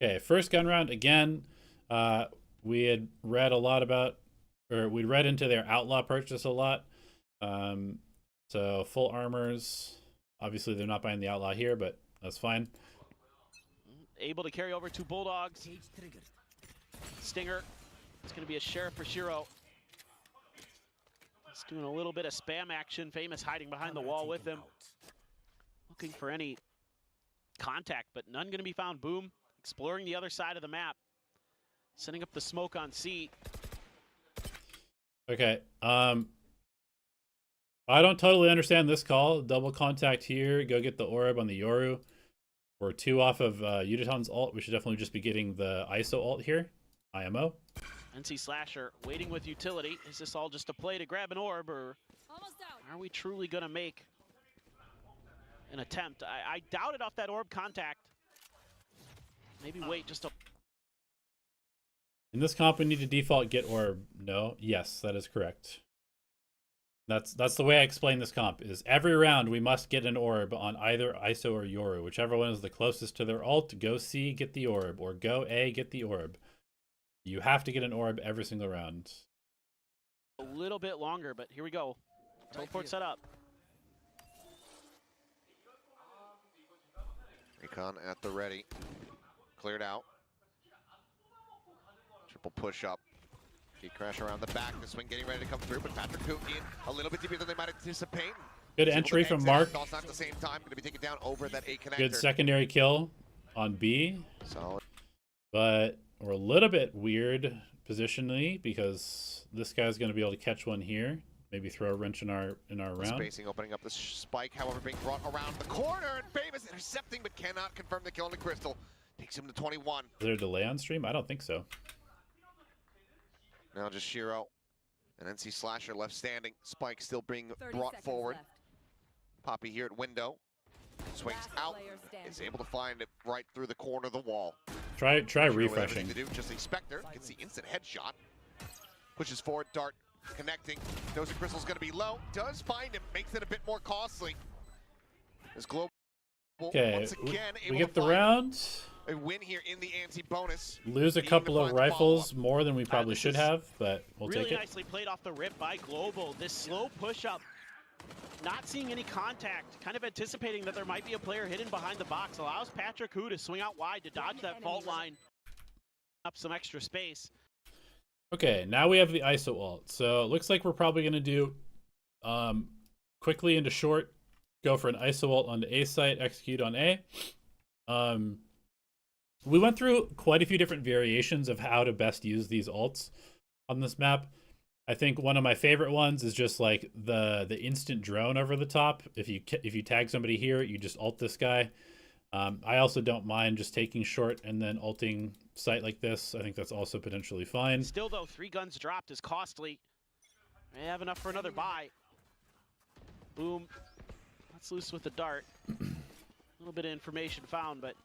S2: Okay, first gun round again. We had read a lot about, or we'd read into their outlaw purchase a lot. So full armors. Obviously, they're not buying the outlaw here, but that's fine.
S1: Able to carry over 2 bulldogs. Stinger. It's going to be a sheriff for Shiro. He's doing a little bit of spam action. Famous hiding behind the wall with him. Looking for any contact, but none going to be found. Boom. Exploring the other side of the map. Setting up the smoke on C.
S2: Okay. I don't totally understand this call. Double contact here. Go get the orb on the Yoru. We're 2 off of Yudaton's ult. We should definitely just be getting the ISO ult here. IMO.
S1: NC Slasher waiting with utility. Is this all just a play to grab an orb, or are we truly going to make an attempt? I doubt it off that orb contact. Maybe wait just a...
S2: In this comp, we need to default get orb. No. Yes, that is correct. That's the way I explain this comp, is every round we must get an orb on either ISO or Yoru. Whichever one is the closest to their ult, go C, get the orb, or go A, get the orb. You have to get an orb every single round.
S1: A little bit longer, but here we go. Teleport set up.
S3: Recon at the ready. Cleared out. Triple push up. He crash around the back. The swing getting ready to come through, but Patrick Putin a little bit deeper than they might anticipate.
S2: Good entry from Mark.
S3: Also at the same time, going to be taken down over that A connector.
S2: Good secondary kill on B.
S3: Solid.
S2: But we're a little bit weird positionally because this guy's going to be able to catch one here. Maybe throw a wrench in our round.
S3: Spacing opening up the spike, however, being brought around the corner, and Famous intercepting but cannot confirm the kill on the Crystal. Takes him to 21.
S2: Is there a delay on stream? I don't think so.
S3: Now just Shiro and NC Slasher left standing. Spike still being brought forward.
S5: Left.
S3: Poppy here at window. Swings out. Is able to find it right through the corner of the wall.
S2: Try
S3: Shiro with
S2: refreshing.
S3: everything to do, just a Spectre. Gets the instant headshot. Pushes forward, dart connecting. Knows the Crystal's going to be low. Does find him. Makes it a bit more costly. As Global once again
S2: we
S3: able
S2: get
S3: to
S2: the
S3: find
S2: round.
S3: a win here in the anti-bonus.
S2: Lose a couple of rifles more than we probably should have, but we'll
S1: really
S2: take it.
S1: Nicely played off the rip by Global. This slow push-up, not seeing any contact, kind of anticipating that there might be a player hidden behind the box, allows Patrick Hu to swing out wide to dodge that fault line, up some extra space.
S2: Okay, now we have the ISO ult. So it looks like we're probably going to do quickly into short, go for an ISO ult on the A site, execute on A. We went through quite a few different variations of how to best use these ults on this map. I think one of my favorite ones is just like the instant drone over the top. If you tag somebody here, you just ult this guy. I also don't mind just taking short and then ulting site like this. I think that's also potentially fine.
S1: Still though, 3 guns dropped is costly. They have enough for another buy. Boom. That's loose with the dart. A little bit of information found, but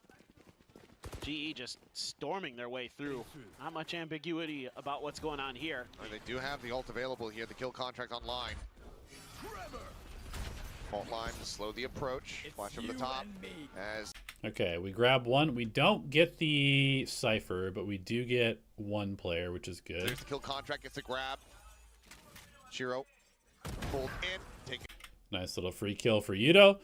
S1: GE just storming their way through. Not much ambiguity about what's going on here.
S3: And they do have the ult available here, the kill contract online. Fault line to slow the approach. Flash over the top. As
S2: Okay, we grab one. We don't get the Cypher, but we do get one player, which is good.
S3: there's the kill contract, gets a grab. Shiro pulled in, taking.
S2: Nice little free kill for Yudo.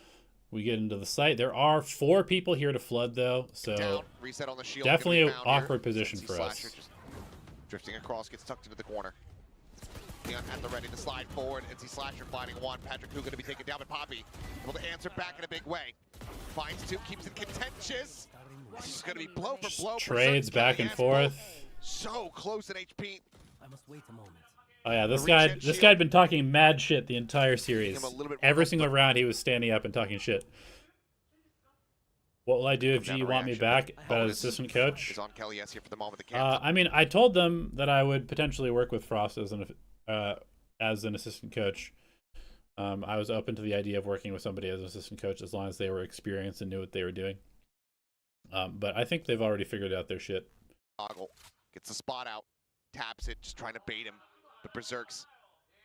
S2: We get into the site. There are 4 people here to flood, though, so
S3: Down, reset on the shield.
S2: definitely
S3: Gonna
S2: an
S3: be found
S2: awkward
S3: here.
S2: position
S3: Sensi
S2: for
S3: Slasher
S2: us.
S3: just drifting across, gets tucked into the corner. Leon at the ready to slide forward. NC Slasher finding one. Patrick who going to be taken down, but Poppy able to answer back in a big way. Finds 2, keeps it contentious. This is going to be blow for blow.
S2: Trades back and forth.
S3: So close at HP.
S4: I must wait a moment.
S2: Oh yeah, this
S3: The
S2: guy
S3: reset
S2: this
S3: shield.
S2: guy had been talking mad shit the entire series.
S3: Him a little bit
S2: Every
S3: more
S2: single
S3: up,
S2: round he was standing up and talking shit. What will I do if
S3: Down
S2: GE
S3: to
S2: want me
S3: reaction,
S2: back
S3: but
S2: as
S3: Lotus
S2: assistant coach?
S3: is on Kelly S here for the moment. The camera.
S2: I mean, I told them that I would potentially work with Frost as an assistant coach. I was open to the idea of working with somebody as an assistant coach as long as they were experienced and knew what they were doing. But I think they've already figured out their shit.
S3: Toggle gets the spot out, taps it, just trying to bait him. But Berserk's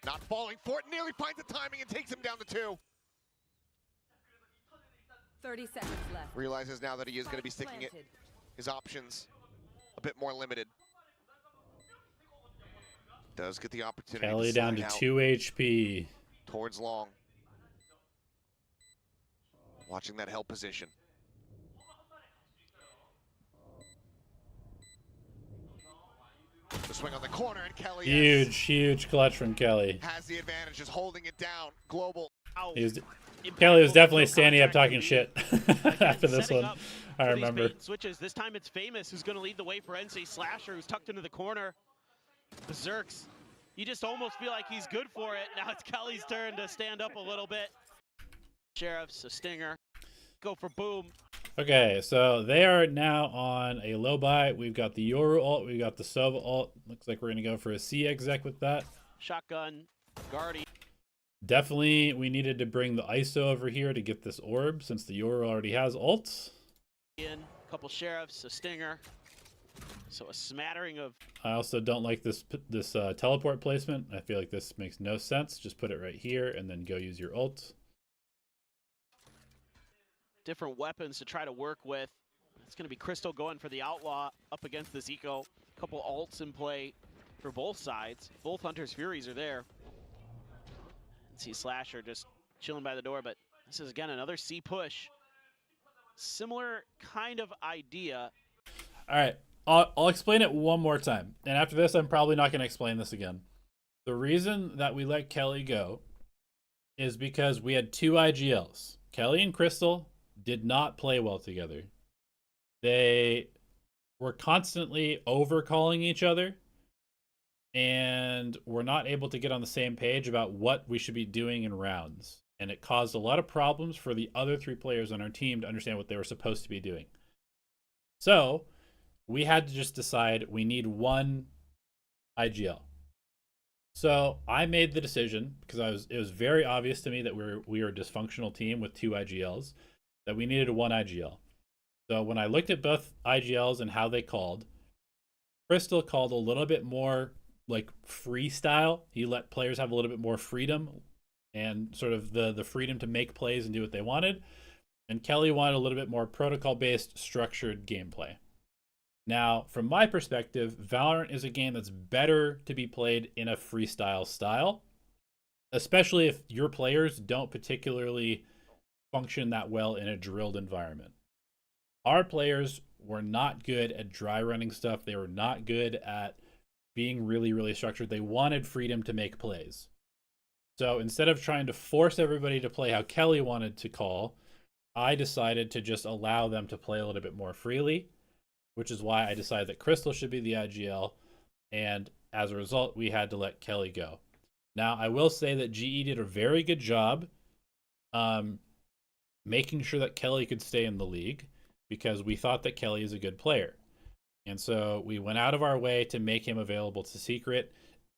S3: not falling for it, nearly finds the timing and takes him down to 2.
S5: 30 seconds left.
S3: Realizes now that he is going to be sticking it, his options a bit more limited. Does get the opportunity
S2: Kelly
S3: to
S2: down
S3: slide
S2: to
S3: out
S2: 2 HP.
S3: towards long. Watching that held position. The swing on the corner and Kelly
S2: Huge clutch from Kelly.
S3: has the advantage, just holding it down. Global.
S2: Kelly was definitely standing up talking shit after this one. I remember.
S1: Switches. This time it's Famous who's going to lead the way for NC Slasher, who's tucked into the corner. Berserks. You just almost feel like he's good for it. Now it's Kelly's turn to stand up a little bit. Sheriff's a stinger. Go for boom.
S2: Okay, so they are now on a low buy. We've got the Yoru ult. We've got the Sova ult. Looks like we're going to go for a C exec with that.
S1: Shotgun. Guardian.
S2: Definitely, we needed to bring the ISO over here to get this orb since the Yoru already has ults.
S1: Couple sheriffs, a stinger. So a smattering of...
S2: I also don't like this teleport placement. I feel like this makes no sense. Just put it right here and then go use your ult.
S1: different weapons to try to work with. It's going to be Crystal going for the Outlaw up against this Eco. Couple ults in play for both sides. Both Hunter's Furies are there. And see Slasher just chilling by the door, but this is again another C push. Similar kind of idea.
S2: All right, I'll explain it one more time. And after this, I'm probably not going to explain this again. The reason that we let Kelly go is because we had two IGLs. Kelly and Crystal did not play well together. They were constantly overcalling each other and were not able to get on the same page about what we should be doing in rounds. And it caused a lot of problems for the other three players on our team to understand what they were supposed to be doing. So we had to just decide we need one IGL. So I made the decision, because it was very obvious to me that we were a dysfunctional team with two IGLs, that we needed one IGL. So when I looked at both IGLs and how they called, Crystal called a little bit more like freestyle. He let players have a little bit more freedom and sort of the freedom to make plays and do what they wanted. And Kelly wanted a little bit more protocol-based, structured gameplay. Now, from my perspective, Valorant is a game that's better to be played in a freestyle style, especially if your players don't particularly function that well in a drilled environment. Our players were not good at dry running stuff. They were not good at being really, really structured. They wanted freedom to make plays. So instead of trying to force everybody to play how Kelly wanted to call, I decided to just allow them to play a little bit more freely, which is why I decided that Crystal should be the IGL. And as a result, we had to let Kelly go. Now, I will say that GE did a very good job making sure that Kelly could stay in the league, because we thought that Kelly is a good player. And so we went out of our way to make him available to Secret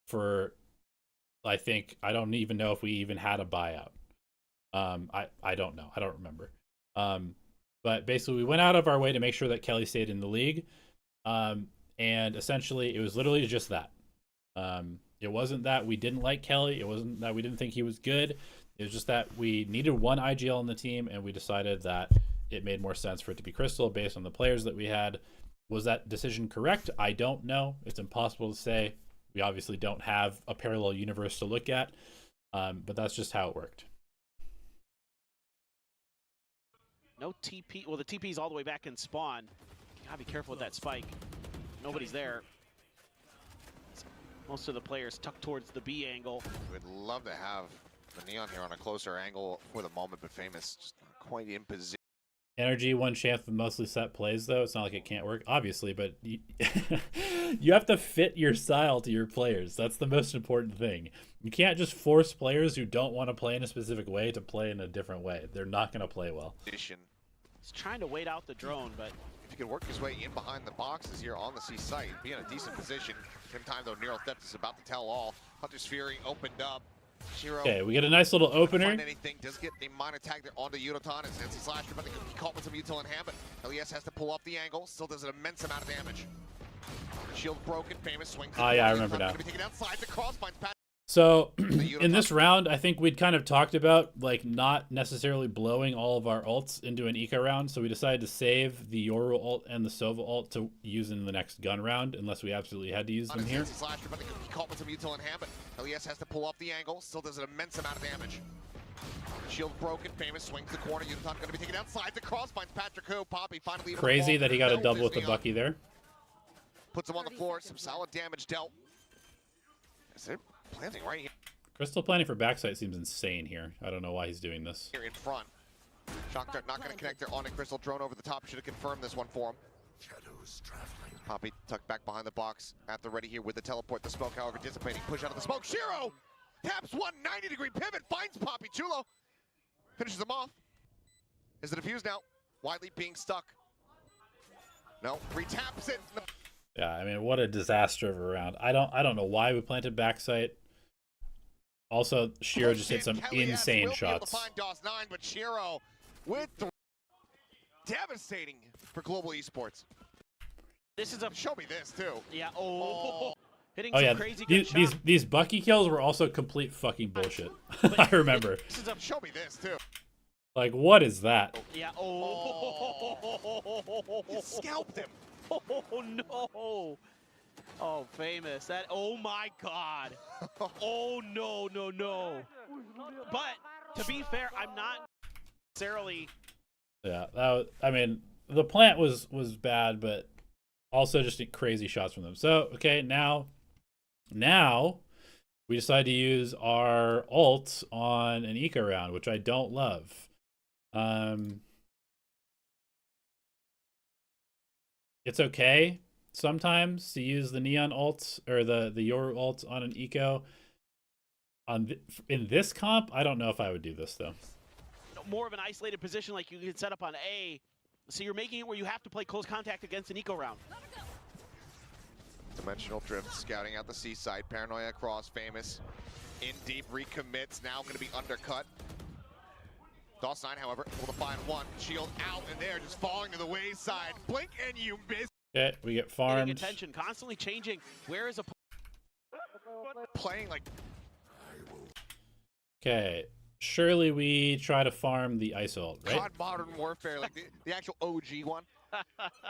S2: for, I don't even know if we even had a buyout. I don't know. I don't remember. But basically we went out of our way to make sure that Kelly stayed in the league. And essentially it was literally just that. It wasn't that we didn't like Kelly. It wasn't that we didn't think he was good. It was just that we needed one IGL on the team, and we decided that it made more sense for it to be Crystal based on the players that we had. Was that decision correct? I don't know. It's impossible to say. We obviously don't have a parallel universe to look at, but that's just how it worked.
S1: No TP. Well, the TP's all the way back in spawn. You gotta be careful with that spike. Nobody's there. Most of the players tucked towards the B angle.
S3: We'd love to have the Neon here on a closer angle for the moment, but Famous just not quite in position.
S2: Energy, one chance with mostly set plays, though. It's not like it can't work, obviously, but you, you have to fit your style to your players. That's the most important thing. You can't just force players who don't want to play in a specific way to play in a different way. They're not going to play well.
S1: He's trying to wait out the drone, but
S3: If he can work his way in behind the boxes here on the C site, be in a decent position. Same time, though, Neural Theft is about to tell all. Hunter's Fury opened up. Shiro.
S2: Okay, we get a nice little opener.
S3: Find anything, does get a minor tag there onto Unoton as NC Slasher, but they could be caught with some util in hand, but LES has to pull off the angle, still does an immense amount of damage. Shield broken, Famous swings.
S2: Oh yeah, I remember now.
S3: Gonna be taken outside, the cross finds Pat.
S2: So in this round, I think we'd kind of talked about like not necessarily blowing all of our ults into an eco round, so we decided to save the Yoru ult and the Sova ult to use in the next gun round, unless we absolutely had to use them here.
S3: Slasher, but they could be caught with some util in hand, but LES has to pull off the angle, still does an immense amount of damage. Shield broken, Famous swings the corner, Unoton gonna be taken outside, the cross finds Patrick Who, Poppy finally able to
S2: Crazy
S3: fall.
S2: that he got a
S3: Built
S2: double
S3: his
S2: with the
S3: Neon.
S2: Bucky there.
S3: Puts him on the floor, some solid damage dealt. Is it planting right
S2: Crystal planning for backside seems insane here. I don't know why he's doing this.
S3: here in front? Shock Dart not going to connect there on a Crystal. Drone over the top should have confirmed this one for him. Shadows traveling. Poppy tucked back behind the box at the ready here with the teleport. The smoke, however, dissipating. Push out of the smoke. Shiro taps 190-degree pivot, finds Poppy. Chulo finishes him off. Is the defuse now? Wiley being stuck. No, retaps it.
S2: Yeah, I mean, what a disaster of a round. I don't know why we planted backside. Also, Shiro just hit some insane shots.
S3: Find DOS 9, but Shiro with the devastating for Global Esports.
S1: this is a
S3: Show me this too.
S1: yeah. Oh, hitting
S2: Oh
S1: some
S2: yeah,
S1: crazy good
S2: these Bucky kills were also complete fucking bullshit. I remember.
S1: This is a
S3: Show me this too.
S2: Like, what is that?
S1: yeah.
S3: You scalped him.
S1: Oh no. Oh, Famous. That. Oh my God. Oh no. But to be fair, I'm not necessarily.
S2: Yeah, that was, I mean, the plant was bad, but also just crazy shots from them. So, okay, now we decide to use our ult on an eco round, which I don't love. It's okay sometimes to use the Neon ults or the Yoru ults on an eco. In this comp, I don't know if I would do this though.
S1: More of an isolated position like you can set up on A. So you're making it where you have to play close contact against an eco round.
S3: Dimensional drift scouting out the seaside. Paranoia across. Famous in deep recommits. Now going to be undercut. DOS 9, however, able to find one. Shield out and there, just falling to the wayside. Blink and you miss.
S2: Okay, we get
S1: Getting
S2: farmed.
S1: attention, constantly changing. Where is a
S3: Playing like
S2: Okay, surely we try to farm the ice ult, right?
S3: COD Modern Warfare, like the actual OG one.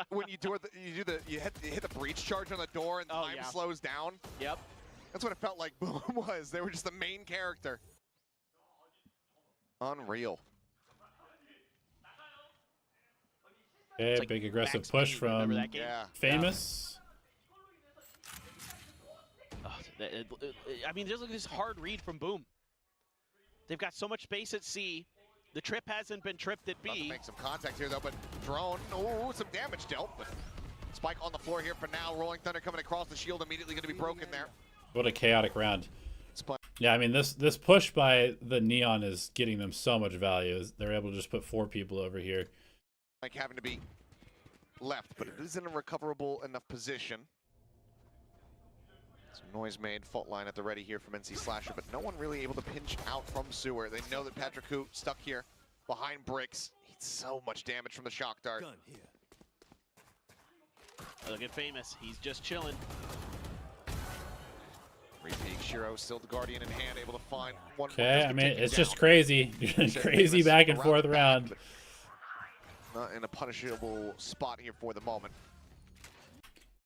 S3: When you hit the breach charge on the door and time slows down.
S1: Yep.
S3: That's what it felt like Boom was. They were just the main character. Unreal.
S2: Okay,
S1: like
S2: big aggressive
S1: Max
S2: push
S1: Payne,
S2: from
S1: remember that game?
S3: Yeah.
S2: Famous.
S1: I mean, there's like this hard read from Boom. They've got so much space at C. The trip hasn't been tripped at
S3: About to
S1: B.
S3: make some contact here though, but drone, oh, some damage dealt, but spike on the floor here for now. Rolling Thunder coming across the shield, immediately going to be broken there.
S2: What a chaotic round.
S3: Spike.
S2: Yeah, I mean, this push by the Neon is getting them so much value. They're able to just put 4 people over here.
S3: Like having to be left, but it is in a recoverable enough position. Some noise made, fault line at the ready here from NC Slasher, but no one really able to pinch out from Sewer. They know that Patrick Who stuck here behind bricks. Needs so much damage from the shock dart.
S1: Look at Famous. He's just chilling.
S3: Repeat Shiro, still the Guardian in hand, able to find one.
S2: Okay, I mean, it's just crazy. Crazy back and forth round.
S3: Not in a punishable spot here for the moment.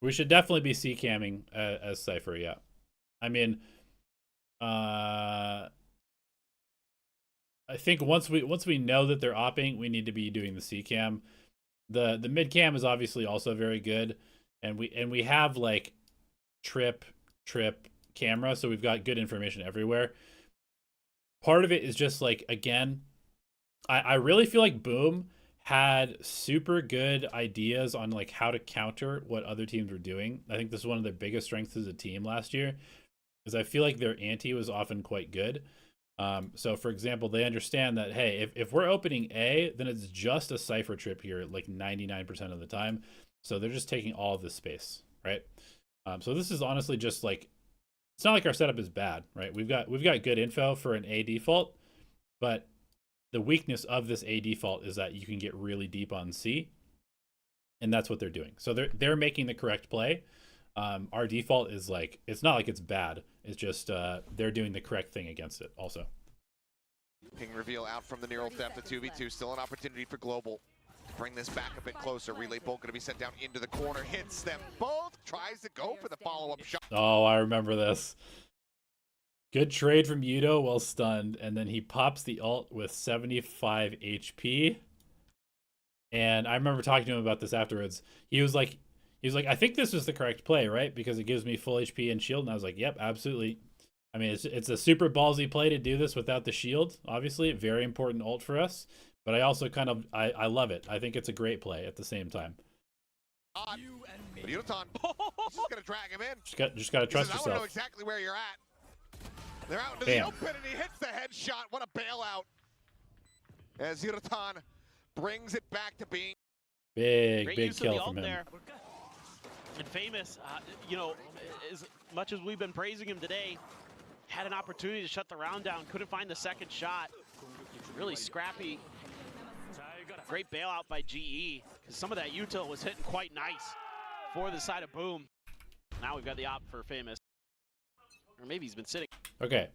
S2: We should definitely be C-camming as Cypher, yeah. I mean, I think once we know that they're opping, we need to be doing the C cam. The mid cam is obviously also very good, and we have like trip camera, so we've got good information everywhere. Part of it is just like, again, I really feel like Boom had super good ideas on like how to counter what other teams were doing. I think this is one of their biggest strengths as a team last year, is I feel like their ante was often quite good. So for example, they understand that, hey, if we're opening A, then it's just a cipher trip here like 99% of the time. So they're just taking all of this space, right? So this is honestly just like, it's not like our setup is bad, right? We've got good info for an A default, but the weakness of this A default is that you can get really deep on C, and that's what they're doing. So they're making the correct play. Our default is like, it's not like it's bad. It's just they're doing the correct thing against it also.
S3: Ping reveal out from the neural theft of 2v2. Still an opportunity for Global to bring this back a bit closer. Relay bolt going to be sent down into the corner. Hits them both. Tries to go for the follow-up shot.
S2: Oh, I remember this. Good trade from Yudo while stunned, and then he pops the ult with 75 HP. And I remember talking to him about this afterwards. He was like, I think this is the correct play, right? Because it gives me full HP and shield. And I was like, yep, absolutely. I mean, it's a super ballsy play to do this without the shield. Obviously, very important ult for us. But I also kind of, I love it. I think it's a great play at the same time.
S3: But Yudotan, he's just going to drag him in.
S2: Just got to trust yourself.
S3: I want to know exactly where you're at. They're out into
S2: Bam.
S3: the open, and he hits the headshot. What a bailout. As Yudotan brings it back to being...
S2: Big kill from him.
S1: There. And Famous, you know, as much as we've been praising him today, had an opportunity to shut the round down, couldn't find the second shot. Really scrappy. Great bailout by GE, because some of that util was hitting quite nice for the side of Boom. Now we've got the op for Famous. Or maybe he's been sitting.
S2: Okay,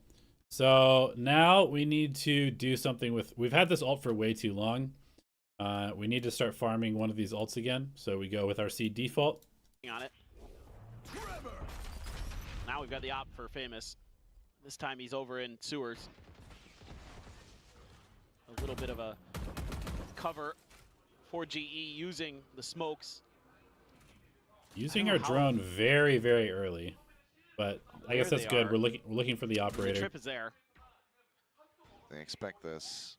S2: so now we need to do something with... We've had this ult for way too long. We need to start farming one of these ults again. So we go with our C default.
S1: On it. Now we've got the op for Famous. This time he's over in sewers. A little bit of a cover for GE using the smokes.
S2: Using our drone very, very early. But I guess that's good. We're looking for the operator.
S1: The trip is there.
S3: They expect this.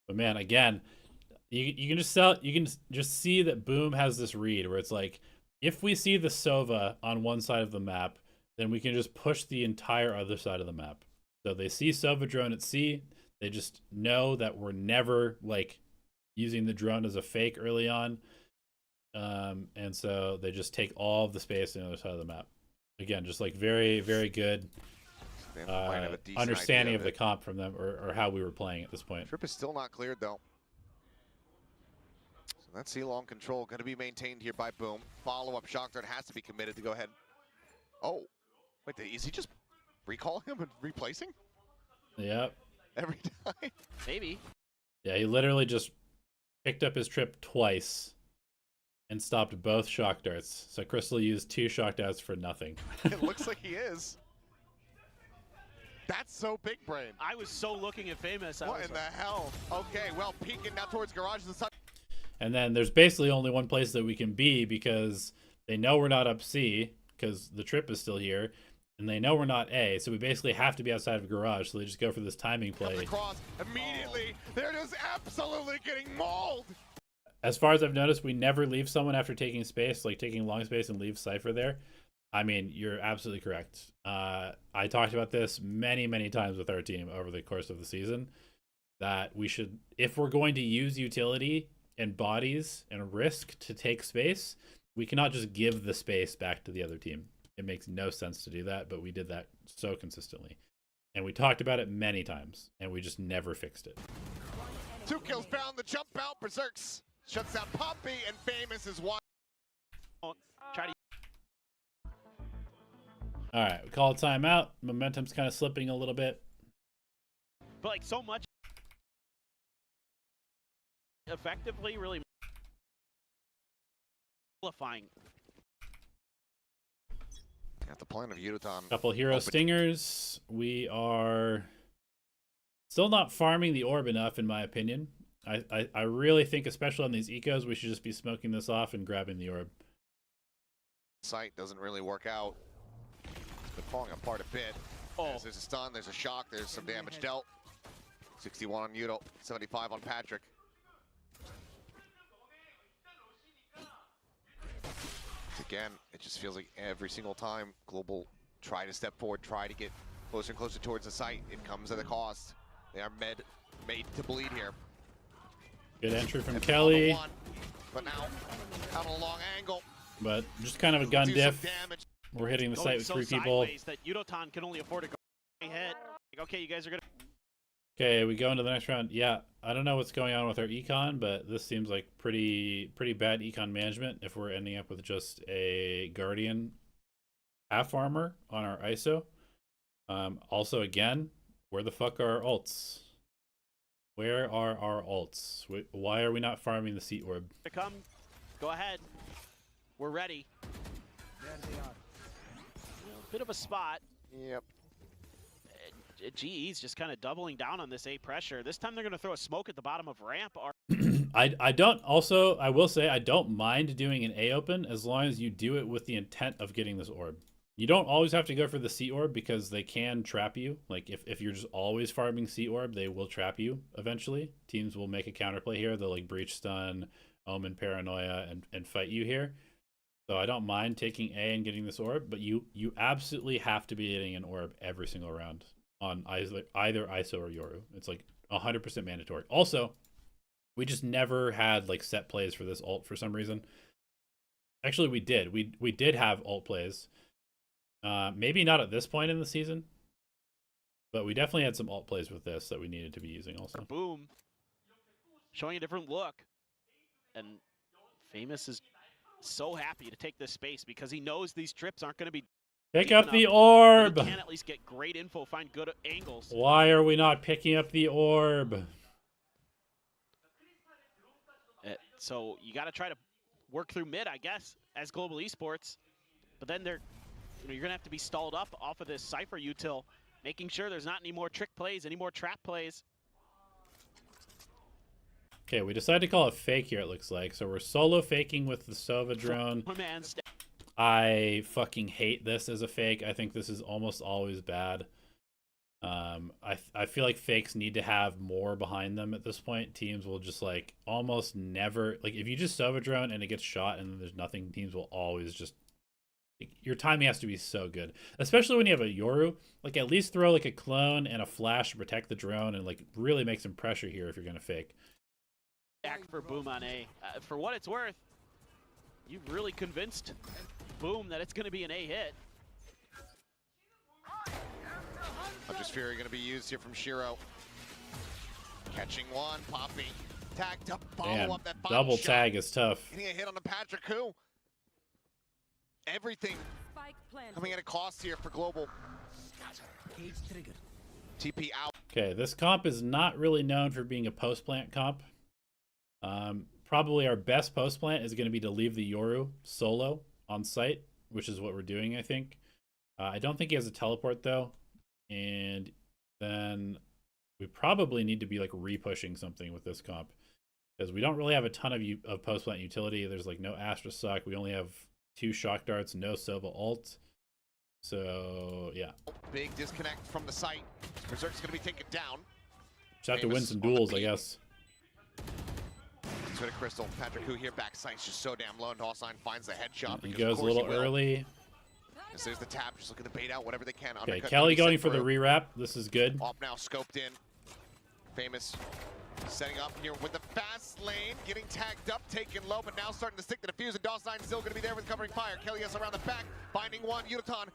S2: But man, again, you can just see that Boom has this read where it's like, if we see the Sova on one side of the map, then we can just push the entire other side of the map. So they see Sova drone at C. They just know that we're never like using the drone as a fake early on. And so they just take all of the space on the other side of the map. Again, just like very, very good understanding of the comp from them, or how we were playing at this point.
S3: Trip is still not cleared though. So that C-long control going to be maintained here by Boom. Follow-up shot dart has to be committed to go ahead. Oh, wait, is he just recalling him and replacing?
S2: Yep.
S3: Every time?
S1: Maybe.
S2: Yeah, he literally just picked up his trip twice and stopped both shock darts. So Crystal used 2 shock darts for nothing.
S3: It looks like he is. That's so big brain.
S1: I was so looking at Famous.
S3: What in the hell? Okay, well, peeking now towards garage.
S2: And then there's basically only one place that we can be, because they know we're not up C because the trip is still here, and they know we're not A, so we basically have to be outside of garage. So they just go for this timing play.
S3: Across immediately. They're just absolutely getting mauled.
S2: As far as I've noticed, we never leave someone after taking space, like taking long space and leave Cypher there. I mean, you're absolutely correct. I talked about this many, many times with our team over the course of the season, that we should, if we're going to use utility and bodies and risk to take space, we cannot just give the space back to the other team. It makes no sense to do that, but we did that so consistently. And we talked about it many times, and we just never fixed it.
S3: 2 kills found, the jump out, Berserks shuts out Poppy, and Famous is one.
S1: Try to.
S2: All right, we call a timeout. Momentum's kind of slipping a little bit.
S1: But like so much effectively really qualifying.
S3: At the point of Yudotan.
S2: Couple hero stingers. We are Still not farming the orb enough, in my opinion. I really think, especially on these ecos, we should just be smoking this off and grabbing the orb.
S3: Sight doesn't really work out. It's been falling apart a bit.
S1: Oh.
S3: There's a stun, there's a shock, there's some damage dealt. 61 on Udo, 75 on Patrick. Again, it just feels like every single time Global try to step forward, try to get closer and closer towards the site, it comes at a cost. They are made to bleed here.
S2: Good entry from
S3: And
S2: Kelly.
S3: one, but now out on a long angle.
S2: But just kind of a gun
S3: Do
S2: diff.
S3: some damage.
S2: We're hitting the
S1: Going
S2: site with
S1: so
S2: 3 people.
S1: sideways that Udotan can only afford to go hit. Like, okay, you guys are gonna.
S2: Okay, we go into the next round. Yeah, I don't know what's going on with our econ, but this seems like pretty bad econ management if we're ending up with just a Guardian half armor on our ISO. Also, again, where the fuck are our ults? Where are our ults? Why are we not farming the seat orb?
S1: Come, go ahead. We're ready.
S4: There they are.
S1: Bit of a spot.
S3: Yep.
S1: GE's just kind of doubling down on this A pressure. This time they're going to throw a smoke at the bottom of ramp.
S2: I will say I don't mind doing an A open as long as you do it with the intent of getting this orb. You don't always have to go for the C orb because they can trap you. Like if you're just always farming C orb, they will trap you eventually. Teams will make a counterplay here. They'll like breach stun, omen paranoia, and fight you here. So I don't mind taking A and getting this orb, but you absolutely have to be getting an orb every single round on either ISO or Yoru. It's like 100% mandatory. Also, we just never had like set plays for this ult for some reason. Actually, we did. We did have ult plays. Maybe not at this point in the season, but we definitely had some ult plays with this that we needed to be using also.
S1: Boom. Showing a different look. And Famous is so happy to take this space because he knows these trips aren't going to be
S2: Pick up the orb!
S1: He can at least get great info, find good angles.
S2: Why are we not picking up the orb?
S1: So you got to try to work through mid, I guess, as Global Esports. But then you're going to have to be stalled up off of this Cypher util, making sure there's not any more trick plays, any more trap plays.
S2: Okay, we decided to call it fake here, it looks like. So we're solo faking with the Sova drone. I fucking hate this as a fake. I think this is almost always bad. I feel like fakes need to have more behind them at this point. Teams will just like almost never, like if you just Sova drone and it gets shot and then there's nothing, teams will always just, like, your timing has to be so good. Especially when you have a Yoru. Like at least throw like a clone and a flash to protect the drone and like really make some pressure here if you're going to fake.
S1: Back for Boom on A. For what it's worth, you've really convinced Boom that it's going to be an A hit.
S3: Hunter's Fury going to be used here from Shiro. Catching one, Poppy. Tagged up, follow up that final
S2: double
S3: shot.
S2: tag is tough.
S3: Getting a hit on the Patrick who. Everything coming at a cost here for Global.
S4: Cage triggered.
S3: TP out.
S2: Okay, this comp is not really known for being a post plant comp. Probably our best post plant is going to be to leave the Yoru solo on site, which is what we're doing, I think. I don't think he has a teleport though, and then we probably need to be like re-pushing something with this comp because we don't really have a ton of post plant utility. There's like no Astra suck. We only have 2 shock darts, no Sova ult. So yeah,
S3: big disconnect from the site. Berserk's gonna be taken down.
S2: Just have to win some duels, I guess.
S3: Bit of Crystal. Patrick who here backside's just so damn low, and Dollsign finds the headshot.
S2: He goes a little early.
S3: As there's the tap, just looking to bait out whatever they can.
S2: Okay, Kelly going for the rewrap. This is good.
S3: Off now, scoped in. Famous setting up here with the fast lane, getting tagged up, taken low, but now starting to stick the defuse, and Dollsign still going to be there with covering fire. Kelly is around the back, finding one. Udotan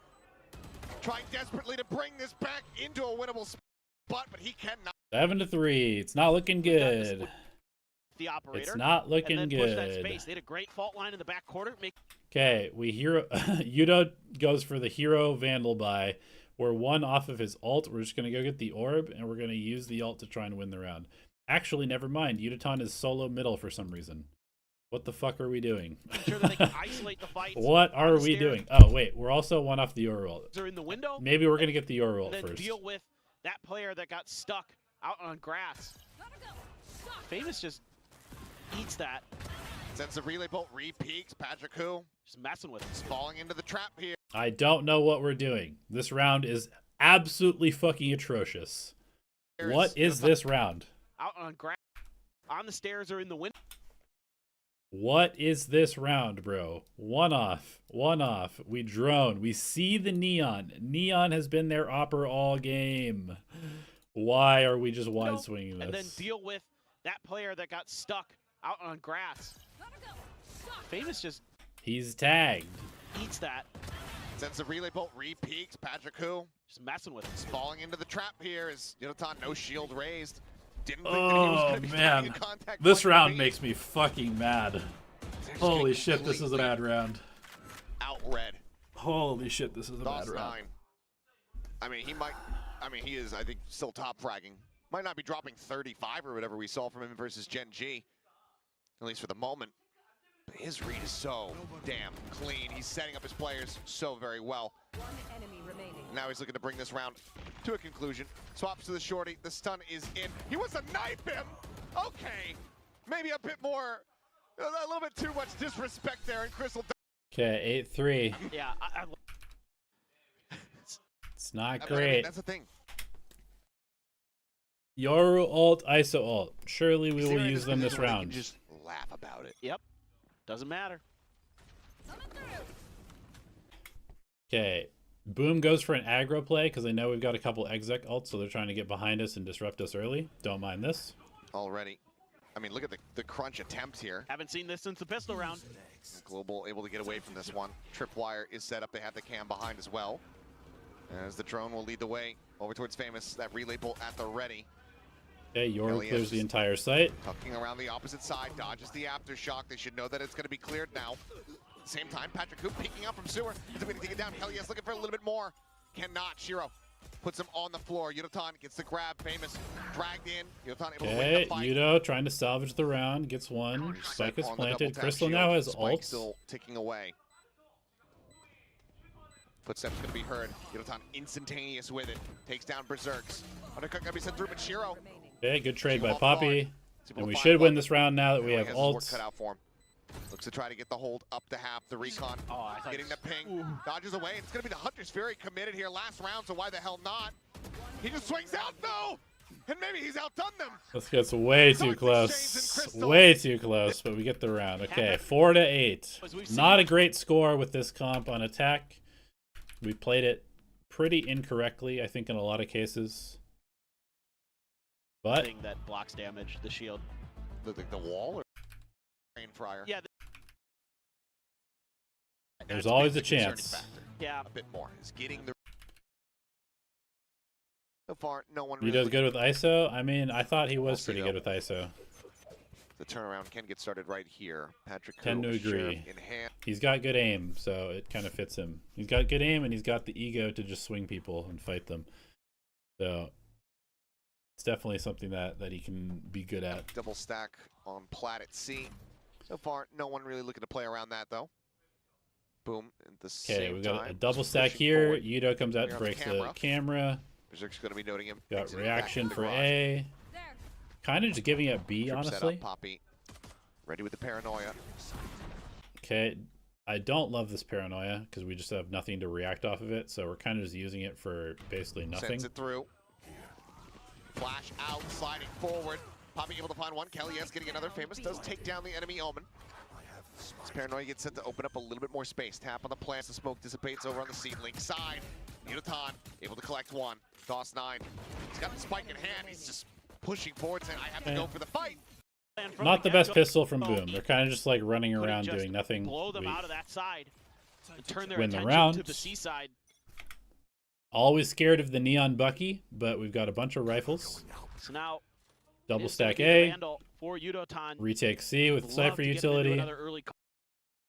S3: trying desperately to bring this back into a winnable spot, but he cannot.
S2: 7-3. It's not looking good.
S1: The operator.
S2: It's not looking
S1: and then
S2: good.
S1: Push that space. They had a great fault line in the back quarter.
S2: Okay, we hero Yudo goes for the hero vandal buy. We're 1 off of his ult. We're just gonna go get the orb, and we're gonna use the ult to try and win the round. Actually, never mind. Udotan is solo middle for some reason. What the fuck are we doing?
S1: Sure that they can isolate the fights.
S2: What are we doing? Oh wait, we're also 1 off the Yoru ult.
S1: They're in the window.
S2: Maybe we're gonna get the Yoru ult
S1: and then
S2: first.
S1: deal with that player that got stuck out on grass. Famous just eats that.
S3: Sends the relay bolt, re-peaks. Patrick who?
S1: Just messing with it.
S3: Falling into the trap here.
S2: I don't know what we're doing. This round is absolutely fucking atrocious. What is this round?
S1: Out on grass. On the stairs or in the window.
S2: What is this round, bro? One off. One off. We drone. We see the neon. Neon has been their opper all game. Why are we just wide swinging this?
S1: And then deal with that player that got stuck out on grass. Famous just
S2: He's tagged.
S1: eats that.
S3: Sends the relay bolt, re-peaks. Patrick who?
S1: Just messing with it.
S3: Falling into the trap here is Yonaton, no shield raised. Didn't think that he was
S2: Oh
S3: going to be
S2: man,
S3: finding a contact
S2: this
S3: point
S2: round
S3: B.
S2: makes me fucking mad.
S3: They're just
S2: Holy
S3: getting
S2: shit, this is a bad round.
S3: Outred.
S2: Holy shit, this is a bad
S3: Lost
S2: round.
S3: 9. I mean, he is, I think, still top fragging. Might not be dropping 35 or whatever we saw from him versus Gen G, at least for the moment. But his read is so damn clean. He's setting up his players so very well.
S5: One enemy remaining.
S3: Now he's looking to bring this round to a conclusion. Swaps to the shorty. The stun is in. He wants to knife him. Okay, maybe a bit more, a little bit too much disrespect there. And Crystal.
S2: Okay, 8-3.
S1: Yeah,
S2: It's not
S3: I mean,
S2: great.
S3: that's the thing.
S2: Yoru ult, ISO ult. Surely we will
S3: They're in
S2: use
S3: a
S2: them this
S3: position where they
S2: round.
S3: can just laugh about it.
S1: yep. Doesn't matter.
S2: Okay. Boom goes for an aggro play because they know we've got a couple exec ults, so they're trying to get behind us and disrupt us early. Don't mind this.
S3: Already. I mean, look at the crunch attempt here.
S1: Haven't seen this since the pistol round.
S3: Global able to get away from this one. Tripwire is set up. They have the cam behind as well. As the drone will lead the way over towards Famous. That relay bolt at the ready.
S2: Okay, Yoru
S3: LES
S2: clears the entire site.
S3: Tucking around the opposite side. Dodges the aftershock. They should know that it's going to be cleared now. At the same time, Patrick Coop peeking out from sewer. Is going to take it down. Helios looking for a little bit more. Cannot. Shiro puts him on the floor. Yudotan gets the grab. Famous dragged in. Yudotan able to win
S2: Okay,
S3: the fight.
S2: Yudo trying to salvage the round. Gets one. Spike is
S3: On the double
S2: planted.
S3: tap
S2: Crystal
S3: shield.
S2: now has
S3: Spike
S2: ults.
S3: still ticking away. Footsteps going to be heard. Yudotan instantaneous with it. Takes down Berserks. Undercut going to be sent through, but Shiro.
S2: Okay, good trade by
S3: Off
S2: Poppy.
S3: guard.
S2: And we should win this round now that we have
S3: Has his work
S2: ults.
S3: cut out for him. Looks to try to get the hold up to half. The recon
S1: Oh, I thought
S3: getting the ping. Dodges away. It's going to be the Hunter's Fury committed here last round, so why the hell not? He just swings out though, and maybe he's outdone them.
S2: This gets way too
S3: Toxic Shades and
S2: close.
S3: Crystal.
S2: Way too close, but we get the round. Okay, 4-8.
S1: As we've seen-
S2: Not a great score with this comp on attack. We played it pretty incorrectly, I think, in a lot of cases. But
S1: Thing that blocks damage, the shield.
S3: The wall or Rain Fryer?
S1: Yeah,
S2: there's
S3: That's
S2: always
S3: been
S2: a
S3: the concerning
S2: chance.
S3: factor.
S1: yeah.
S3: A bit more is getting the. So far, no one.
S2: He
S3: really
S2: does good with ISO. I mean, I thought he was pretty
S3: Also,
S2: good with ISO.
S3: The turnaround can get started right here. Patrick
S2: Tend to
S3: Koo,
S2: agree.
S3: Sheriff in hand.
S2: He's got good aim, so it kind of fits him. He's got good aim, and he's got the ego to just swing people and fight them. So it's definitely something that he can be good at.
S3: Double stack on plat at C. So far, no one really looking to play around that though. Boom. At the
S2: Okay,
S3: same
S2: we got
S3: time,
S2: a double
S3: just
S2: stack
S3: pushing
S2: here.
S3: forward.
S2: Yudo comes out
S3: Here
S2: and
S3: on the
S2: breaks the camera.
S3: Berserk's going to be noting him.
S2: Got
S3: exiting back
S2: reaction
S3: into the
S2: for
S3: garage.
S2: A.
S5: There.
S2: Kind of just giving it B,
S3: Trip set
S2: honestly.
S3: up, Poppy. Ready with the paranoia.
S2: Okay, I don't love this paranoia because we just have nothing to react off of it, so we're kind of just using it for basically nothing.
S3: Sends it through. Flash out, sliding forward. Poppy able to find one. Kelly S getting another. Famous does take down the enemy Omen. This paranoia gets set to open up a little bit more space. Tap on the plants. The smoke dissipates over on the seedling side. Yudotan able to collect one. Toss 9. He's got the spike in hand. He's just pushing forward, saying, I have to go for the fight.
S1: And from
S2: Not the best
S1: get-go,
S2: pistol from Boom. They're kind of just like running
S1: couldn't
S2: around
S1: just
S2: doing nothing.
S1: Blow them
S2: We
S1: out of that side and turn their
S2: win the
S1: attention
S2: round.
S1: to the seaside.
S2: Always scared of the neon Bucky, but we've got a bunch of rifles.
S1: So now
S2: Double
S1: it's gonna
S2: stack
S1: be the
S2: A,
S1: Vandal for Yudotan.
S2: retake C with
S1: Love
S2: Cypher
S1: to get them into
S2: utility.
S1: another early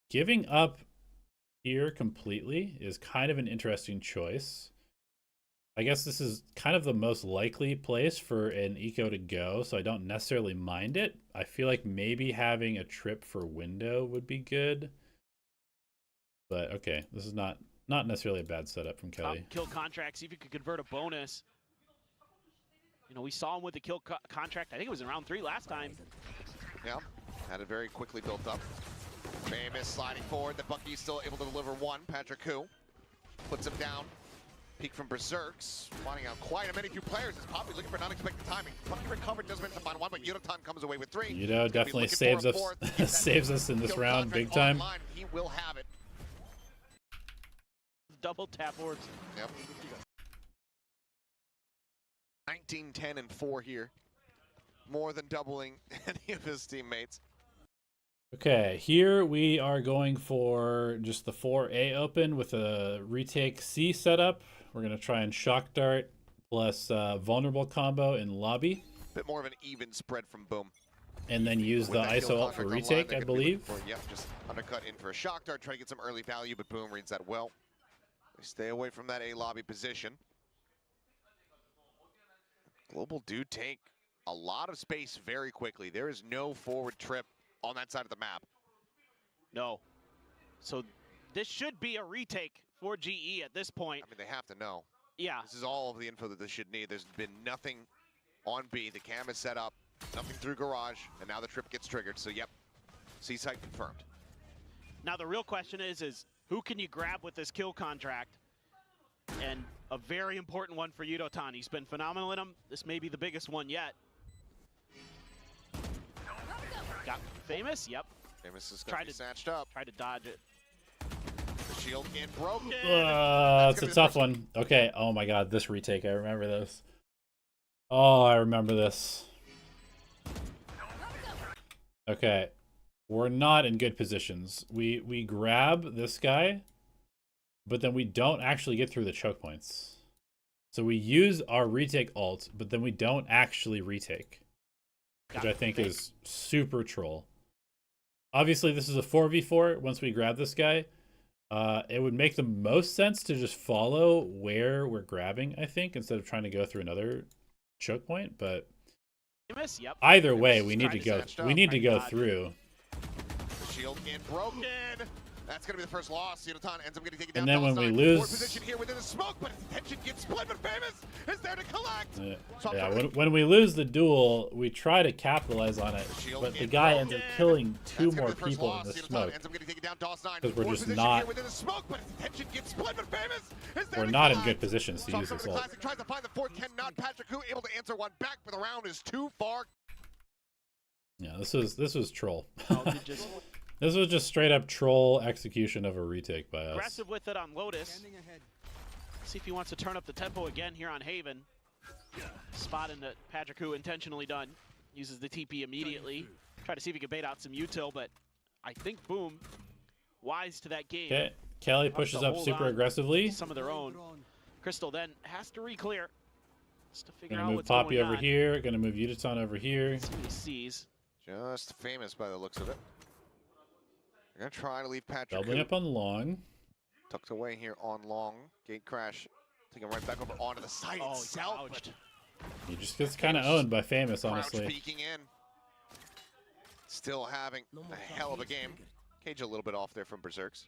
S2: Giving up here completely is kind of an interesting choice. I guess this is kind of the most likely place for an eco to go, so I don't necessarily mind it. I feel like maybe having a trip for window would be good. But okay, this is not necessarily a bad setup from Kelly.
S1: kill contract. See if you could convert a bonus. You know, we saw him with the kill contract. I think it was in round 3 last time.
S3: Yeah, had it very quickly built up. Famous sliding forward. The Bucky's still able to deliver one. Patrick Hu puts him down. Peek from Berserks, finding out quite a few players. Is Poppy looking for non-expected timing. Bucky recovered, doesn't manage to find one, but Yudotan comes away with 3.
S2: Yudo definitely saves us saves us in this round big time.
S3: Online. He will have it.
S1: Double tap orbs.
S3: Yep. 19, 10, and 4 here. More than doubling any of his teammates.
S2: Okay, here we are going for just the 4A open with a retake C setup. We're going to try and shock dart plus vulnerable combo in lobby.
S3: Bit more of an even spread from Boom.
S2: And then use the ISO ult for retake, I believe.
S3: Yep, just undercut in for a shock dart, try to get some early value, but Boom reads that well. They stay away from that A lobby position. Global do take a lot of space very quickly. There is no forward trip on that side of the map.
S1: No. So this should be a retake for GE at this point.
S3: I mean, they have to know.
S1: Yeah.
S3: This is all of the info that they should need. There's been nothing on B. The cam is set up, nothing through garage, and now the trip gets triggered. So, yep, C-site confirmed.
S1: Now the real question is who can you grab with this kill contract? And a very important one for Yudotan. He's been phenomenal in him. This may be the biggest one yet. Got Famous? Yep.
S3: Famous is going to be snatched up.
S1: Try to dodge it.
S3: The shield in broken.
S2: It's a tough one. Okay, oh my god, this retake, I remember this. Oh, I remember this. Okay, we're not in good positions. We grab this guy, but then we don't actually get through the choke points. So we use our retake ult, but then we don't actually retake, which I think is super troll. Obviously, this is a 4v4 once we grab this guy. It would make the most sense to just follow where we're grabbing, I think, instead of trying to go through another choke point, but
S1: Yep.
S2: either way, we need to go through.
S3: The shield in broken. That's going to be the first loss. Yudotan ends up getting taken down.
S2: And then when we lose,
S3: position here within the smoke, but his attention gets split, but Famous is there to collect.
S2: Yeah, when we lose the duel, we try to capitalize on it, but the guy ends up killing 2 more people in the smoke. Because we're just not, we're not in good positions to use this ult.
S3: Tries to find the fourth, cannot. Patrick Hu able to answer one back, but the round is too far.
S2: Yeah, this was troll. This was just straight up troll execution of a retake by us.
S1: Aggressive with it on Lotus. See if he wants to turn up the tempo again here on Haven. Spotting that Patrick Hu intentionally done. Uses the TP immediately. Try to see if he can bait out some util, but I think Boom, wise to that game.
S2: Okay, Kelly pushes up super aggressively.
S1: Some of their own. Crystal then has to re-clear. Just to figure
S2: Gonna
S1: out
S2: move
S1: what's
S2: Poppy
S1: going
S2: over
S1: on.
S2: here. Gonna move Yudotan over here.
S1: See what he sees.
S3: Just Famous by the looks of it. They're going to try to leave Patrick
S2: Doubling up on long.
S3: Tucked away here on long. Gate crash. Taking right back over onto the site itself.
S2: He just gets kind of owned by Famous, honestly.
S3: Crouch peeking in. Still having a hell of a game. Cage a little bit off there from Berserks.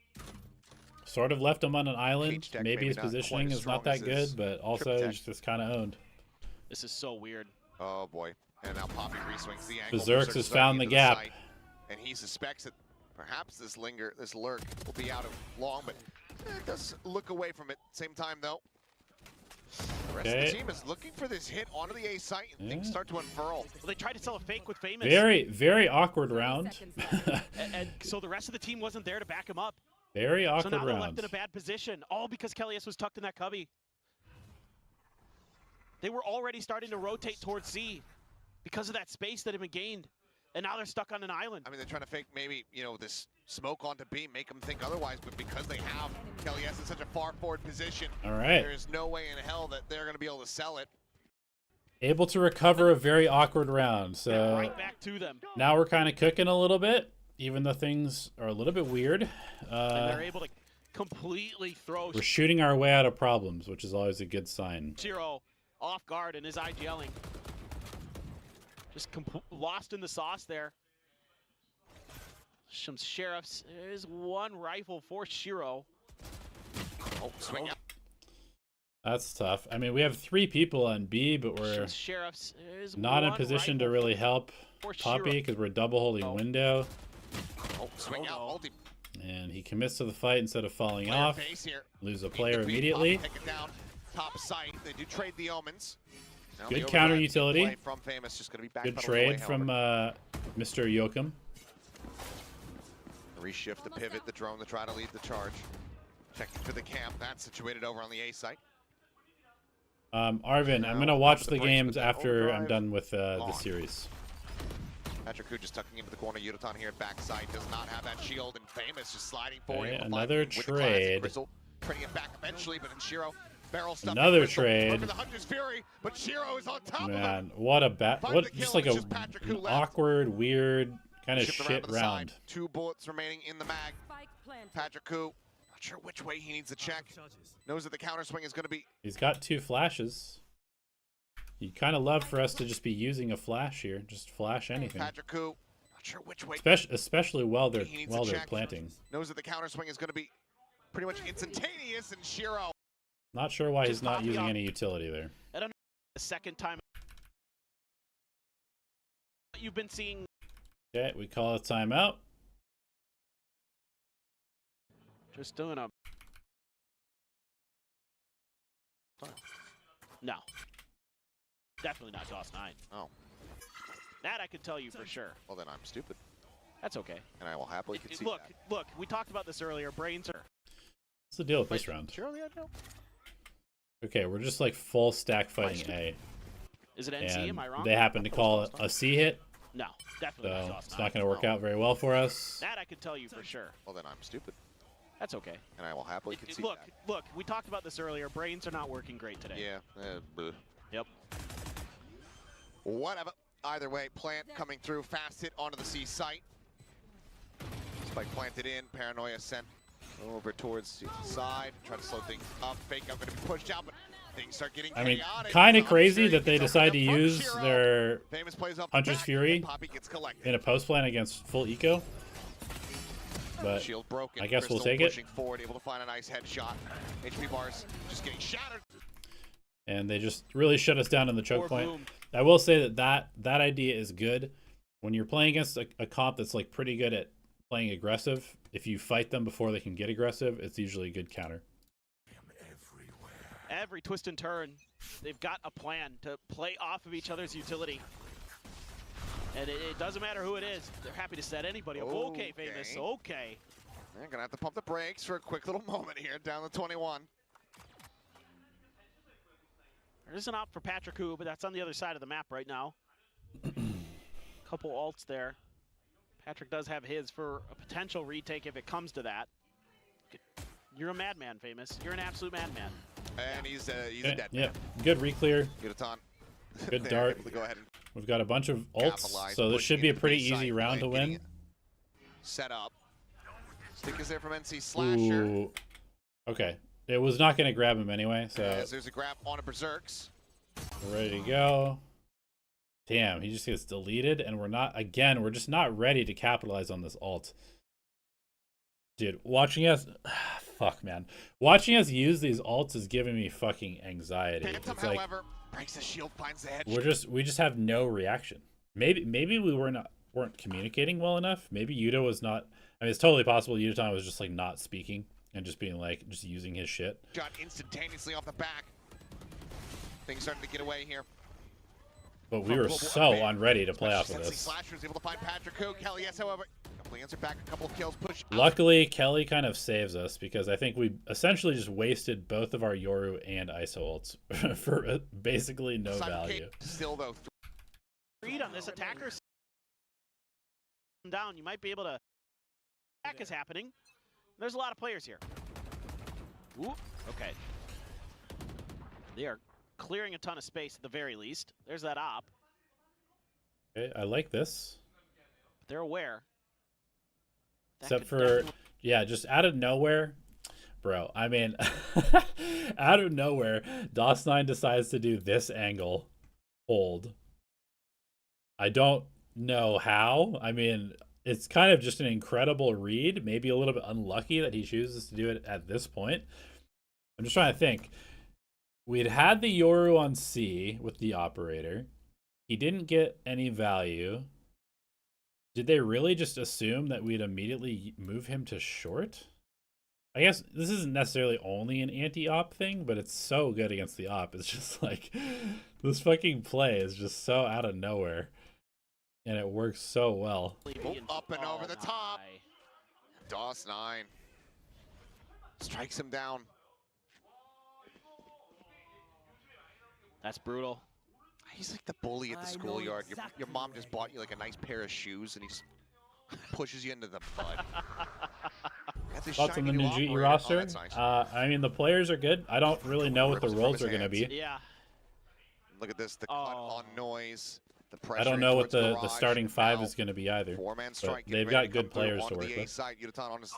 S2: Sort of left him on an island. Maybe his positioning is not that good, but also he's just kind of owned.
S1: This is so weird.
S3: Oh boy. And now Poppy reswings the angle.
S2: Berserks has found the gap.
S3: And he suspects that perhaps this lurk will be out of long, but it does look away from it. Same time though. The rest of the team is looking for this hit onto the A site, and things start to unfurl.
S1: Well, they tried to sell a fake with Famous.
S2: Very awkward round.
S1: and so the rest of the team wasn't there to back him up.
S2: Very awkward round.
S1: So now they're left in a bad position, all because Kellyus was tucked in that cubby. They were already starting to rotate towards C because of that space that had been gained. And now they're stuck on an island.
S3: I mean, they're trying to fake maybe, you know, this smoke onto B, make them think otherwise, but because they have Kellyus in such a far forward position, there's no way in hell that they're going to be able to sell it.
S2: Able to recover a very awkward round. So
S1: right back to them.
S2: Now we're kind of cooking a little bit, even though things are a little bit weird.
S1: And they're able to completely throw.
S2: We're shooting our way out of problems, which is always a good sign.
S1: Zero off guard and his IGLing. Just lost in the sauce there. Some sheriffs. There's one rifle for Shiro.
S3: Oh, swing out.
S2: That's tough. I mean, we have 3 people on B, but we're
S1: Sheriffs is
S2: not in
S1: one
S2: position to
S1: rifle
S2: really help
S1: for
S2: Poppy
S1: Shiro.
S2: because we're double holding window.
S3: Oh, swing out, multi.
S2: And he commits to the fight instead of falling
S3: Player
S2: off.
S3: face here.
S2: Lose a
S3: Need
S2: player
S3: to beat
S2: immediately.
S3: Poppy, take it down. Top side. They do trade the omens. Now
S2: Good
S3: the
S2: counter
S3: overdrive
S2: utility.
S3: play from Famous, just going to be back
S2: Good
S3: pedal
S2: trade
S3: away,
S2: from
S3: however.
S2: Mr. Yoakum.
S3: Reshift the pivot, the drone to try to lead the charge. Checking for the camp. That's situated over on the A site.
S2: Arvin, I'm going to watch the games after I'm done with the series.
S3: Patrick Hu just tucking into the corner. Yudotan here at backside does not have that shield, and Famous just sliding forward.
S2: Okay,
S3: able to
S2: another
S3: find with the
S2: trade.
S3: classic Crystal, trading it back eventually, but then Shiro barrel stuff.
S2: Another trade.
S3: The Hunter's Fury, but Shiro is on top of him.
S2: Man, what a what just like
S3: It's just Patrick Hu
S2: an
S3: left.
S2: awkward, weird kind of
S3: Shift around
S2: shit
S3: to the
S2: round.
S3: side. 2 bullets remaining in the mag.
S5: Spike planted.
S3: Patrick Hu, not sure which way he needs to check. Knows that the counter swing is going to be.
S2: He's got 2 flashes. You'd kind of love for us to just be using a flash here. Just flash anything.
S3: Patrick Hu, not sure which way.
S2: Especially while they're
S3: he needs to check.
S2: planting.
S3: Knows that the counter swing is going to be pretty much instantaneous, and Shiro.
S2: Not sure why he's
S1: Just
S2: not
S1: Poppy
S2: using
S1: off.
S2: any utility there.
S1: I don't know the second time you've been seeing.
S2: Okay, we call a timeout.
S1: Just doing a. No. Definitely not DOS 9.
S3: Oh,
S1: That I can tell you for sure.
S3: well then I'm stupid,
S1: That's okay.
S3: and I will happily concede
S1: Look,
S3: that.
S1: look, we talked about this earlier. Brains are.
S2: What's the deal with this round?
S1: Surely I know.
S2: Okay, we're just like full stack fighting A.
S1: Is it NC?
S2: And
S1: Am I wrong?
S2: they happen to call it a C hit,
S1: No, definitely not
S2: so
S1: DOS 9.
S2: it's not going to work out very well for us.
S1: That I can tell you for sure.
S3: Well then I'm stupid,
S1: That's okay.
S3: and I will happily concede
S1: Look,
S3: that.
S1: look, we talked about this earlier. Brains are not working great today.
S3: Yeah. Bleh.
S1: Yep.
S3: Whatever. Either way, plant coming through. Fast hit onto the C site. Spike planted in. Paranoia sent over towards the side. Try to slow things up. Fake out going to be pushed out, but things start getting
S2: I mean,
S3: chaotic.
S2: kind of
S3: The
S2: crazy
S3: Hunter
S2: that they
S3: gets
S2: decide to
S3: opened up from
S2: use
S3: Shiro.
S2: their
S3: Famous plays off the
S2: Hunter's
S3: back,
S2: Fury
S3: and Poppy gets collected.
S2: in a post plan against full eco. But
S3: Shield broken.
S2: I guess we'll
S3: Crystal
S2: take it.
S3: pushing forward, able to find a nice headshot. HP bars just getting shattered.
S2: and they just really shut us down in the choke
S1: Or
S2: point.
S1: boom.
S2: I will say that idea is good. When you're playing against a comp that's like pretty good at playing aggressive, if you fight them before they can get aggressive, it's usually a good counter.
S1: Every twist and turn, they've got a plan to play off of each other's utility. And it doesn't matter who it is. They're happy to set anybody up. Okay, Famous. Okay.
S3: They're going to have to pump the brakes for a quick little moment here down the 21.
S1: There's an op for Patrick Hu, but that's on the other side of the map right now. Couple ults there. Patrick does have his for a potential retake if it comes to that. You're a madman, Famous. You're an absolute madman.
S3: And he's a dead
S2: Yep,
S3: man.
S2: good reclear.
S3: Yudotan.
S2: Good
S3: They're
S2: dart.
S3: able to go ahead and
S2: We've got a bunch of ults,
S3: capitalize,
S2: so this
S3: pushing
S2: should be a
S3: into the
S2: pretty
S3: base side,
S2: easy round to
S3: Plant getting
S2: win.
S3: it set up. Stick is there from NC Slasher.
S2: Ooh. Okay. It was not going to grab him anyway, so
S3: As there's a grab on a Berserks.
S2: we're ready to go. Damn, he just gets deleted, and we're just not ready to capitalize on this ult. Dude, watching us... Fuck, man. Watching us use these ults is giving me fucking anxiety.
S3: Phantom,
S2: It's like,
S3: however, breaks the shield, finds the head.
S2: we just have no reaction. Maybe we weren't communicating well enough. Maybe Yuta was not... I mean, it's totally possible Yuta was just, like, not speaking and just being, like, just using his shit.
S3: Shot instantaneously off the back. Things starting to get away here.
S2: But we
S3: From
S2: were
S3: Global
S2: so
S3: Esports.
S2: unready to play off
S3: Especially
S2: of
S3: since
S2: this.
S3: Slasher is able to find Patrick Hu. Kelly, yes, however, couple answer back, a couple of kills, push out.
S2: Luckily, Kelly kind of saves us because I think we essentially just wasted both of our Yoru and ISO ults for basically no
S3: Simon
S2: value.
S3: Cate still, though,
S1: Read on this attacker down. You might be able to. Attack is happening. There's a lot of players here. Ooh, okay. They are clearing a ton of space at the very least. There's that op.
S2: Okay, I like this.
S1: They're aware. That
S2: Except
S1: could
S2: for,
S1: definitely-
S2: yeah, just out of nowhere. Bro, I mean, out of nowhere, DOS9 decides to do this angle. Hold. I don't know how. I mean, it's kind of just an incredible read. Maybe a little bit unlucky that he chooses to do it at this point. I'm just trying to think. we'd had the Yoru on C with the operator. He didn't get any value. Did they really just assume that we'd immediately move him to short? I guess this isn't necessarily only an anti-op thing, but it's so good against the op. It's just like, this fucking play is just so out of nowhere. And it works so well.
S3: Up and over the top. DOS9 strikes him down.
S1: That's brutal.
S3: He's like the bully at the schoolyard. Your mom just bought you like a nice pair of shoes and he just pushes you into the mud.
S2: Thoughts on the new GE roster? Nice. I mean, the players are good. I don't really know what the roles are going to be.
S1: Yeah.
S3: Look at this, the cut on noise. The pressure.
S2: I don't know what the starting five is going to be either.
S3: Four-man strike.
S2: They've got good players to work with.
S3: Side, Yudotan on his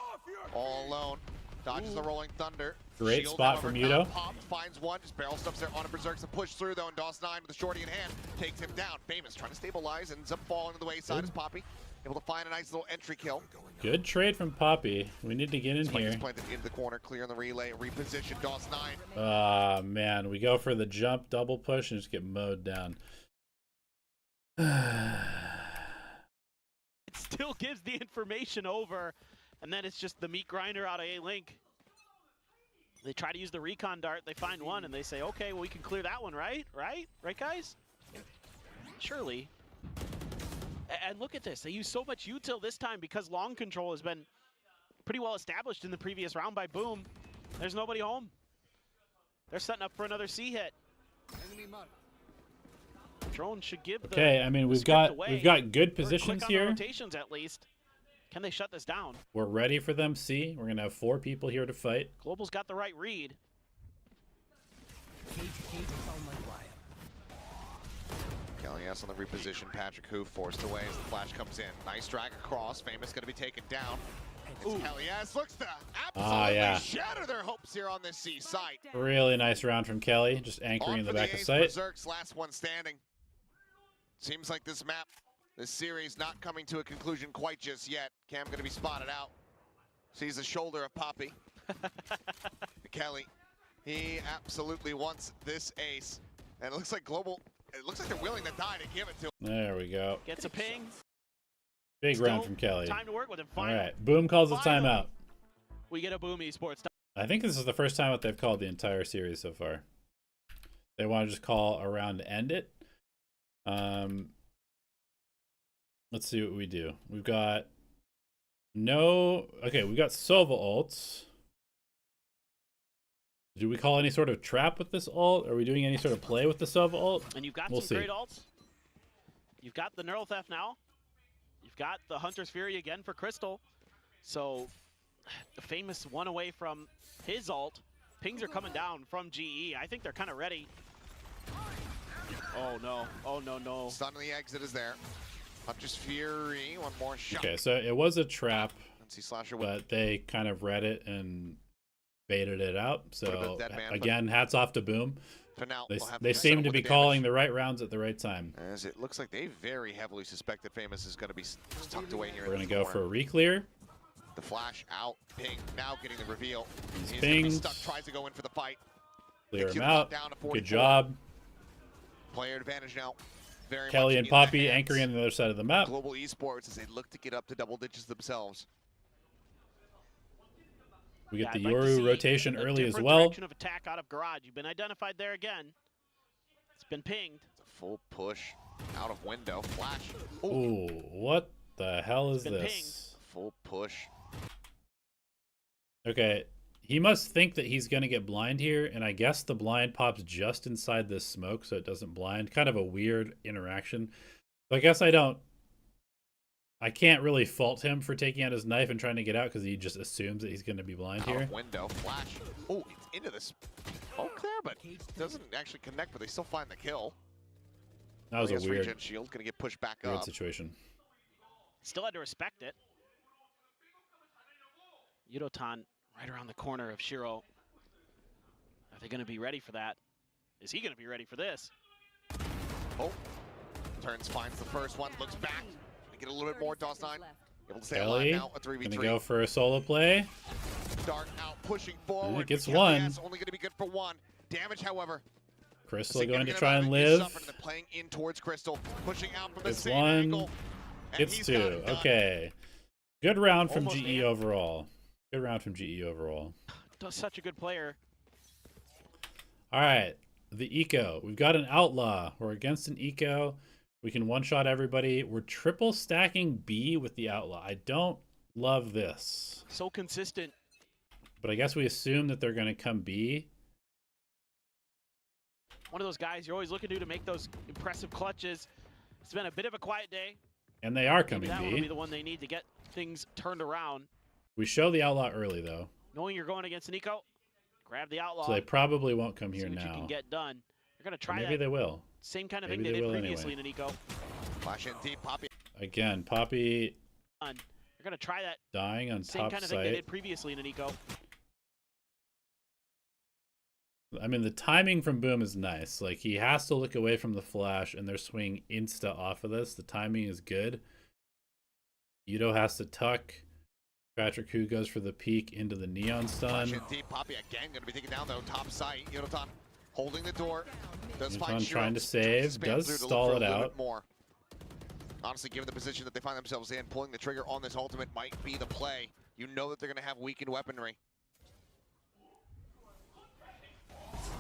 S3: all alone. Dodges the rolling thunder.
S2: Great spot from Yudo.
S3: Finds one, just barrel stuffs there on a berserks and push through though, and DOS9 with the shorty in hand takes him down. Famous trying to stabilize and ends up falling to the wayside as Poppy able to find a nice little entry kill.
S2: Good trade from Poppy. We need to get in here.
S3: Planted into the corner, clear on the relay, reposition DOS9.
S2: Ah, man, we go for the jump, double push, and just get mowed down.
S1: It still gives the information over, and then it's just the meat grinder out of A-Link. They try to use the recon dart, they find one, and they say, okay, well, we can clear that one, right? Right, guys? Surely. And look at this, they use so much util this time because long control has been pretty well established in the previous round by Boom. There's nobody home. They're setting up for another C hit. Drone should give
S2: I mean, we've got good positions here.
S1: Rotations at least. Can they shut this down?
S2: We're ready for them C. We're gonna have 4 people here to fight.
S1: Global's got the right read.
S3: Kelly's on the reposition. Patrick Hu forced away as the flash comes in. Nice drag across. Famous going to be taken down. Kelly's looks to absolutely shatter their hopes here on this C site.
S2: Really nice round from Kelly, just anchoring in the back of sight.
S3: Berserk's last one standing. Seems like this map, this series, not coming to a conclusion quite just yet. Cam going to be spotted out. Sees the shoulder of Poppy. Kelly, he absolutely wants this ace. And it looks like Global, it looks like they're willing to die to give it to him.
S2: There we go.
S1: Gets a ping.
S2: Big round from Kelly.
S1: Time to work with him.
S2: All right, Boom calls a timeout.
S1: We get a Boom Esports.
S2: I think this is the first time that they've called the entire series so far. They want to just call a round to end it. Let's see what we do. We've got we got Sova ults. Do we call any sort of trap with this ult? Are we doing any sort of play with the Sova ult?
S1: And you've got some great ults. You've got the Neural Theft now. You've got the Hunter's Fury again for Crystal. So, Famous one away from his ult. Pings are coming down from GE. I think they're kind of ready. Oh no, oh no, no.
S3: Stun on the exit is there. Hunter's Fury, one more shot.
S2: Okay, so it was a trap,
S3: Slasher
S2: but they kind of read it and baited it out. So again, hats off to Boom.
S3: For now,
S2: they seem to be calling the right rounds at the right time.
S3: As it looks like they very heavily suspected Famous is going to be tucked away here.
S2: We're going to go for a re-clear.
S3: The flash out, ping, now getting the reveal.
S2: He's
S3: pinged. Stuck, tries to go in for the fight.
S2: Clear him out. Good job.
S3: Player advantage now.
S2: Kelly and Poppy anchoring on the other side of the map.
S3: Global Esports as they look to get up to double digits themselves.
S2: We get the Yoru rotation early as well.
S1: Direction of attack out of garage. You've been identified there again. It's been pinged.
S3: It's a full push out of window. Flash.
S2: Ooh, what the hell is this?
S3: Pinged. Full push.
S2: Okay, he must think that he's going to get blind here, and I guess the blind pops just inside this smoke so it doesn't blind. Kind of a weird interaction. But I guess I can't really fault him for taking out his knife and trying to get out because he just assumes that he's going to be blind here.
S3: Window, flash. Oh, it's into this poke there, but doesn't actually connect, but they still find the kill.
S2: That was a weird
S3: shield, going to get pushed back
S2: weird
S3: up.
S2: Situation.
S1: Still had to respect it. Yudotan right around the corner of Shiro. Are they going to be ready for that? Is he going to be ready for this?
S3: Oh, turns, finds the first one, looks back. Get a little bit more. DOS9 able to stay alive now. A 3v3.
S2: Gonna go for a solo play.
S3: Dart out, pushing forward.
S2: It gets one.
S3: Only going to be good for one. Damage, however.
S2: Crystal going to
S3: significant
S2: try
S3: amount
S2: and
S3: of it is
S2: live.
S3: suffered, and they're playing in towards Crystal, pushing out from the
S2: Gets
S3: same
S2: one.
S3: angle. And
S2: Gets
S3: he's got
S2: two.
S3: it done.
S2: Okay. Good round from
S1: Almost
S2: GE
S1: there.
S2: overall. Good round from GE overall.
S1: Does such a good player.
S2: All right. The eco. We've got an outlaw. We're against an eco. We can one-shot everybody. We're triple stacking B with the outlaw. I don't love this.
S1: So consistent.
S2: But I guess we assume that they're going to come B.
S1: One of those guys you're always looking to make those impressive clutches. It's been a bit of a quiet day.
S2: And they are
S1: Maybe
S2: coming
S1: that one will be
S2: B.
S1: the one they need to get things turned around.
S2: We show the outlaw early, though.
S1: Knowing you're going against Nico, grab the outlaw.
S2: So they probably won't come
S1: see
S2: here
S1: what you
S2: now.
S1: can get done. They're going to
S2: Or
S1: try
S2: maybe
S1: that
S2: they will.
S1: same kind of
S2: Maybe
S1: thing
S2: they
S1: they did
S2: will
S1: previously
S2: anyway.
S1: to Nico.
S3: Flash in deep, Poppy.
S2: Again, Poppy
S1: They're going to try that
S2: dying on
S1: same
S2: top
S1: kind of thing they
S2: site.
S1: did previously to Nico.
S2: I mean, the timing from Boom is nice. Like, he has to look away from the flash, and they're swinging insta off of this. The timing is good. Yudo has to tuck. Patrick Hu goes for the peek into the neon
S3: Flash
S2: stun.
S3: in deep, Poppy again going to be taken down though. Top site, Yodotan holding the door. Does
S2: Yodotan
S3: find
S2: trying to
S3: Shiro's,
S2: save,
S3: spam
S2: does
S3: through to look
S2: stall
S3: for a
S2: it
S3: little
S2: out.
S3: bit more. Honestly, given the position that they find themselves in, pulling the trigger on this ultimate might be the play. You know that they're going to have weakened weaponry.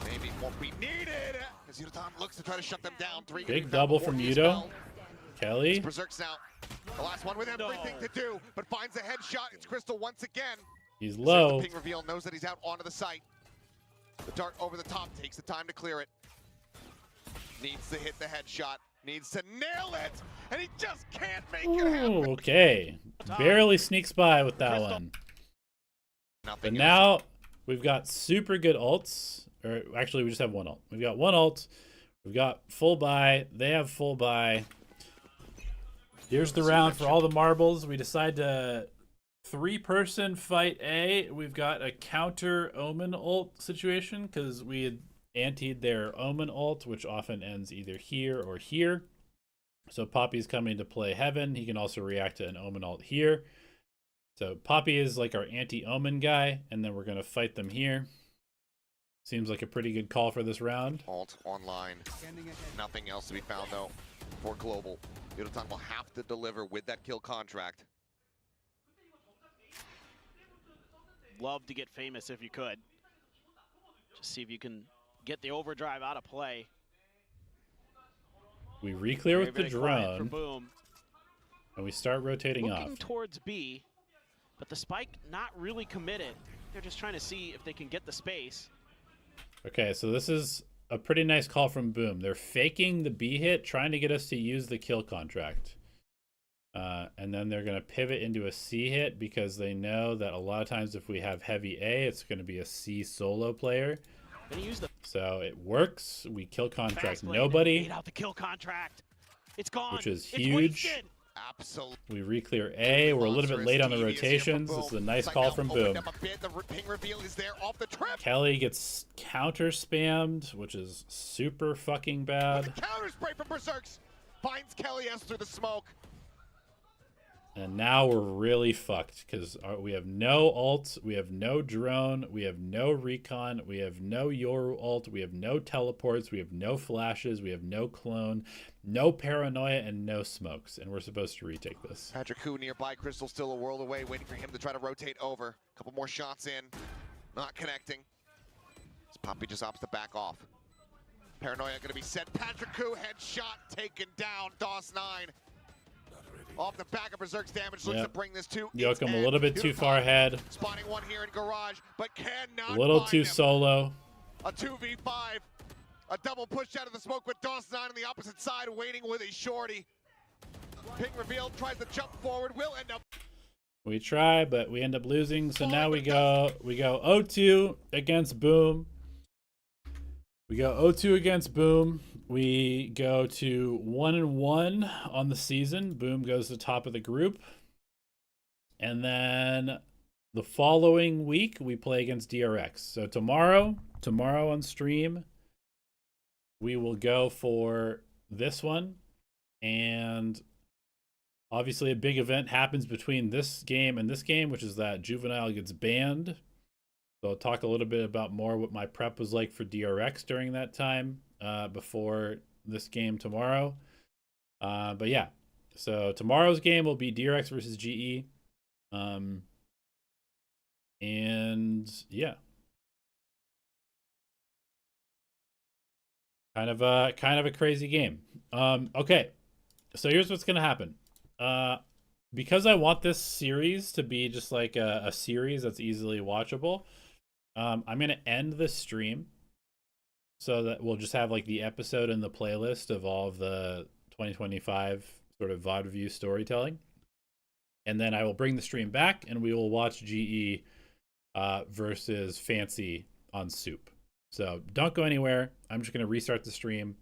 S3: Maybe won't be needed as Yodotan looks to try to shut them down. Three
S2: Big
S3: getting found
S2: double
S3: before
S2: from
S3: he is
S2: Yudo.
S3: fouled.
S2: Kelly.
S3: Berserk's now the last one with everything to do, but finds a headshot. It's Crystal once again.
S2: He's
S3: Sees
S2: low.
S3: the ping reveal, knows that he's out onto the site. The dart over the top takes the time to clear it. Needs to hit the headshot. Needs to nail it, and he just can't make it happen.
S2: Ooh, okay. Barely sneaks by with that one. But
S3: Nothing
S2: now we've got super good ults. Or actually, we just have one ult. We've got one ult. We've got full buy. They have full buy. Here's the round for all the marbles. We decide to 3-person fight A. We've got a counter Omen ult situation because we had antied their Omen ult, which often ends either here or here. So Poppy's coming to play Heaven. He can also react to an Omen ult here. So Poppy is like our anti-Omen guy, and then we're going to fight them here. Seems like a pretty good call for this round.
S3: Alt online.
S4: Scanning ahead.
S3: Nothing else to be found though for Global. Yodotan will have to deliver with that kill contract.
S1: Love to get famous if you could. Just see if you can get the overdrive out of play.
S2: We re-clear with the
S1: Very quiet for
S2: drone,
S1: Boom.
S2: and we start rotating
S1: Looking
S2: off.
S1: towards B, but the spike not really committed. They're just trying to see if they can get the space.
S2: Okay, so this is a pretty nice call from Boom. They're faking the B hit, trying to get us to use the kill contract. And then they're going to pivot into a C hit because they know that a lot of times if we have heavy A, it's going to be a C solo player.
S1: Gonna use the
S2: So it works. We kill contract
S1: fast lane and
S2: nobody,
S1: bait out the kill contract. It's gone.
S2: which is
S1: It's
S2: huge.
S1: wasted.
S3: Absolutely.
S2: We re-clear A. We're a little bit late on the
S3: Monstrous devious here from
S2: rotations. This is a
S3: Boom.
S2: nice
S3: Site
S2: call
S3: now
S2: from
S3: opened
S2: Boom.
S3: up a bit. The ping reveal is there off the trip.
S2: Kelly gets counter spammed, which is super fucking bad.
S3: Counter spray from Berserks finds Kelly S through the smoke.
S2: And now we're really fucked because we have no ult, we have no drone, we have no recon, we have no Yoru ult, we have no teleports, we have no flashes, we have no clone, no paranoia, and no smokes. And we're supposed to retake this.
S3: Patrick Hu nearby, Crystal still a world away, waiting for him to try to rotate over. Couple more shots in, not connecting. As Poppy just opts to back off. Paranoia gonna be set. Patrick Hu headshot taken down. DOS 9. Off the back of Berserk's damage, looks to bring this to its
S2: Yoakum a
S3: end.
S2: little bit too far ahead.
S3: Spotting one here in garage, but cannot
S2: A little
S3: find
S2: too
S3: him.
S2: solo.
S3: A 2v5. A double push out of the smoke with DOS 9 on the opposite side, waiting with a shorty. Ping revealed, tries to jump forward, will end up.
S2: We try, but we end up losing. So now we go 0-2 against Boom. We go 0-2 against Boom. We go to 1-1 on the season. Boom goes to the top of the group. And then the following week, we play against DRX. So tomorrow on stream, we will go for this one. And obviously a big event happens between this game and this game, which is that Juvenile gets banned. So I'll talk a little bit about more what my prep was like for DRX during that time before this game tomorrow. But yeah, so tomorrow's game will be DRX versus GE. And yeah, kind of a crazy game. Okay, so here's what's gonna happen. Because I want this series to be just like a series that's easily watchable, I'm gonna end the stream so that we'll just have like the episode and the playlist of all of the 2025 sort of VOD view storytelling. And then I will bring the stream back and we will watch GE versus Fancy on Soup. So don't go anywhere. I'm just going to restart the stream.